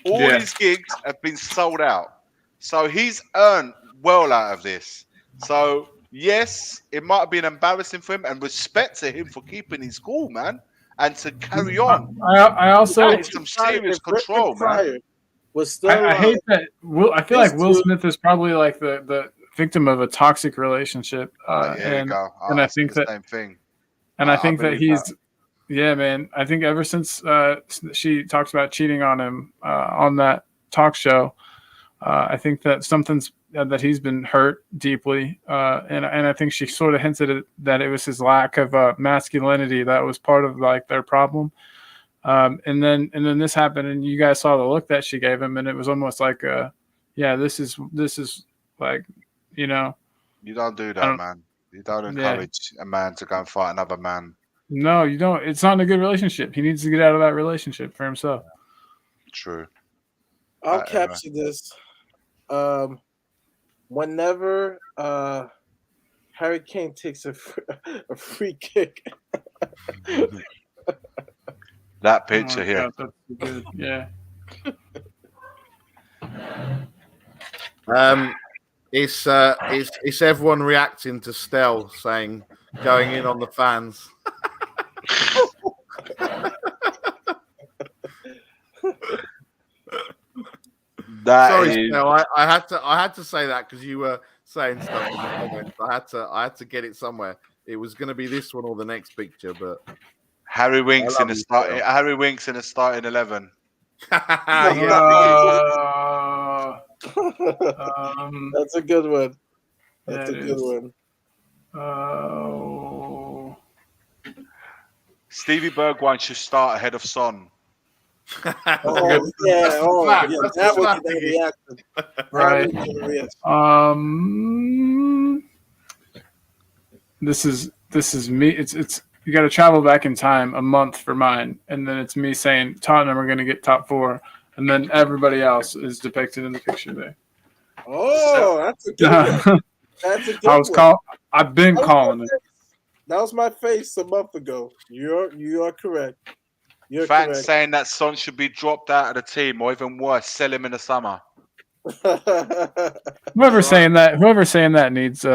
All his gigs have been sold out. So he's earned well out of this. So, yes, it might have been embarrassing for him, and respect to him for keeping his cool, man, and to carry on. I also that is some serious control, man. I hate that. I feel like Will Smith is probably like the victim of a toxic relationship. And I think that same thing. And I think that he's. Yeah, man. I think ever since she talks about cheating on him on that talk show, I think that something's that he's been hurt deeply, and I think she sort of hinted that it was his lack of masculinity that was part of like their problem. And then this happened, and you guys saw the look that she gave him, and it was almost like, this is like, you don't do that, man. You don't encourage a man to go and fight another man. No, you don't. It's not a good relationship. He needs to get out of that relationship for himself. True. I'll capture this. Whenever Harry Kane takes a free kick. That picture here. God, that's good. Yeah. It's everyone reacting to Stell saying going in on the fans. Sorry, Stell, I had to say that because you were saying stuff in the comments. I had to get it somewhere. It was going to be this one or the next picture, but Harry Winks in the start. Harry Winks in the starting 11. That's a good one. That's a good one. Stevie Bergwijn should start ahead of Son. Oh yeah, Flat, yeah, that's that the would flat be the thingy. reaction. Right. That would be the reaction. This is me. It's you got to travel back in time a month for mine, and then it's me saying Tottenham are going to get top 4, and then everybody else is depicted in the picture there. Oh, that's a good one. That's a good one. I've been calling it. That was my face a month ago. You are correct. You're Fans correct. saying that Son should be dropped out of the team, or even worse, sell him in the summer. Whoever's saying that needs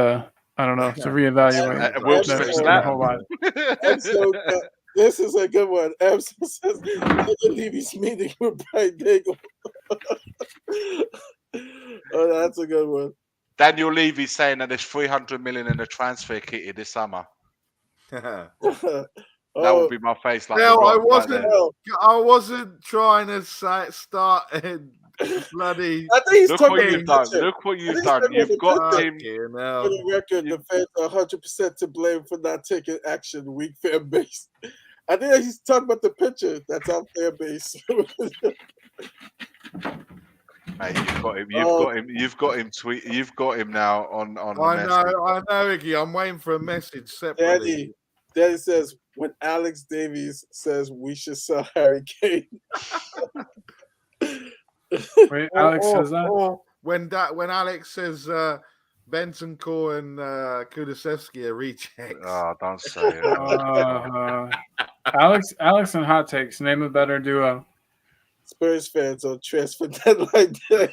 I don't know, to reevaluate. Will Smith their whole life. So, this is a good one. Emerson says Levy's meeting with Brian Daigle. Oh, that's a good one. Daniel Levy saying that there's 300 million in the transfer kitty this summer. That would be my face. Like No, I wasn't trying to start bloody. I think he's Look talking what about you've the done. picture. Look what you've done. You've got him. For the record, the fans are 100% to blame for not taking action. Weak fan base. I think he's talking about the picture. That's our fan base. Mate, you've got him. You've got him. You've got him now on the message. I know, Iggy. I'm waiting for a message separately. Daddy says when Alex Davies says we should sell Harry Kane. Wait, Alex says that? Or when Alex says Bentancur and Kulusevski are rejects. Oh, don't say it. Alex and Hot Takes, name a better duo. Spurs fans on transfer deadline day.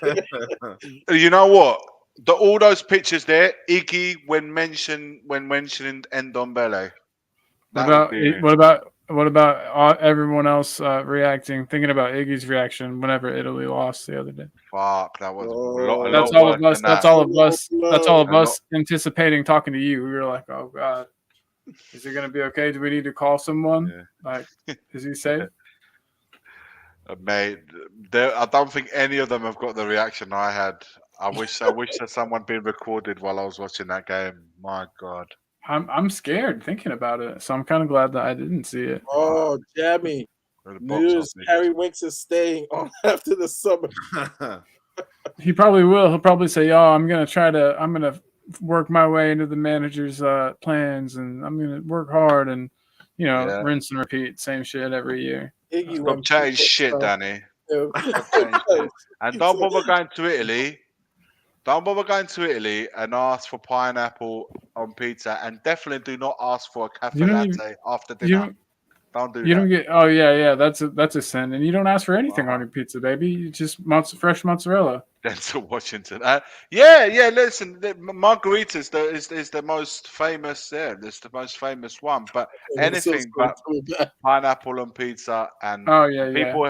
You know what? All those pictures there, Iggy when mentioning Ndombele. What about everyone else reacting, thinking about Iggy's reaction whenever Italy lost the other day? Fuck, that was That's all of us. That's all of us. That's all of us anticipating talking to you. We were like, oh God, is it gonna be okay? Do we need to call someone? Yeah. Like, is he safe? Mate, I don't think any of them have got the reaction I had. I wish that someone been recorded while I was watching that game. My God. I'm scared thinking about it, so I'm kind of glad that I didn't see it. Oh, Jamie. News Harry Winks is staying on after the summer. He probably will. He'll probably say, "Oh, I'm gonna work my way into the manager's plans, and I'm gonna work hard, and rinse and repeat, same shit every year." Stop chatting shit, Danny. Stop chatting shit. And don't bother going to Italy. Don't bother going to Italy and ask for pineapple on pizza, and definitely do not ask for a cafe latte after dinner. Don't do that. You don't get. Oh yeah. That's a sin, and you don't ask for anything on your pizza, baby. You just fresh mozzarella. Denzel Washington. Yeah. Listen, the margaritas is the most famous. Yeah, it's the most famous one. But anything but pineapple on pizza and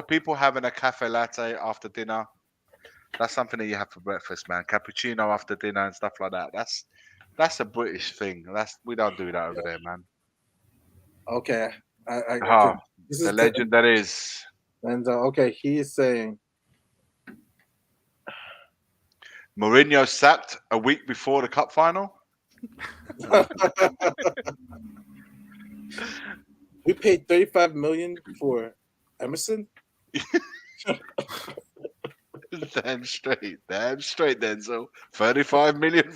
people having a cafe latte after dinner. That's something that you have for breakfast, man. Cappuccino after dinner and stuff like that. That's a British thing. We don't do that over there, man. Okay. The legend that is. And okay, he is saying Mourinho sacked a week before the cup final. We paid $35 million for Emerson. Damn straight, Denzel. 35 million.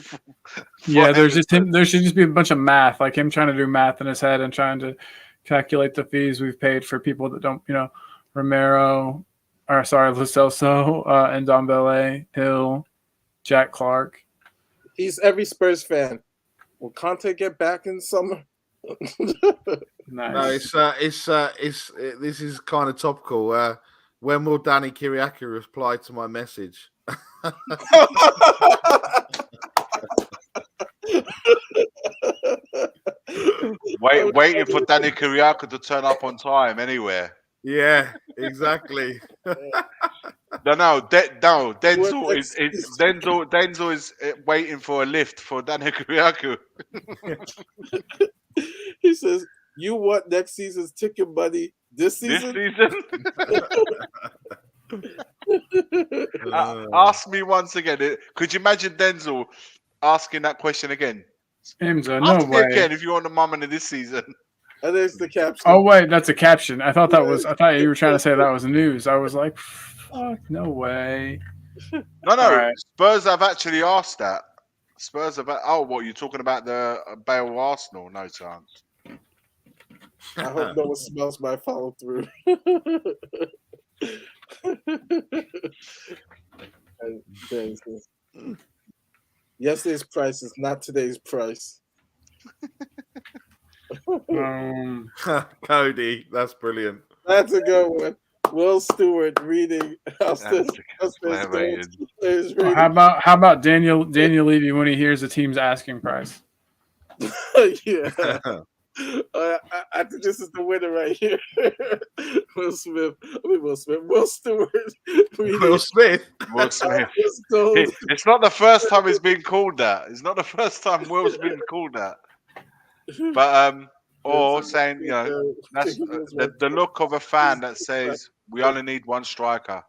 Yeah, there should just be a bunch of math, like him trying to do math in his head and trying to calculate the fees we've paid for people that don't, Lo Celso, and Ndombele, Hill, Jack Clark. He's every Spurs fan. Will Conte get back in summer? Nice. No, this is kind of topical. When will Danny Kiriaki reply to my message? Waiting for Danny Kiriaki to turn up on time anywhere. Yeah, exactly. No. Denzel is waiting for a lift for Danny Kiriaki. He says, "You want next season's ticket money this season?" Ask me once again. Could you imagine Denzel asking that question again? Imza, Ask no me way. again if you want the money this season. And there's the caption. Oh wait, that's a caption. I thought you were trying to say that was news. I was like, fuck, no way. No, All right. Spurs have actually asked that. Spurs have. Oh, what you're talking about the Bale Arsenal? No chance. I hope no one smells my follow through. Yesterday's price is not today's price. Cody, that's brilliant. That's a good one. Will Stewart reading How about Daniel Levy when he hears the team's asking price? Yeah. I think this is the winner right here. Will Stewart. Will Smith. It's not the first time he's been called that. It's not the first time Will's been called that. But or saying, that's the look of a fan that says we only need one striker.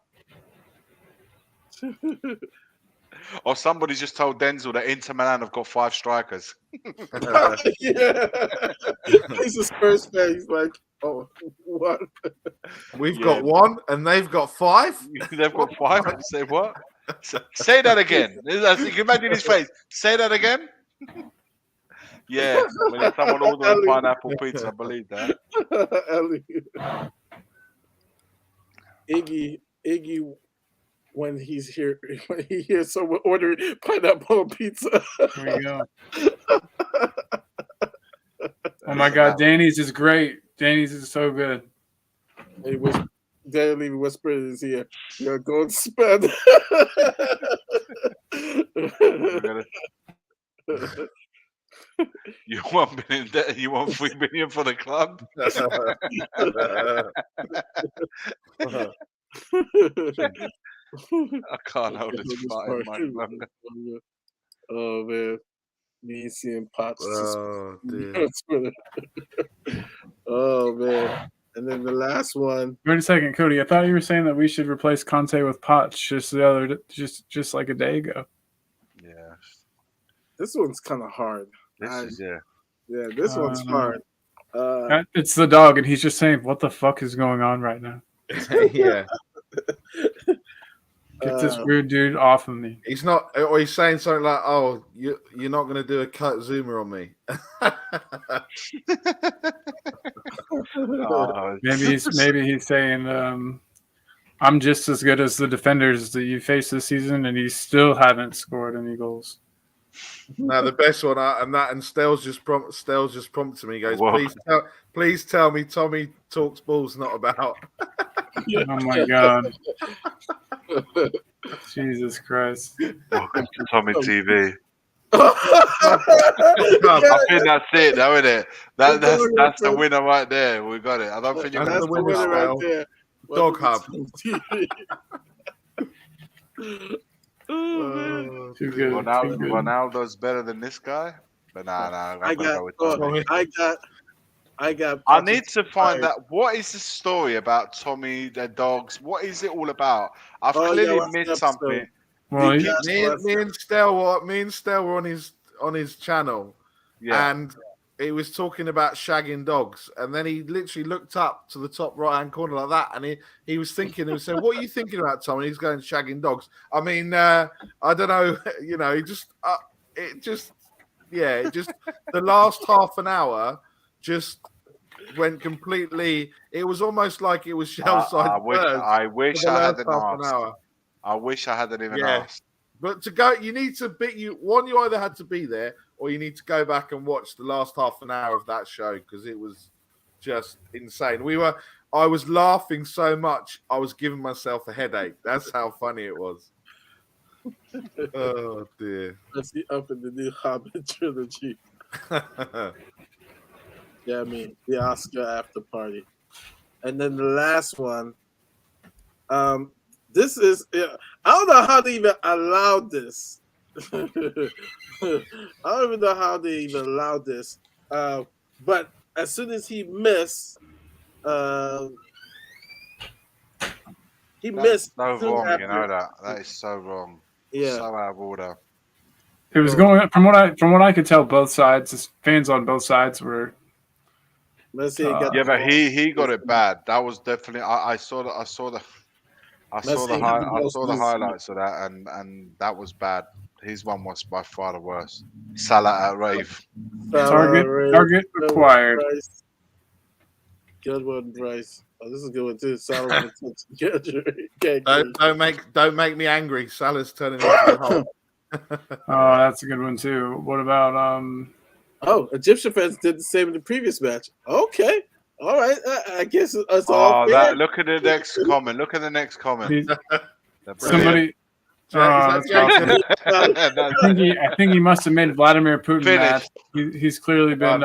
Or somebody just told Denzel that Inter Milan have got 5 strikers. Yeah. He's a Spurs fan. He's like, oh, what? We've got 1 and they've got 5? They've got 5? Say what? Say that again. You can imagine his face. Say that again? Yeah. When someone orders a pineapple pizza, I believe that. Iggy, when he hears someone ordering pineapple pizza. There you go. Oh my God, Danny's is great. Danny's is so good. Danny Levy whispered in his ear, "You're going to spend." You want $3 million for the club? I can't hold this fight much longer. Oh man, me seeing Pops. Oh dear. Oh man, and then the last one. Wait a second, Cody. I thought you were saying that we should replace Conte with Potts just like a day ago. Yeah. This one's kind of hard. Yeah, this one's hard. It's the dog, and he's just saying, "What the fuck is going on right now?" Yeah. Get this weird dude off of me. He's not, or he's saying something like, "Oh, you're not going to do a cut zoomer on me." Maybe he's saying, "I'm just as good as the defenders that you face this season, and you still haven't scored any goals." No, the best one, and Stell's just prompted me. He goes, please tell me Tommy talks balls, not about. Oh my God. Jesus Christ. Welcome to Tommy TV. I think that's it, though, isn't it? That's the winner right there. We got it. I don't think you're that's the winner right there. Dog Hub. Too good. Ronaldo's better than this guy, but nah. I need to find out what is the story about Tommy the dogs. What is it all about? I've clearly missed something. Well, me and Stel were on his channel, and he was talking about shagging dogs, and then he literally looked up to the top right hand corner like that, and he was thinking, he was saying, "What are you thinking about, Tommy?" He's going shagging dogs. I mean, I don't know, he just the last half an hour just went completely. It was almost like it was Shellside. I wish I hadn't asked. I wish I hadn't even asked. But to go, you need to be you either had to be there or you need to go back and watch the last half an hour of that show because it was just insane. I was laughing so much I was giving myself a headache. That's how funny it was. Oh dear. Let's see up in the new Hobbit trilogy. Yeah, I mean the Oscar after party. And then the last one. This is, I don't know how they even allowed this. I don't even know how they even allowed this. But as soon as he missed, missed. So wrong, you know that. That is so wrong. Yeah. So out of order. It was going from what I could tell. Both sides, fans on both sides were Let's see. Got Yeah, the but ball. he got it bad. That was definitely. I saw the Let's see. Got the I ball saw the loose. highlights of that, and that was bad. His one was by far the worst. Salah at rave. Salah, Ray, Target good one, acquired. Bryce. Good one, Bryce. Oh, this is a good one too. Salah with touch. Don't make me angry. Salah's turning into the Hulk. Oh, that's a good one too. What about Oh, Egyptian fans did the same in the previous match. Okay. All right. I guess it's all Oh, fair. look at the next comment. Look at the next comment. They're brilliant. somebody? Is that That's Jason? awesome. That's I think he must have made Vladimir Putin mad. finished. He's clearly been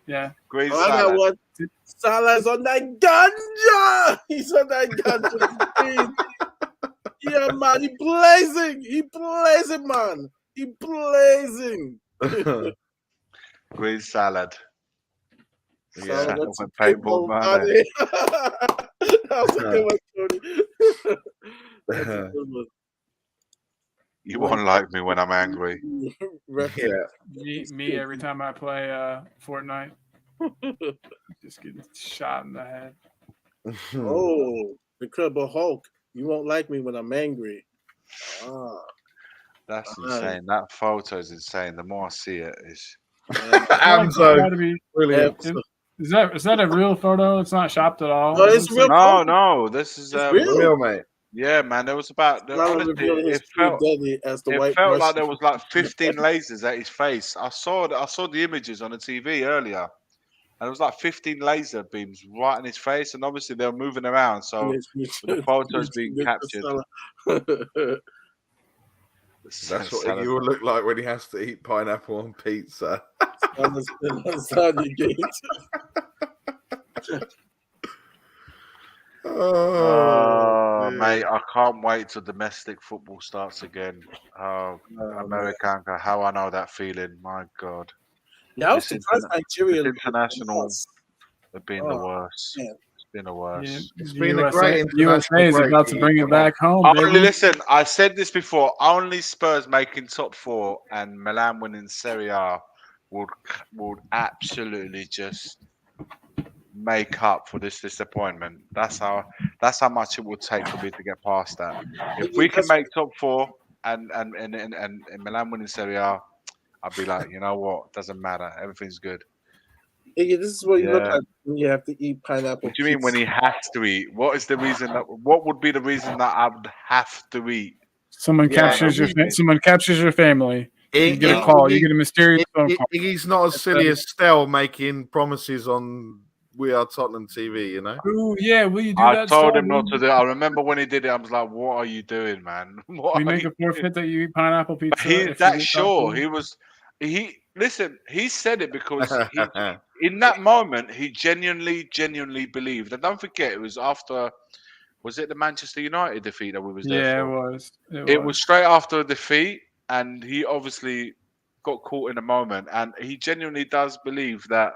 yeah. Green Oh, I got salad. one. Salah's on that ganja. He's on that ganja. Yeah, man. He blazing. He blazing, man. He blazing. Green salad. Yeah. Salah went to Paintball, paintball, man. buddy. That was a good one, Tony. That's a good one. You won't like me when I'm angry. Yeah. Me every time I play Fortnite. Just getting shot in the head. Oh, Incredible Hulk. You won't like me when I'm angry. Ah, That's Nice. insane. That photo is insane. The more I see it, it's Amzo. Gotta be- Brilliant. Is that a real photo? It's not shopped at all. No, it's It looks real. like- no. This is It's real. Real, mate. yeah, man. There was about Salah honestly, revealing his it true felt identity as the white it felt like Russian. there was like 15 lasers at his face. I saw the images on the TV earlier, and there was like 15 laser beams right in his face, and obviously they were moving around. So the photos being captured. That's what he will look like when he has to eat pineapple on pizza. Oh, mate, I can't wait till domestic football starts again. Oh, American, how I know that feeling. My God. Yeah, I was This surprised Nigeria. this international have been the Oh, worst. man. It's been the worst. It's The been a USA, great international USA is break, about to bring it come back home, Only baby. listen, I said this before. Only Spurs making top four and Milan winning Serie A would absolutely just make up for this disappointment. That's how much it would take for me to get past that. If we can make top four and Milan winning Serie A, I'd be like, you know what? Doesn't matter. Everything's good. Iggy, this is what you look Yeah. like when you have to eat pineapple. What do you mean when he has to eat? What is the reason what would be the reason that I would have to eat? Someone captures your family. You get a call. You get a mysterious phone call. He's not as silly as Stell making promises on We Are Tottenham TV, you know? Ooh, yeah. Will you do I that? told Saul? him not to do it. I remember when he did it, I was like, what are you doing, man? What We are make you a forfeit that you eat pineapple pizza. He's if you that get sure. top He said it because in that moment he genuinely believed. And don't forget, it was after, was it the Manchester United defeat that we was there Yeah, for? it was. It was straight after a defeat, and he obviously got caught in a moment, and he genuinely does believe that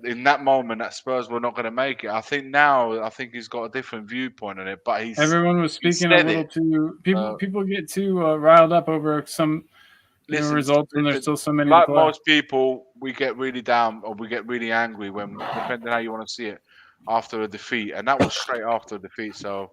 in that moment that Spurs were not going to make it. I think he's got a different viewpoint on it, but Everyone was speaking a said little it. too. People get too riled up over some results when there's still so many to Like play. most people, we get really down or we get really angry when, depending on how you want to see it, after a defeat, and that was straight after a defeat. So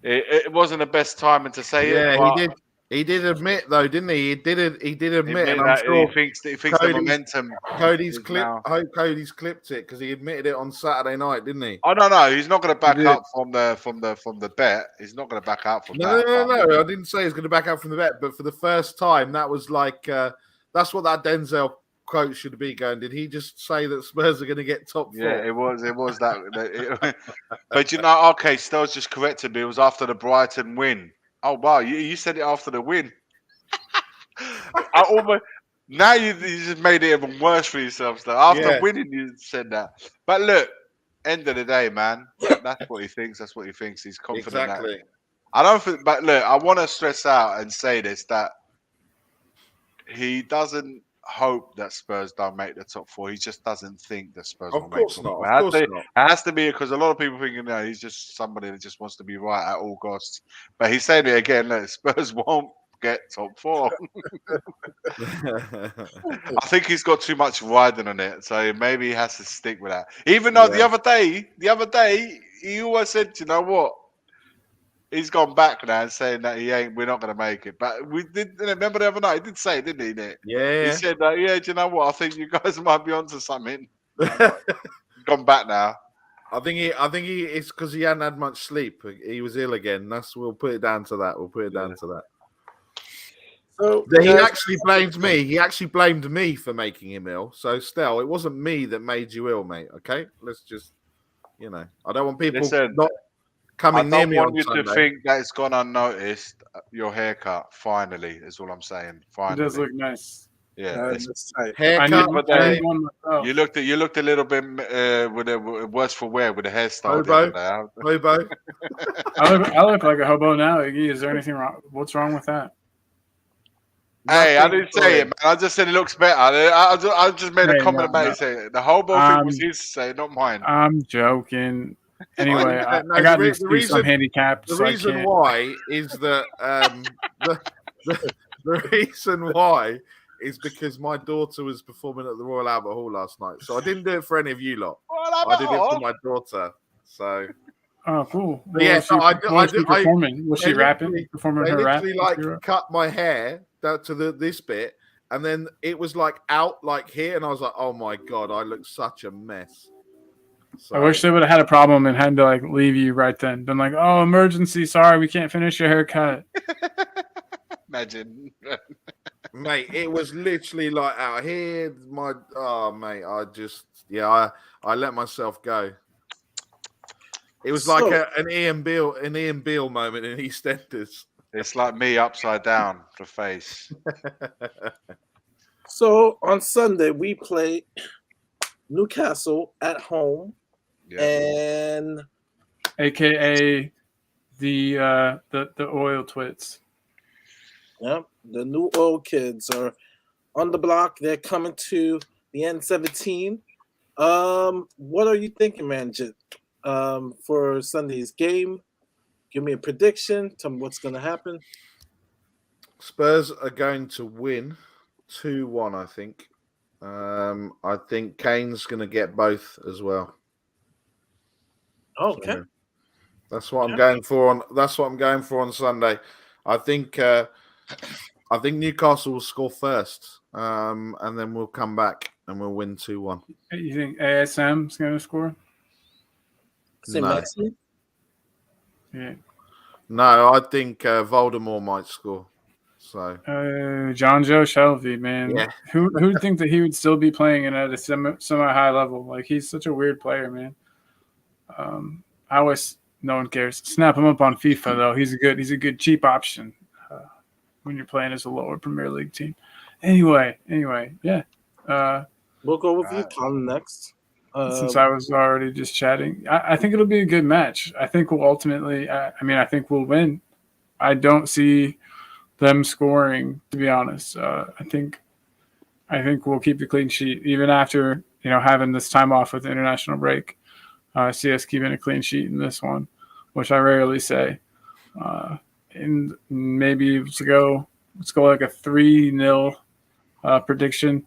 it wasn't the best timing to say it. Yeah, But he did admit though, didn't he? He did admit, and I'm that sure he thinks the momentum. Cody's is clip. now- I hope Cody's clipped it because he admitted it on Saturday night, didn't he? Oh no, he's not going to back did. up from the bet. He's not going to back out from No, that. no. I didn't say he's going to back out from the bet, but for the first time, that was like that's what that Denzel quote should be going. Did he just say that Spurs are going to get top four? Yeah, it was that. But you know, okay, Stell's just corrected me. It was after the Brighton win. Oh wow, you said it after the win. Now you just made it even worse for yourself. Though after winning, you said that. But look, end of the day, man, that's what he thinks. That's what he thinks. He's confident. Exactly. I don't think. But look, I want to stress out and say this: that he doesn't hope that Spurs don't make the top four. He just doesn't think that Spurs will make course top not. four. Of course not. It has to be because a lot of people think, he's just somebody that just wants to be right at all costs. But he's saying it again, look, Spurs won't get top 4. I think he's got too much riding on it, so maybe he has to stick with that. Even though the other day, he always said, "You know what? He's gone back now and saying that we're not going to make it." But we did remember the other night. He did say, didn't he, Nick? Yeah. He said that. Yeah, do you know what? I think you guys might be onto something. He's gone back now. I think he it's because he hadn't had much sleep. He was ill again. We'll put it down to that. So he actually blamed me. He actually blamed me for making him ill. So, Stel, it wasn't me that made you ill, mate. Okay, let's just, I don't want people not coming near me on Sunday. I don't want you to think that it's gone unnoticed. Your haircut, finally, is all I'm saying. Finally, it does look nice. Yeah, haircut. You looked a little bit with a worse for wear with the hairstyle. Hobo. I look like a hobo now. Iggy, is there anything wrong? What's wrong with that? Hey, I didn't say it, man. I just said it looks better. I just made a comment about it. Saying the hobo thing was his to say, not mine. I'm joking. Anyway, I got the excuse I'm handicapped. The reason why is that the reason why is because my daughter was performing at the Royal Albert Hall last night. So I didn't do it for any of you lot. I did it for my daughter. So. Oh, cool. Well, yeah, was she performing? Was she rapping? Performing her rap? They literally cut my hair down to this bit, and then it was like out like here, and I was like, oh my God, I look such a mess. So, I wish they would have had a problem and had to leave you right then. Been like, oh, emergency, sorry, we can't finish your haircut. Imagine. Mate, it was literally like out here. Mate, I let myself go. It was like an Ian Beale moment in EastEnders. It's like me upside down the face. So on Sunday we play Newcastle at home, and AKA the oil twits. Yep, the new old kids are on the block. They're coming to the N17. What are you thinking, man? For Sunday's game, give me a prediction. Tell me what's going to happen. Spurs are going to win 2-1, I think. I think Kane's going to get both as well. Okay, so that's what I'm going for. That's what I'm going for on Sunday. I think Newcastle will score first, and then we'll come back and we'll win 2-1. You think ASM's going to score? No. Yeah. No, I think Voldemort might score. So John Joe Shelby, man, yeah. Who'd think that he would still be playing at a semi-high level? He's such a weird player, man. No one cares. Snap him up on FIFA though. He's a good cheap option when you're playing as a lower Premier League team. Anyway, yeah. We'll go with you, Colin, next. Since I was already just chatting, I think it'll be a good match. I think we'll ultimately. I think we'll win. I don't see them scoring, to be honest. I think we'll keep the clean sheet even after having this time off with the international break. I see us keeping a clean sheet in this one, which I rarely say. And maybe let's go like a 3-0 prediction.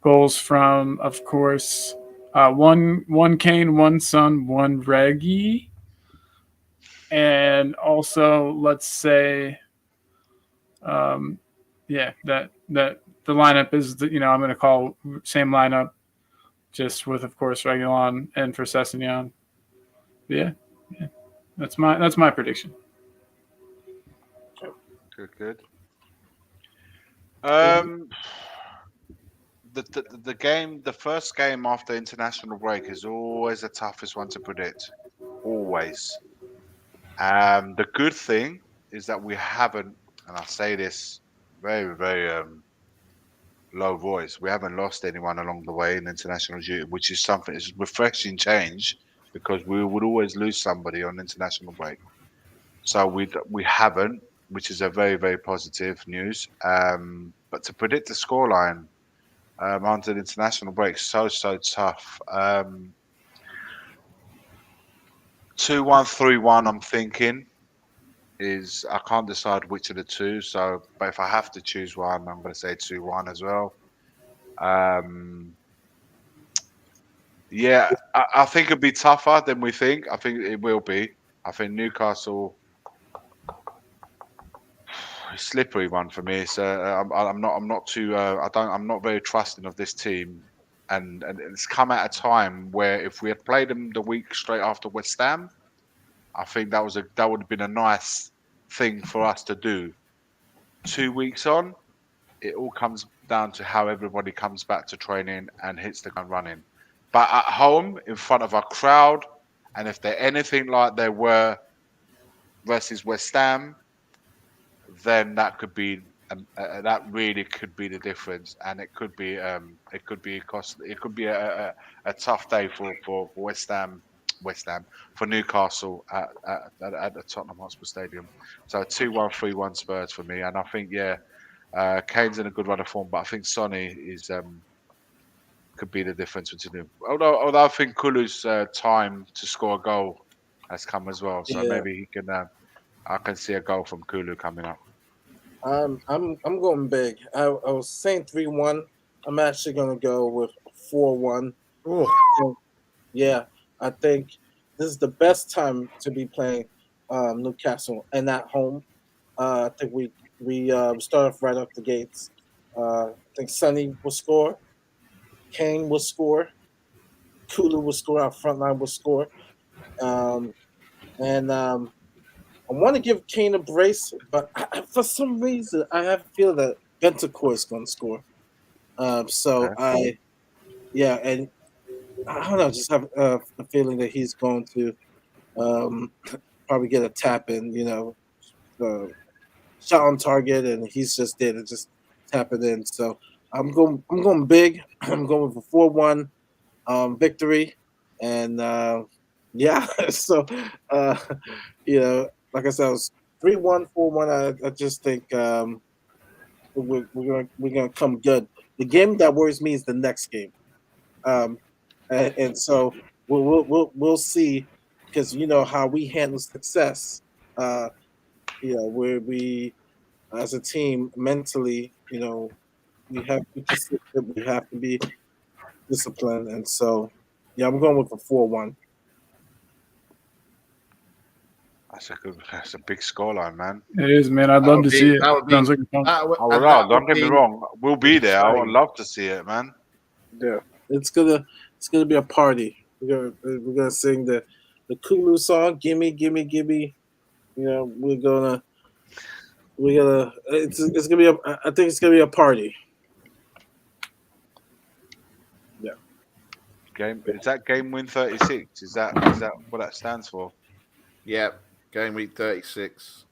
Goals from, of course, one Kane, one Son, one Reggie, and also let's say, that the lineup is I'm going to call same lineup, just with of course Reguilon and for Sessegnon. Yeah, that's my prediction. Good. The first game after international break is always the toughest one to predict. Always. The good thing is that we haven't, and I say this very, very low voice, we haven't lost anyone along the way in international duty, which is something, it's a refreshing change because we would always lose somebody on international break. So we haven't, which is a very, very positive news. But to predict the scoreline after the international break, so tough. 2-1, 3-1, I'm thinking. is I can't decide which of the two. So, but if I have to choose one, I'm going to say 2-1 as well. Yeah, I think it'll be tougher than we think. I think it will be. I think Newcastle, slippery one for me. So I'm not too. I'm not very trusting of this team, and it's come at a time where if we had played them the week straight after West Ham, I think that would have been a nice thing for us to do. 2 weeks on, it all comes down to how everybody comes back to training and hits the ground running. But at home, in front of a crowd, and if they're anything like they were versus West Ham, then that could be that really could be the difference, and it could be a tough day for West Ham for Newcastle at the Tottenham Hotspur Stadium. So 2-1, 3-1 Spurs for me, and I think Kane's in a good run of form, but I think Sonny is could be the difference between them. Although I think Kulu's time to score a goal has come as well, so maybe he can. I can see a goal from Kulu coming up. I'm going big. I was saying 3-1. I'm actually going to go with 4-1. Yeah, I think this is the best time to be playing Newcastle and at home. I think we start off right off the gates. I think Sonny will score, Kane will score, Kulu will score, our front line will score, and I want to give Kane a brace, but for some reason I have a feel that Bentancur is going to score. So and I don't know, just have a feeling that he's going to probably get a tap in, shot on target, and he's just there to just tap it in. So I'm going big. I'm going with a 4-1 victory, and so like I said, I was 3-1, 4-1. I just think we're gonna come good. The game that worries me is the next game, and so we'll see, because how we handle success. Where we as a team mentally, we have to be consistent, we have to be disciplined, and so I'm going with a 4-1. That's a big scoreline, man. It is, man. I'd love to see it. Sounds like fun. Don't get me wrong. We'll be there. I would love to see it, man. Yeah, it's gonna be a party. We're gonna sing the Kulu song, "Gimme, Gimme, Gimme." We're gonna. It's gonna be I think it's gonna be a party. Yeah. Is that game win 36? Is that what that stands for? Yeah, game week 36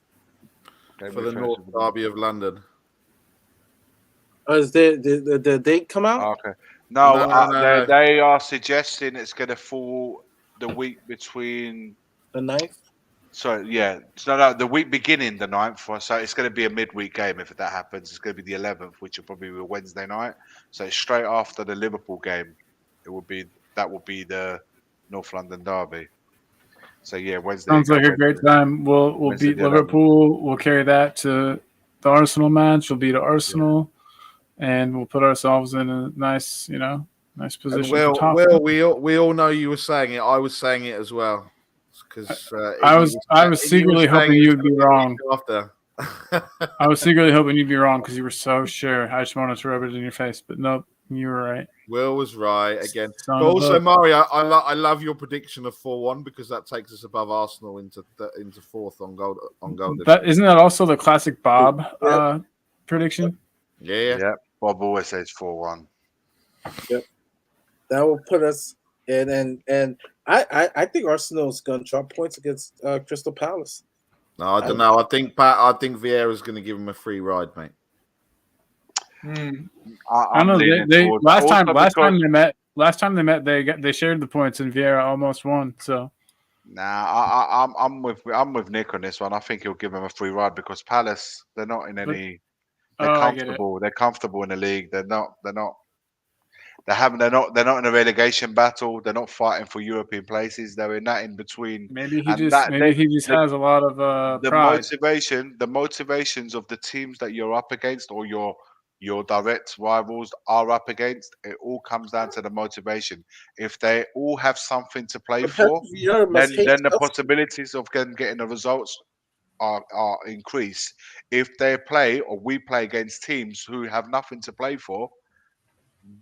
for the North Derby of London. Is the date come out? Oh, okay. No. They are suggesting it's going to fall the week between the 9th. Sorry, yeah. No, the week beginning the 9th. So it's going to be a midweek game if that happens. It's going to be the 11th, which will probably be a Wednesday night. So it's straight after the Liverpool game. That will be the North London derby. So yeah, Wednesday. Sounds like a great time. We'll beat Liverpool. We'll carry that to the Arsenal match. We'll beat Arsenal, and we'll put ourselves in a nice position. And Will, we all know you were saying it. I was saying it as well. Because I was secretly hoping you'd be wrong. I was secretly hoping you'd be wrong because you were so sure. I just wanted to rub it in your face, but nope, you were right. Will was right again. But also, Mario, I love your prediction of 4-1 because that takes us above Arsenal into fourth on goal. Isn't that also the classic Bob prediction? Yeah. Bob always says 4-1. Yep. That will put us in, and I think Arsenal is going to drop points against Crystal Palace. No, I don't know. I think Vieira's going to give him a free ride, mate. I know they last time they met they shared the points and Vieira almost won. So I'm with Nick on this one. I think he'll give him a free ride because Palace, they're not in any. They're comfortable. They're comfortable in the league. They're not They're not in a relegation battle. They're not fighting for European places. They're in that in between. Maybe he And just that maybe he just the, has a lot of the pride. the motivations of the teams that you're up against or your direct rivals are up against, it all comes down to the motivation. If they all have something to play for, then the possibilities of them getting the results are increased. If they play or we play against teams who have nothing to play for,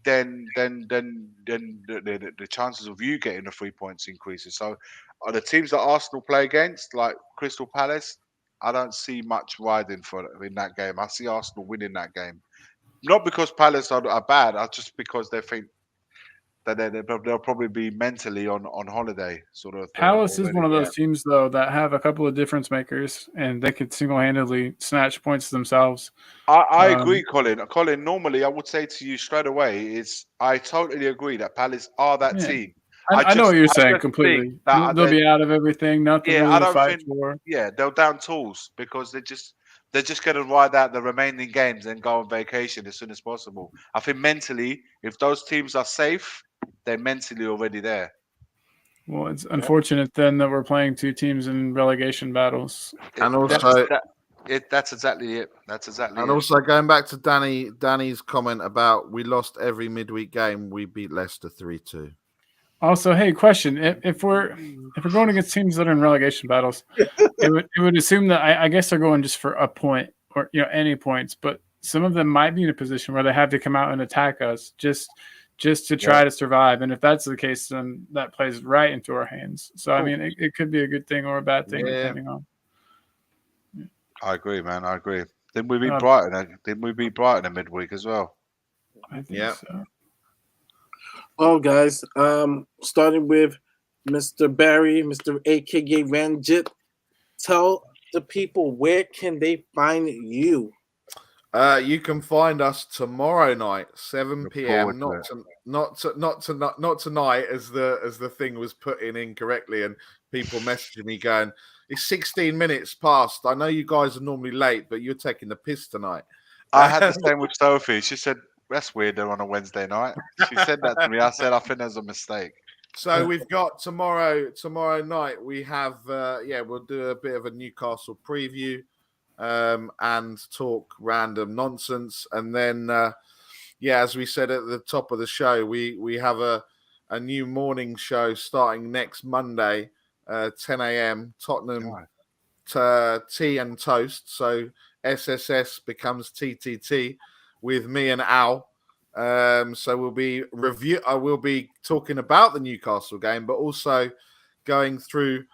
then the chances of you getting the 3 points increases. So are the teams that Arsenal play against, like Crystal Palace, I don't see much riding for in that game. I see Arsenal winning that game. Not because Palace are bad, just because they think that they'll probably be mentally on holiday, sort of. Palace is one of those teams, though, that have a couple of difference makers, and they could single-handedly snatch points themselves. I agree, Colin. Colin, normally I would say to you straight away, I totally agree that Palace are that team. I know what you're saying completely. They'll be out of everything, nothing really to fight for. Yeah, they'll down tools because they're just going to ride out the remaining games and go on vacation as soon as possible. I think mentally, if those teams are safe, they're mentally already there. Well, it's unfortunate then that we're playing two teams in relegation battles. And also, that's exactly it. That's exactly and it. also going back to Danny's comment about we lost every midweek game, we beat Leicester 3-2. Also, hey, question: if we're going against teams that are in relegation battles, it would assume that I guess they're going just for a point or any points, but some of them might be in a position where they have to come out and attack us just to try to survive. And if that's the case, then that plays right into our hands. So I mean, it could be a good thing or a bad thing depending on. I agree, man. I agree. Didn't we beat Brighton? Didn't we beat Brighton in midweek as well? I think so. Well, guys, starting with Mr. Barry, Mr. AKA Ranjit, tell the people where can they find you? You can find us tomorrow night, 7 p.m. Not tonight, as the thing was put in incorrectly, and people messaging me going, "It's 16 minutes past. I know you guys are normally late, but you're taking the piss tonight." I had the same with Sophie. She said, "That's weird. They're on a Wednesday night." She said that to me. I said, "I think there's a mistake." So we've got tomorrow night. We have we'll do a bit of a Newcastle preview. And talk random nonsense, and then as we said at the top of the show, we have a new morning show starting next Monday, 10 a.m. Tottenham tea and toast. So SSS becomes TTT with me and Al. So we'll be we'll be talking about the Newcastle game, but also going through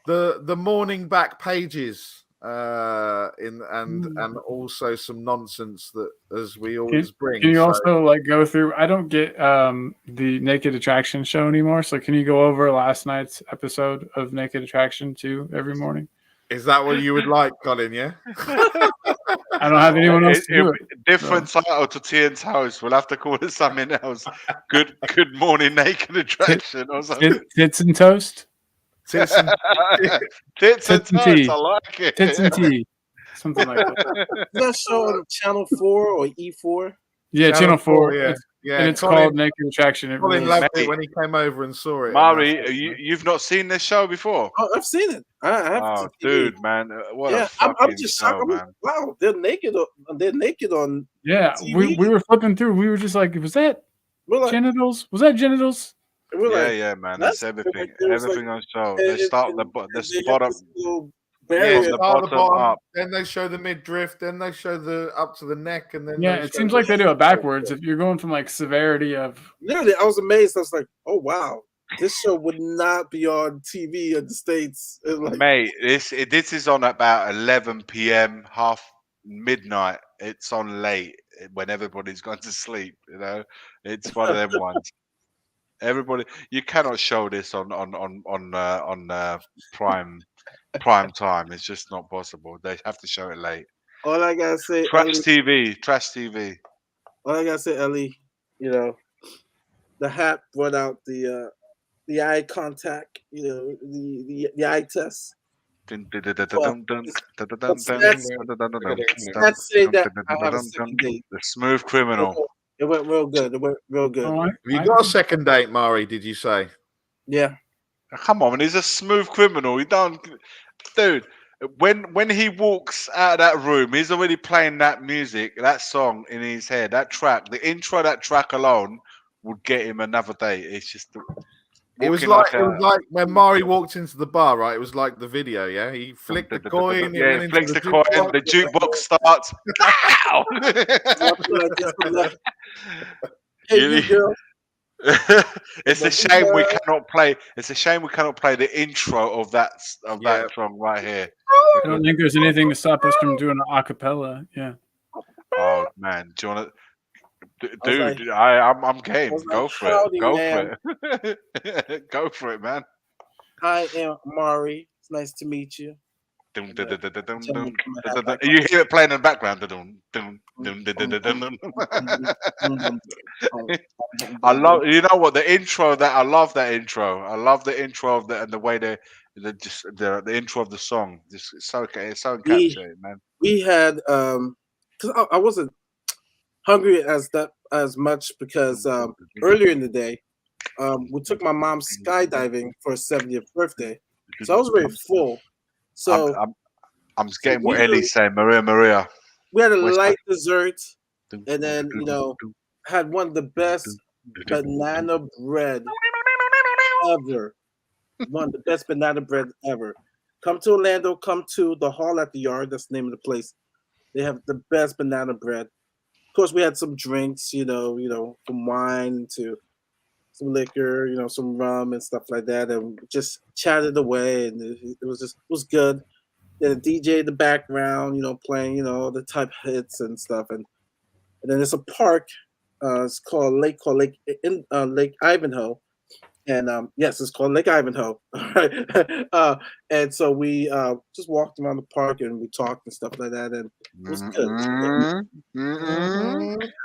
the morning back pages. And also some nonsense that as we always bring. Can you also go through? I don't get the Naked Attraction show anymore. So can you go over last night's episode of Naked Attraction too every morning? Is that what you would like, Colin? Yeah. I don't have anyone else to do it. Different title to Tian's house. We'll have to call it something else. Good morning, Naked Attraction or something. Tits and toast. Tits and toast. I like it. Tits and tea. Something like that. Is that show on Channel 4 or E4? Yeah, Channel 4. Yeah. And it's called Naked Attraction. Colin loved it when he came over and saw it. Mari, you've not seen this show before? Oh, I've seen it. I have dude, man. What a fucking I'm just show, shocked. man. Wow, they're naked. They're naked on TV. we were flipping through. We were just like, was that genitals? Was that genitals? Yeah, man. That's everything. Everything on show. They start the bottom. The bottom up. Then they show the midriff. Then they show the up to the neck, and then it seems like they do it backwards. If you're going from severity of literally, I was amazed. I was like, oh wow, this show would not be on TV in the States. Mate, this is on about 11 p.m. midnight. It's on late when everybody's gone to sleep. It's one of them ones. Everybody, you cannot show this on prime time. It's just not possible. They have to show it late. All I gotta say, trash TV. All I gotta say, Ellie, the hat brought out the eye contact. The eye test. The smooth criminal. It went real good. It went real good. Oh, Have you got a second date, Mari? Did you say? Yeah. Come on, man, he's a smooth criminal. He don't, dude. When he walks out of that room, he's already playing that music, that song in his head. That track, the intro, that track alone would get him another date. It's just It was walking like when Mari walked into the bar, right? It was like the video, yeah. He flicked the coin. Yeah, he flicks the coin. The jukebox starts. Pow! Hey, you girl. It's a shame we cannot play. It's a shame we cannot play the intro of that song right here. I don't think there's anything to stop us from doing an acapella. Yeah. Oh man, do you want to, dude? Like, I'm game. Go like, for howdy, it. Go man. for it. Go for it, man. I am Mari. It's nice to meet you. Dum, dum, dum, dum, dum, dum, dum, dum. You hear it playing in the background. Dum, dum, dum, dum, dum, dum, dum. I love. You know what? The intro that I love that intro. I love the intro of the and the way the intro of the song. Just it's so encapsulated, man. We had because I wasn't hungry as much because earlier in the day we took my mom skydiving for her 70th birthday, so I was very full. So I'm getting what Ellie's saying. Maria. We had a light dessert, and then had one of the best banana bread ever. One of the best banana bread ever. Come to Orlando. Come to the Hall at the Yard. That's the name of the place. They have the best banana bread. Of course, we had some drinks. From wine to some liquor. Some rum and stuff like that, and just chatted away. And it was good. Then a DJ in the background, playing, the type hits and stuff. And then there's a park. It's called Lake Ivanhoe. And yes, it's called Lake Ivanhoe. And so we just walked around the park and we talked and stuff like that, and it was good.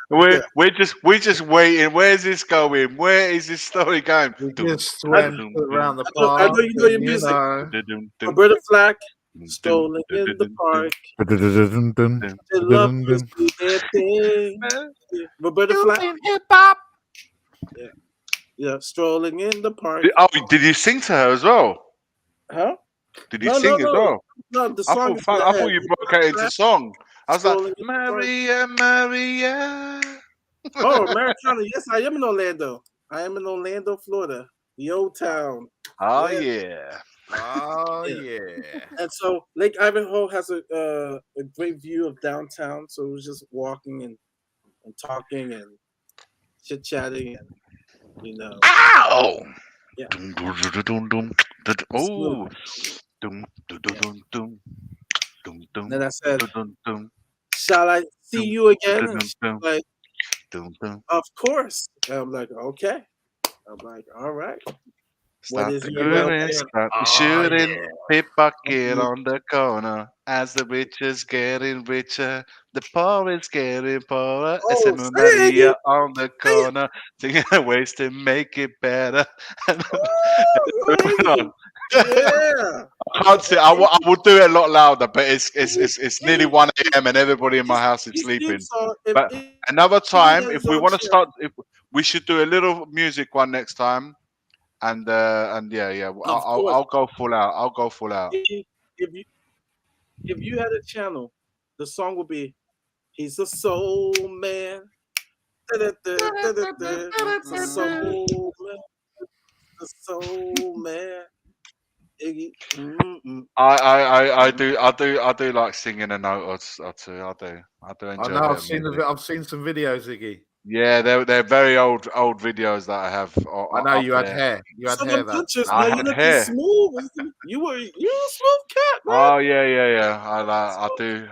We're just waiting. Where's this going? Where is this story going? We just went around the park. I know you know your music. Roberta Flack, strolling in the park. They love to do their thing. Roberta Flack. Hip hop. Yeah, strolling in the park. Did you sing to her as well? Huh? Did you sing as well? No, the song. I thought you broke out into song. I was Strolling like, Maria. Oh, Americana. Yes, I am in Orlando. I am in Orlando, Florida, the old town. Oh yeah. Oh yeah. And so Lake Ivanhoe has a great view of downtown. So it was just walking and talking and chit chatting and Ow! Yeah. Oh. Then I said, "Shall I see you again?" And she's like, "Of course." And I'm like, "Okay." I'm like, "All right." Start shooting pickpocket on the corner as the rich is getting richer, the poor is getting poorer. It's a Maria on the corner, thinking of ways to make it better. Yeah. I can't say I will do it a lot louder, but it's nearly 1 a.m. and everybody in my house is sleeping. But another time, if we want to start, if we should do a little music one next time. And yeah, I'll go full out. I'll go full out. If you had a channel, the song would be "He's a Soul Man." The soul man, the soul man. Iggy. I do like singing a note or two. I do enjoy. I know. I've seen some videos, Iggy. Yeah, they're very old videos that I have. I know you had hair. You had hair. I had hair. Smooth. You were a smooth cat, man. Oh yeah. I do.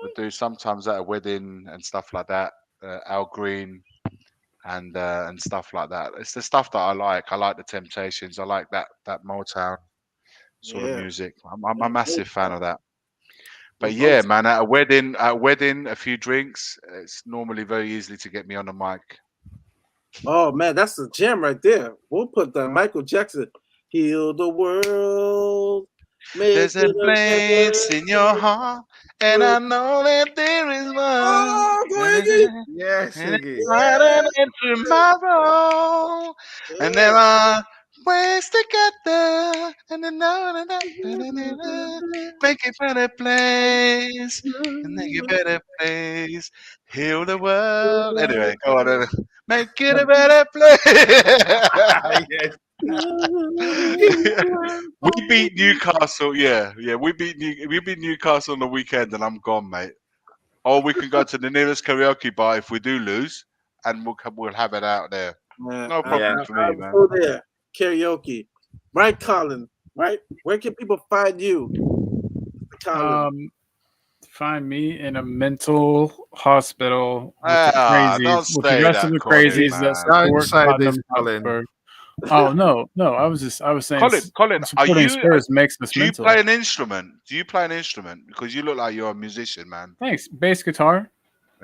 We do sometimes at a wedding and stuff like that. Al Green and stuff like that. It's the stuff that I like. I like the Temptations. I like that Motown sort of music. I'm a massive fan of that. But yeah, man, at a wedding, a few drinks, it's normally very easily to get me on the mic. Oh man, that's the jam right there. We'll put the Michael Jackson "Heal the World." Make There's a it a place in your better heart, and I know that there is one. Oh, go Iggy. Yes, And it's Iggy. brighter than tomorrow. And there are ways to get there. And then make it a better place. And make it a better place. Heal the world. Anyway, go on. Make it a better place. Yes. We beat Newcastle. Yeah. We beat Newcastle on the weekend, and I'm gone, mate. Or we can go to the nearest karaoke bar if we do lose, and we'll have it out there. Man, No problem for me, I'll man. go there. Karaoke. Right, Colin? Right? Where can people find you? Colin. Find me in a mental hospital with the crazies, Don't with the say rest of that, the Colin, crazies man. that Don't support say this, Tottenham Colin. Hotspur. Oh no, I was saying Colin, are supporting you? Spurs makes us Do you mental. play an instrument? Do you play an instrument? Because you look like you're a musician, man. Thanks. Bass guitar.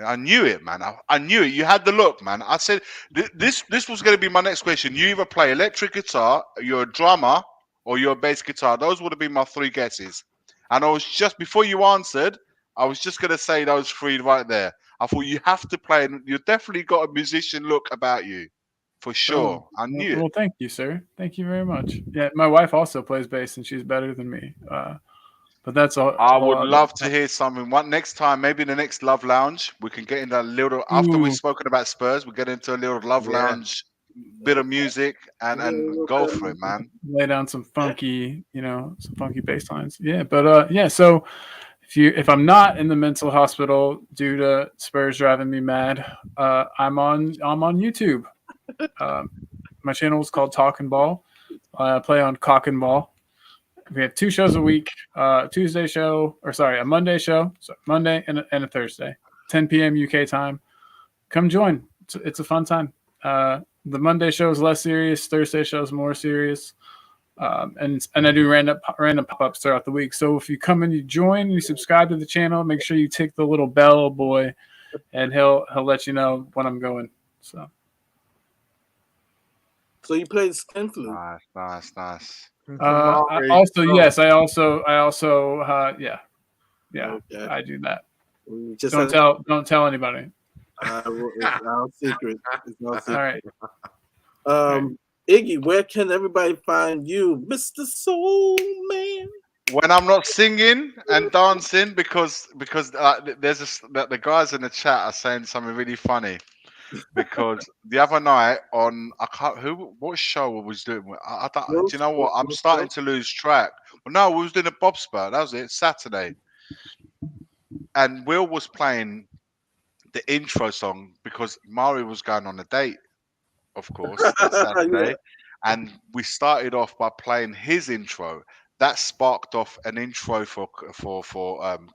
I knew it, man. I knew it. You had the look, man. I said this was going to be my next question. You either play electric guitar, you're a drummer, or you're a bass guitar. Those would have been my three guesses. And I was just before you answered, I was just going to say those three right there. I thought you have to play. You've definitely got a musician look about you, for sure. I knew it. Well, thank you, sir. Thank you very much. Yeah, my wife also plays bass, and she's better than me. But that's all. I would love to hear something. Next time, maybe in the next Love Lounge, we can get in that little. After we've spoken about Spurs, we get into a little Love Lounge bit of music and go for it, man. Lay down some funky, some funky bass lines. Yeah, but yeah. So if I'm not in the mental hospital due to Spurs driving me mad, I'm on YouTube. My channel is called Talking Ball. I play on Cock and Ball. We have 2 shows a week. A Monday show, Monday and a Thursday, 10 p.m. UK time. Come join. It's a fun time. The Monday show is less serious. Thursday show is more serious. And I do random pop-ups throughout the week. So if you come and you join and you subscribe to the channel, make sure you tick the little bell boy, and he'll let you know when I'm going. So you play the skin flute. Nice. I also Okay. I do that. Just Don't tell anybody. it's our secret. It's no secret. All right. Iggy, where can everybody find you, Mr. Soul Man? When I'm not singing and dancing, because the guys in the chat are saying something really funny. Because the other night what show we was doing? I don't. Do you know what? I'm starting to lose track. Well, no, we was doing a Bob Spur. That was it. Saturday, and Will was playing the intro song because Mari was going on a date, of course, that Saturday, and we started off by playing his intro. That sparked off an intro for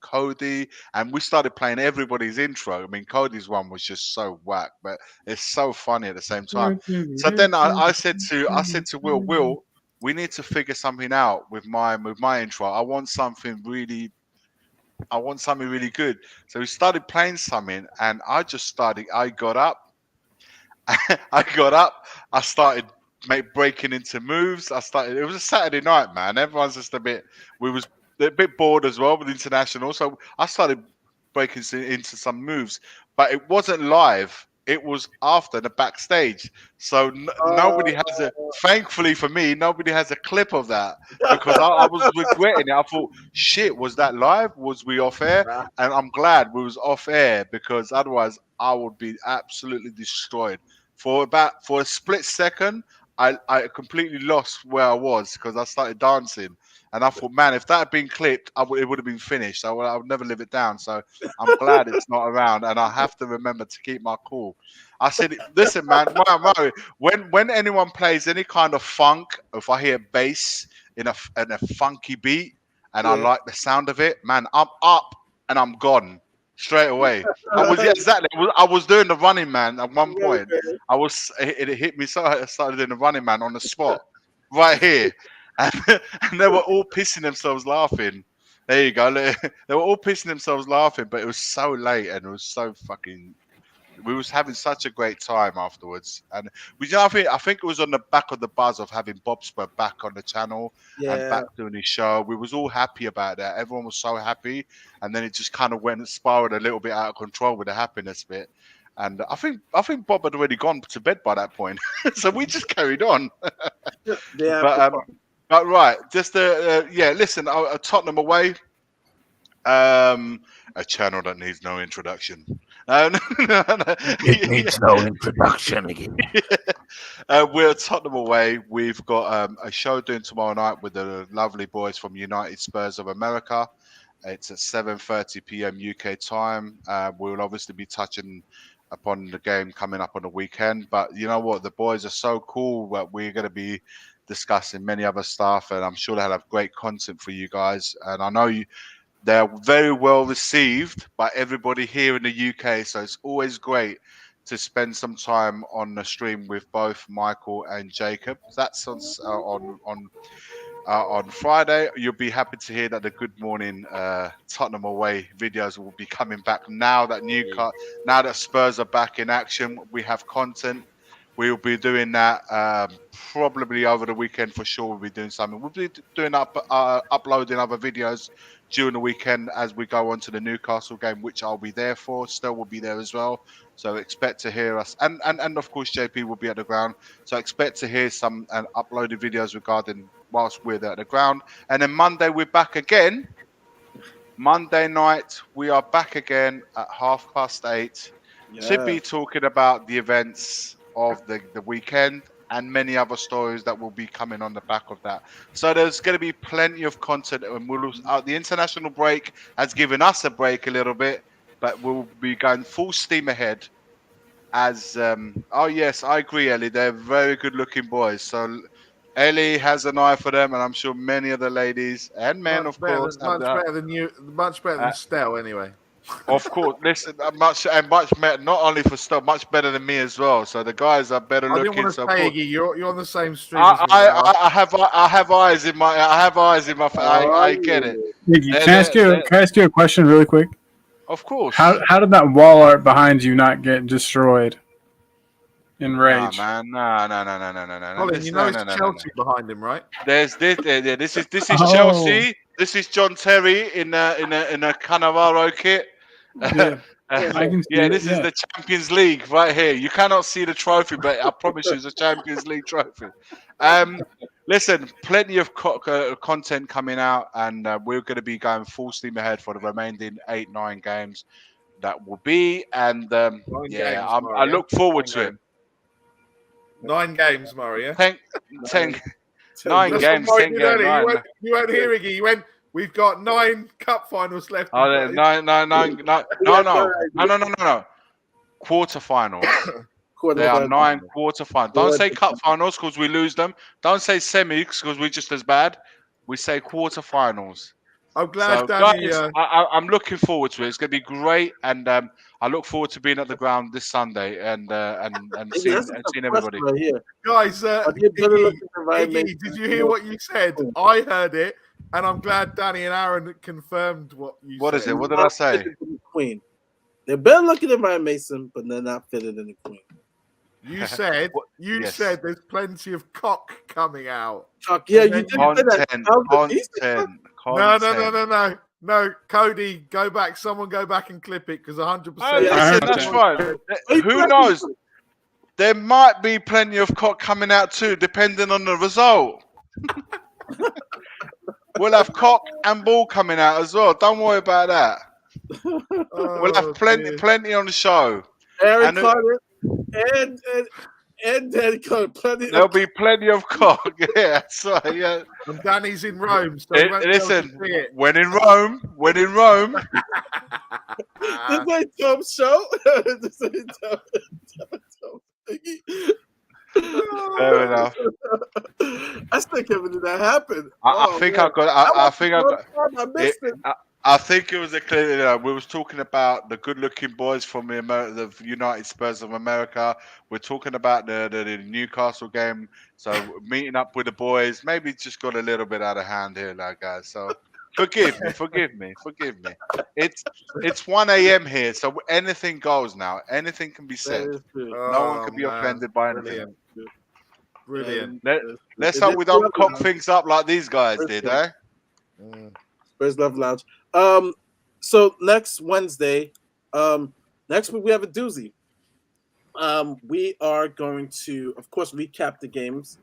Cody, and we started playing everybody's intro. I mean, Cody's one was just so whack, but it's so funny at the same time. So then I said to Will, we need to figure something out with my intro. I want something really good. So we started playing something, and I got up. I started breaking into moves. It was a Saturday night, man. Everyone's just we was a bit bored as well with international. So I started breaking into some moves, but it wasn't live. It was after the backstage. So nobody has thankfully for me, nobody has a clip of that because I was regretting it. I thought, shit, was that live? Was we off air? And I'm glad we was off air because otherwise I would be absolutely destroyed. For a split second, I completely lost where I was because I started dancing, and I thought, man, if that had been clipped, it would have been finished. I would never live it down. So I'm glad it's not around, and I have to remember to keep my cool. I said, listen, man, Mario, when anyone plays any kind of funk, if I hear bass in a funky beat, and I like the sound of it, man, I'm up and I'm gone. Straight away. I was doing the running man at one point. It hit me so I started doing the running man on the spot right here. And they were all pissing themselves laughing. There you go. They were all pissing themselves laughing, but it was so late and it was so fucking we was having such a great time afterwards, and I think it was on the back of the buzz of having Bob Spur back on the channel and back doing his show. We was all happy about that. Everyone was so happy, and then it just kind of went and spiraled a little bit out of control with the happiness bit. And I think Bob had already gone to bed by that point, so we just carried on. But right, just listen, Tottenham away. A channel that needs no introduction. It needs no introduction again. We're at Tottenham away. We've got a show doing tomorrow night with the lovely boys from United Spurs of America. It's at 7:30 p.m. UK time. We'll obviously be touching upon the game coming up on the weekend. But you know what? The boys are so cool that we're going to be discussing many other stuff, and I'm sure they'll have great content for you guys. And I know they're very well received by everybody here in the UK, so it's always great to spend some time on the stream with both Michael and Jacob. That's on Friday. You'll be happy to hear that the Good Morning Tottenham away videos will be coming back now that now that Spurs are back in action. We have content. We'll be doing that probably over the weekend for sure. We'll be doing something. We'll be doing uploading other videos during the weekend as we go on to the Newcastle game, which I'll be there for. Still will be there as well. So expect to hear us. And of course, JP will be at the ground. So expect to hear some uploaded videos regarding whilst we're there at the ground. And then Monday, we're back again. Monday night, we are back again at 8:30 to be talking about the events of the weekend and many other stories that will be coming on the back of that. So there's going to be plenty of content, and the international break has given us a break a little bit, but we'll be going full steam ahead as oh yes, I agree, Ellie, they're very good looking boys. So Ellie has an eye for them, and I'm sure many of the ladies and men, much better than you, much better than Stell anyway. Of course, listen, much better, not only for stuff, much better than me as well. So the guys are better looking. I didn't want to say, Iggy, you're on the same stream. I have eyes in my. I get it. Iggy, can I ask you a question really quick? Of course. How did that wall art behind you not get destroyed in rage? Nah, man, no. Colin, you know it's Chelsea behind him, right? This is Chelsea. This is John Terry in a Cannavaro kit. Yeah. This is the Champions League right here. You cannot see the trophy, but I promise you, it's a Champions League trophy. Listen, plenty of content coming out, and we're going to be going full steam ahead for the remaining 8-9 games that will be. And I look forward to it. 9 games, Murray. 10 9 games. 10 games. You won't hear Iggy. You went. We've got 9 cup finals left. Oh, no. Quarterfinals. There are 9 quarterfinals. Don't say cup finals because we lose them. Don't say semis because we're just as bad. We say quarterfinals. I'm glad, Danny. Guys, I'm looking forward to it. It's going to be great, and I look forward to being at the ground this Sunday and seeing everybody. Right here. Guys, Iggy, did you hear what you said? I heard it. And I'm glad Danny and Aaron confirmed what you said. What is it? What did I say? Queen. They're better looking than Ryan Mason, but they're not fitted in the Queen. You said said there's plenty of cock coming out. Yeah, you did say that. No, Cody, go back. Someone go back and clip it because 100%. That's fine. Who knows? There might be plenty of cock coming out too, depending on the result. We'll have cock and ball coming out as well. Don't worry about that. We'll have plenty on the show. Aaron Carter and Danny Carter. There'll be plenty of cock. Yeah, so yeah. And Danny's in Rome. So listen, when in Rome. This ain't Tom show. This ain't Tom. Fair enough. I still can't believe that happened. I think it was a clear. We was talking about the good-looking boys from the United Spurs of America. We're talking about the Newcastle game. So meeting up with the boys maybe just got a little bit out of hand here, guys. So Forgive me. It's 1 a.m. here, so anything goes now. Anything can be said. That is true. No one Oh, can be man. offended by anything. Brilliant. Let's hope we don't cock things up like these guys did, eh? Spurs Love Lounge. So next Wednesday, next week we have a doozy. We are going to, of course, recap the games,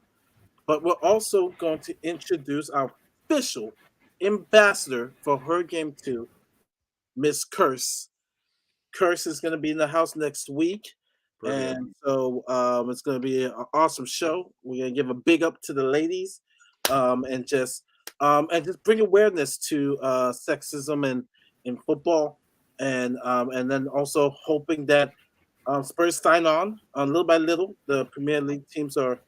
but we're also going to introduce our official ambassador for her game 2, Miss Curse. Curse is going to be in the house next week. Brilliant. And so it's going to be an awesome show. We're going to give a big up to the ladies, and just bring awareness to sexism in football, and then also hoping that Spurs sign on little by little. The Premier League teams are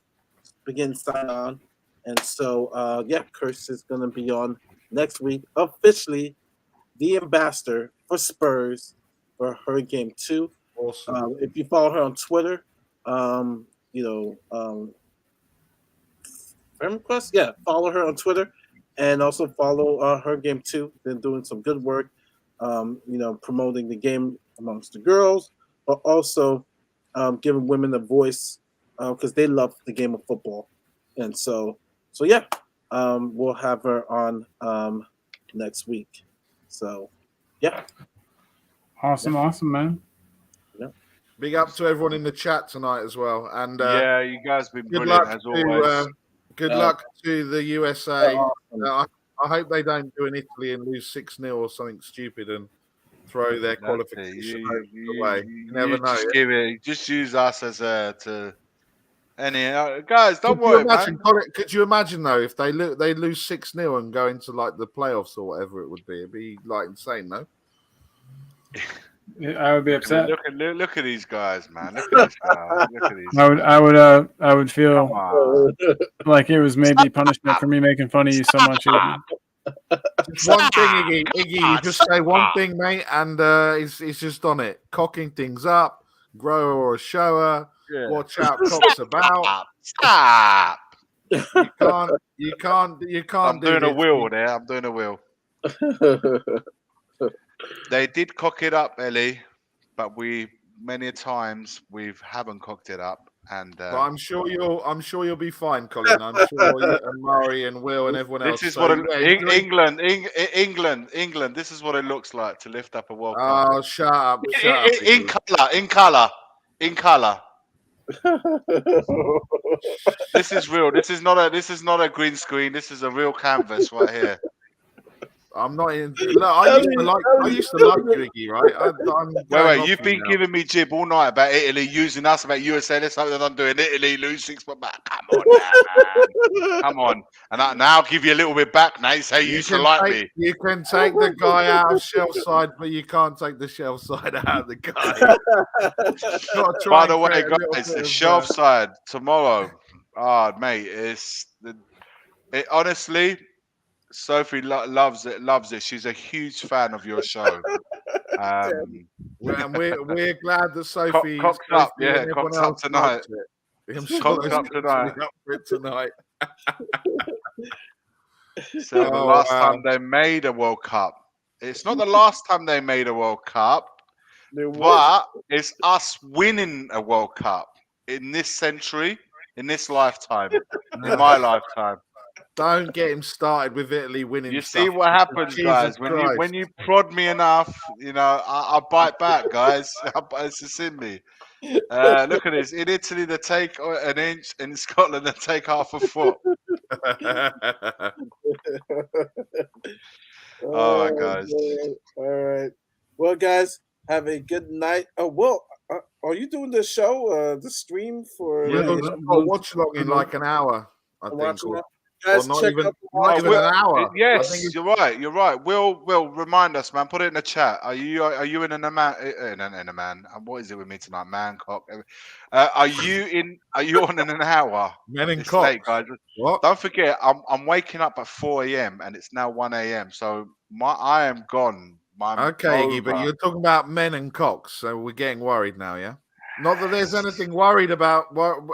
beginning to sign on, and so Curse is going to be on next week, officially the ambassador for Spurs for her game 2. Awesome. If you follow her on Twitter, friend request, follow her on Twitter, and also follow her game 2. Been doing some good work, promoting the game amongst the girls, but also giving women a voice because they love the game of football. And so we'll have her on next week. So, Awesome, man. Big up to everyone in the chat tonight as well. And you guys have been good brilliant luck as always. Good luck to the USA. Awesome. I hope they don't do an Italy and lose 6-0 or something stupid and throw their qualification away. You never know. Just use us as guys. Don't worry, man. Could you imagine though if they lose 6-0 and go into like the playoffs or whatever it would be? It'd be like insane, no? I would be upset. Look at these guys, man. Look at these guys. Look at these. I would feel like it was maybe punishment for me making fun of you so much. Just one thing, Iggy. You just say one thing, mate, and he's just on it. Cocking things up, grower or a shower. Yeah. Watch out, cocks about. Stop. You can't. I'm doing a wheel there. I'm doing a wheel. They did cock it up, Ellie, but many times we haven't cocked it up, and but I'm sure you'll be fine, Colin. I'm sure you and Murray and Will and everyone else. This is what England. This is what it looks like to lift up a World Cup. Oh, shut up! In color. This is real. This is not a green screen. This is a real canvas right here. I'm not in. Look, I used to like you, Iggy, right? Wait, you've been giving me jib all night about Italy using us, about USA. That's something I'm doing. Italy lose 6 months back. Come on, man. Come on. And now I'll give you a little bit back. Now you say you used to like me. You can take the guy out of shelf side, but you can't take the shelf side out of the guy. By the way, guys, the shelf side tomorrow. Oh, mate, honestly. Sophie loves it. She's a huge fan of your show. We're glad that Sophie cocked up. Yeah, cocked up tonight. Cocked up tonight. So the last time they made a World Cup. It's not the last time they made a World Cup, but it's us winning a World Cup in this century, in this lifetime, in my lifetime. Don't get him started with Italy winning. You see what happens, guys. When you prod me enough, I bite back, guys. It's just in me. Look at this. In Italy, they take an inch. In Scotland, they take half a foot. All right, guys. All right. Well, guys, have a good night. Oh, well, are you doing the show, the stream for? I'll watch along in like an hour. I think. Guys, not check even, out not even an hour. Yes, you're right. You're right. Will remind us, man. Put it in the chat. Are you in a man? What is it with me tonight? Man, cock. Are you on in an hour? Men and it's cock. Late, guys. What? Don't forget, I'm waking up at 4 a.m. and it's now 1 a.m. So I am gone. Okay, Iggy, but you're talking about men and cocks, so we're getting worried now, yeah. Not that there's anything worried about,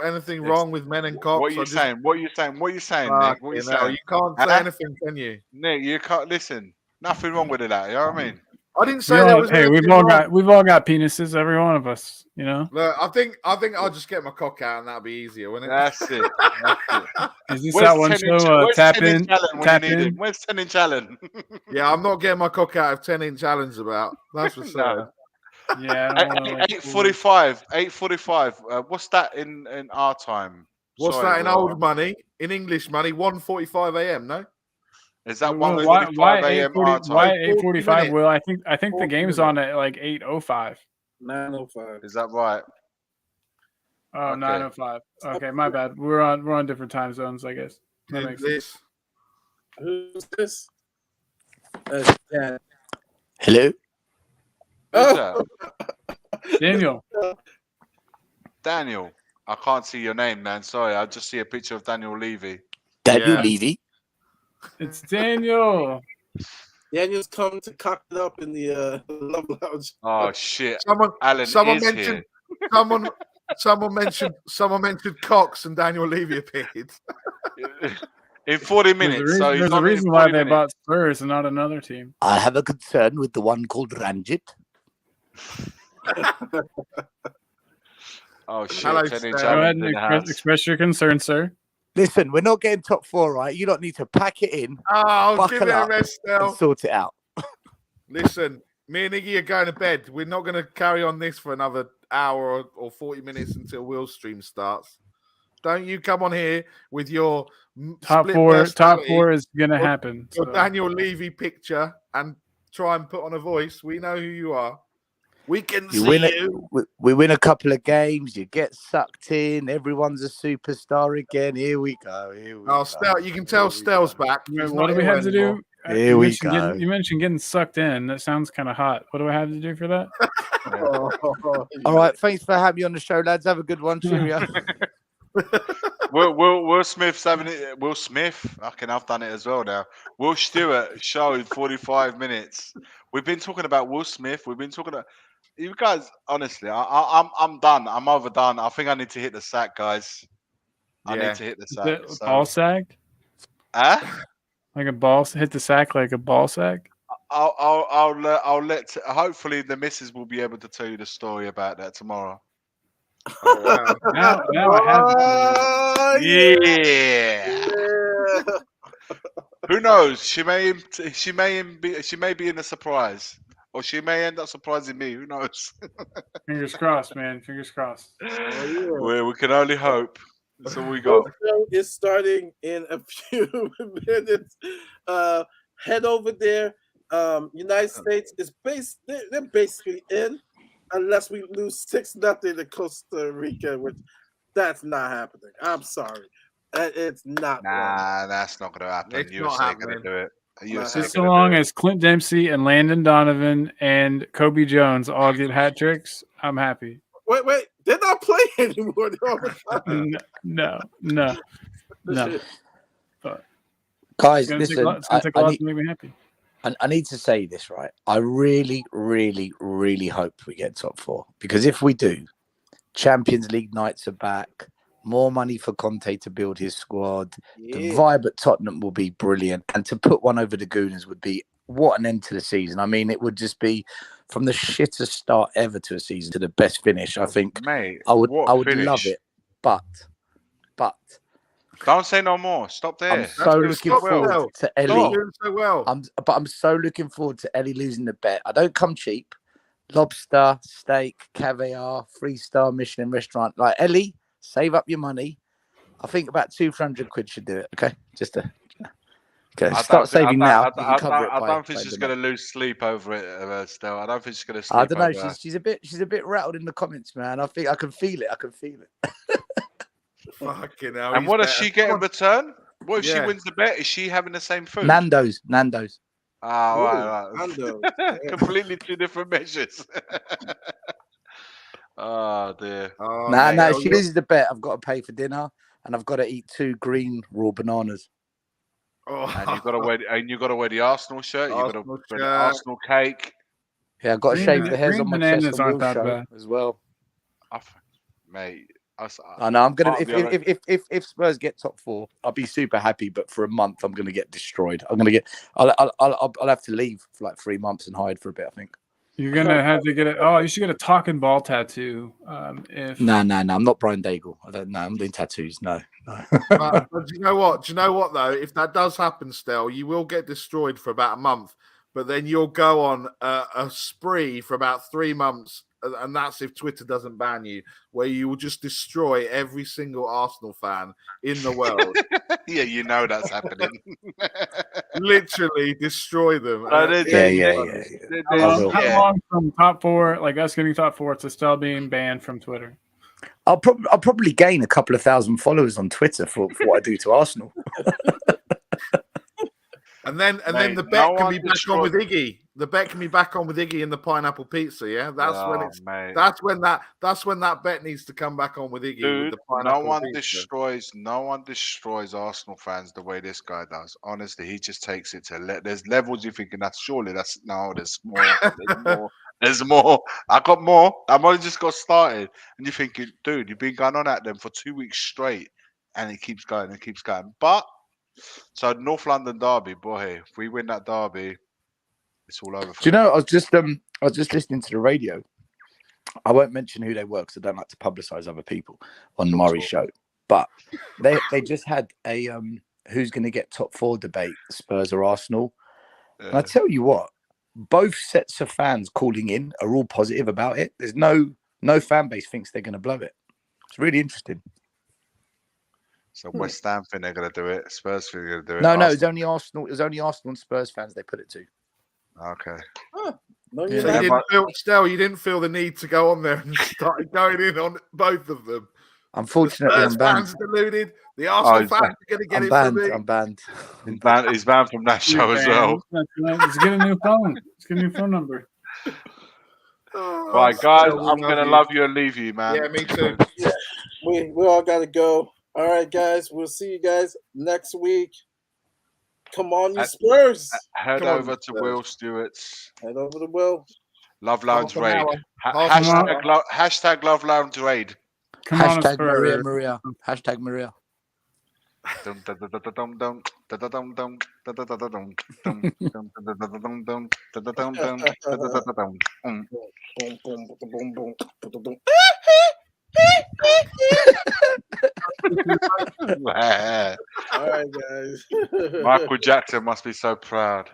anything wrong with men and cops. What are you saying? What are you saying? What are you saying, Nick? What are you saying? You can't say anything, can you? Nick, you can't listen. Nothing wrong with that. You know what I mean? I didn't say there was. Hey, we've all got penises, every one of us. You know. Look, I think I'll just get my cock out and that'll be easier, won't it? That's it. Is this that one show? Tap in. Where's 10-inch Allen? Yeah, I'm not getting my cock out if 10-inch Allen's about. That's for certain. Yeah. 8:45. 8:45. What's that in our time? What's that in old money? In English money, 1:45 a.m. No. Is that why 1:45 a.m. our time? Why 8:45? Well, I think the game's on at like 8:05. 9:05. Is that right? Oh, okay. 9:05. Okay, my bad. We're on different time zones, I guess. That makes sense. Who's this? Dan. Hello. Oh. Daniel. Daniel. I can't see your name, man. Sorry, I just see a picture of Daniel Levy. Daniel Levy. It's Daniel. Daniel's coming to cock it up in the Love Lounge. Oh shit! Someone mentioned. Someone mentioned Cox and Daniel Levy appeared. In 40 minutes. There's a reason why they bought Spurs and not another team. I have a concern with the one called Ranjit. Oh shit! Hello, Go ahead and express your concern, sir. Listen, we're not getting top 4, right? You don't need to pack it in. Oh, give it a rest now. And sort it out. Listen, me and Iggy are going to bed. We're not going to carry on this for another hour or 40 minutes until Will's stream starts. Don't you come on here with your top four is going to happen. Your Daniel Levy picture and try and put on a voice. We know who you are. We can see you. We win a couple of games. You get sucked in. Everyone's a superstar again. Here we go. Stel, you can tell Stel's back. What do we have to do? Here we go. You mentioned getting sucked in. That sounds kind of hot. What do I have to do for that? All right. Thanks for having me on the show, lads. Have a good one. Cheerio. Will Smith's having it. Will Smith. I've done it as well now. Will Stewart showed 45 minutes. We've been talking about Will Smith. We've been talking about you guys. Honestly, I'm done. I'm overdone. I think I need to hit the sack, guys. I need to hit the sack. Ball sack? Like a ball? Hit the sack like a ball sack? I'll let. Hopefully, the missus will be able to tell you the story about that tomorrow. Oh, wow. now I have. Yeah. Who knows? She may be in a surprise, or she may end up surprising me. Who knows? Fingers crossed, man. Fingers crossed. We can only hope. That's all we got. The show is starting in a few minutes. Head over there. United States is they're basically in, unless we lose 6-0 to Costa Rica, which that's not happening. I'm sorry. It's not. Nah, that's not going to happen. USA going to do it. Just so long as Clint Dempsey and Landon Donovan and Kobe Jones all get hat tricks, I'm happy. Wait, they're not playing anymore. No. But guys, listen, I need to say this, right? I really, really, really hope we get top 4, because if we do, Champions League nights are back. More money for Conte to build his squad. Yeah. The vibe at Tottenham will be brilliant. And to put one over the Gooners would be what an end to the season. I mean, it would just be from the shittest start ever to a season to the best finish. I think I would love it. But don't say no more. Stop there. I'm so looking forward to Ellie. I'm so looking forward to Ellie losing the bet. I don't come cheap. Lobster, steak, caviar, 3-star Michelin restaurant. Like Ellie, save up your money. I think about 200 quid should do it. Okay, just to start saving now. I don't think she's going to lose sleep over it. Still, I don't think she's going to sleep. I don't know. She's a bit rattled in the comments, man. I think I can feel it. Fucking hell. And what does she get in return? What if she wins the bet? Is she having the same food? Nando's. Right. Nando's. Completely two different measures. Oh dear. No. She loses the bet. I've got to pay for dinner, and I've got to eat 2 green raw bananas. And you've got to wear the Arsenal shirt. You've got to wear the Arsenal cake. Yeah, I've got to shave the hairs on my chest on Will's show as well. Mate. I know I'm gonna. If Spurs get top 4, I'll be super happy. But for a month, I'm gonna get destroyed. I'll have to leave for like 3 months and hide for a bit. I think you're gonna have to get it. Oh, you should get a talking ball tattoo. No. I'm not Brian Daigle. I don't know. I'm doing tattoos. No. But do you know what? Do you know what though? If that does happen, Stel, you will get destroyed for about a month. But then you'll go on a spree for about 3 months. And that's if Twitter doesn't ban you, where you will just destroy every single Arsenal fan in the world. Yeah, you know that's happening. Literally destroy them. How long from top 4, like us getting top 4, to still being banned from Twitter? I'll probably gain a couple of thousand followers on Twitter for what I do to Arsenal. And then the bet can be back on with Iggy. The bet can be back on with Iggy and the pineapple pizza. Yeah, that's when that bet needs to come back on with Iggy. Dude, with the pineapple no one destroys Arsenal fans the way this guy does. Honestly, he just takes it to there's levels you're thinking there's more. There's more. I got more. I've only just got started, and you're thinking, dude, you've been going on at them for 2 weeks straight, and it keeps going and keeps going. But so North London derby, boy, if we win that derby, it's all over. Do you know? I was just listening to the radio. I won't mention who they were because I don't like to publicise other people on Murray's show. But they just had a who's going to get top 4 debate, Spurs or Arsenal. Yeah. And I tell you what, both sets of fans calling in are all positive about it. There's no fan base thinks they're going to blow it. It's really interesting. So West Ham think they're going to do it. Spurs think they're going to do it. No, it was only Arsenal. It was only Arsenal and Spurs fans they put it to. Okay. So you didn't feel the need to go on there and start going in on both of them. Unfortunately, I'm banned. Fans deluded. The Arsenal fans are going to get from me. I'm banned. He's banned from that show as well. Let's get a new phone. Let's get a new phone number. Right, guys, I'm going to love you and leave you, man. Yeah, me too. Yeah, we all got to go. All right, guys. We'll see you guys next week. Come on, you Spurs. Head over to Will Stewart's. Head over to Will. Love Lounge Raid. Hashtag Love Lounge Raid. Hashtag Maria. Hashtag Maria. All right, guys. Michael Jackson must be so proud.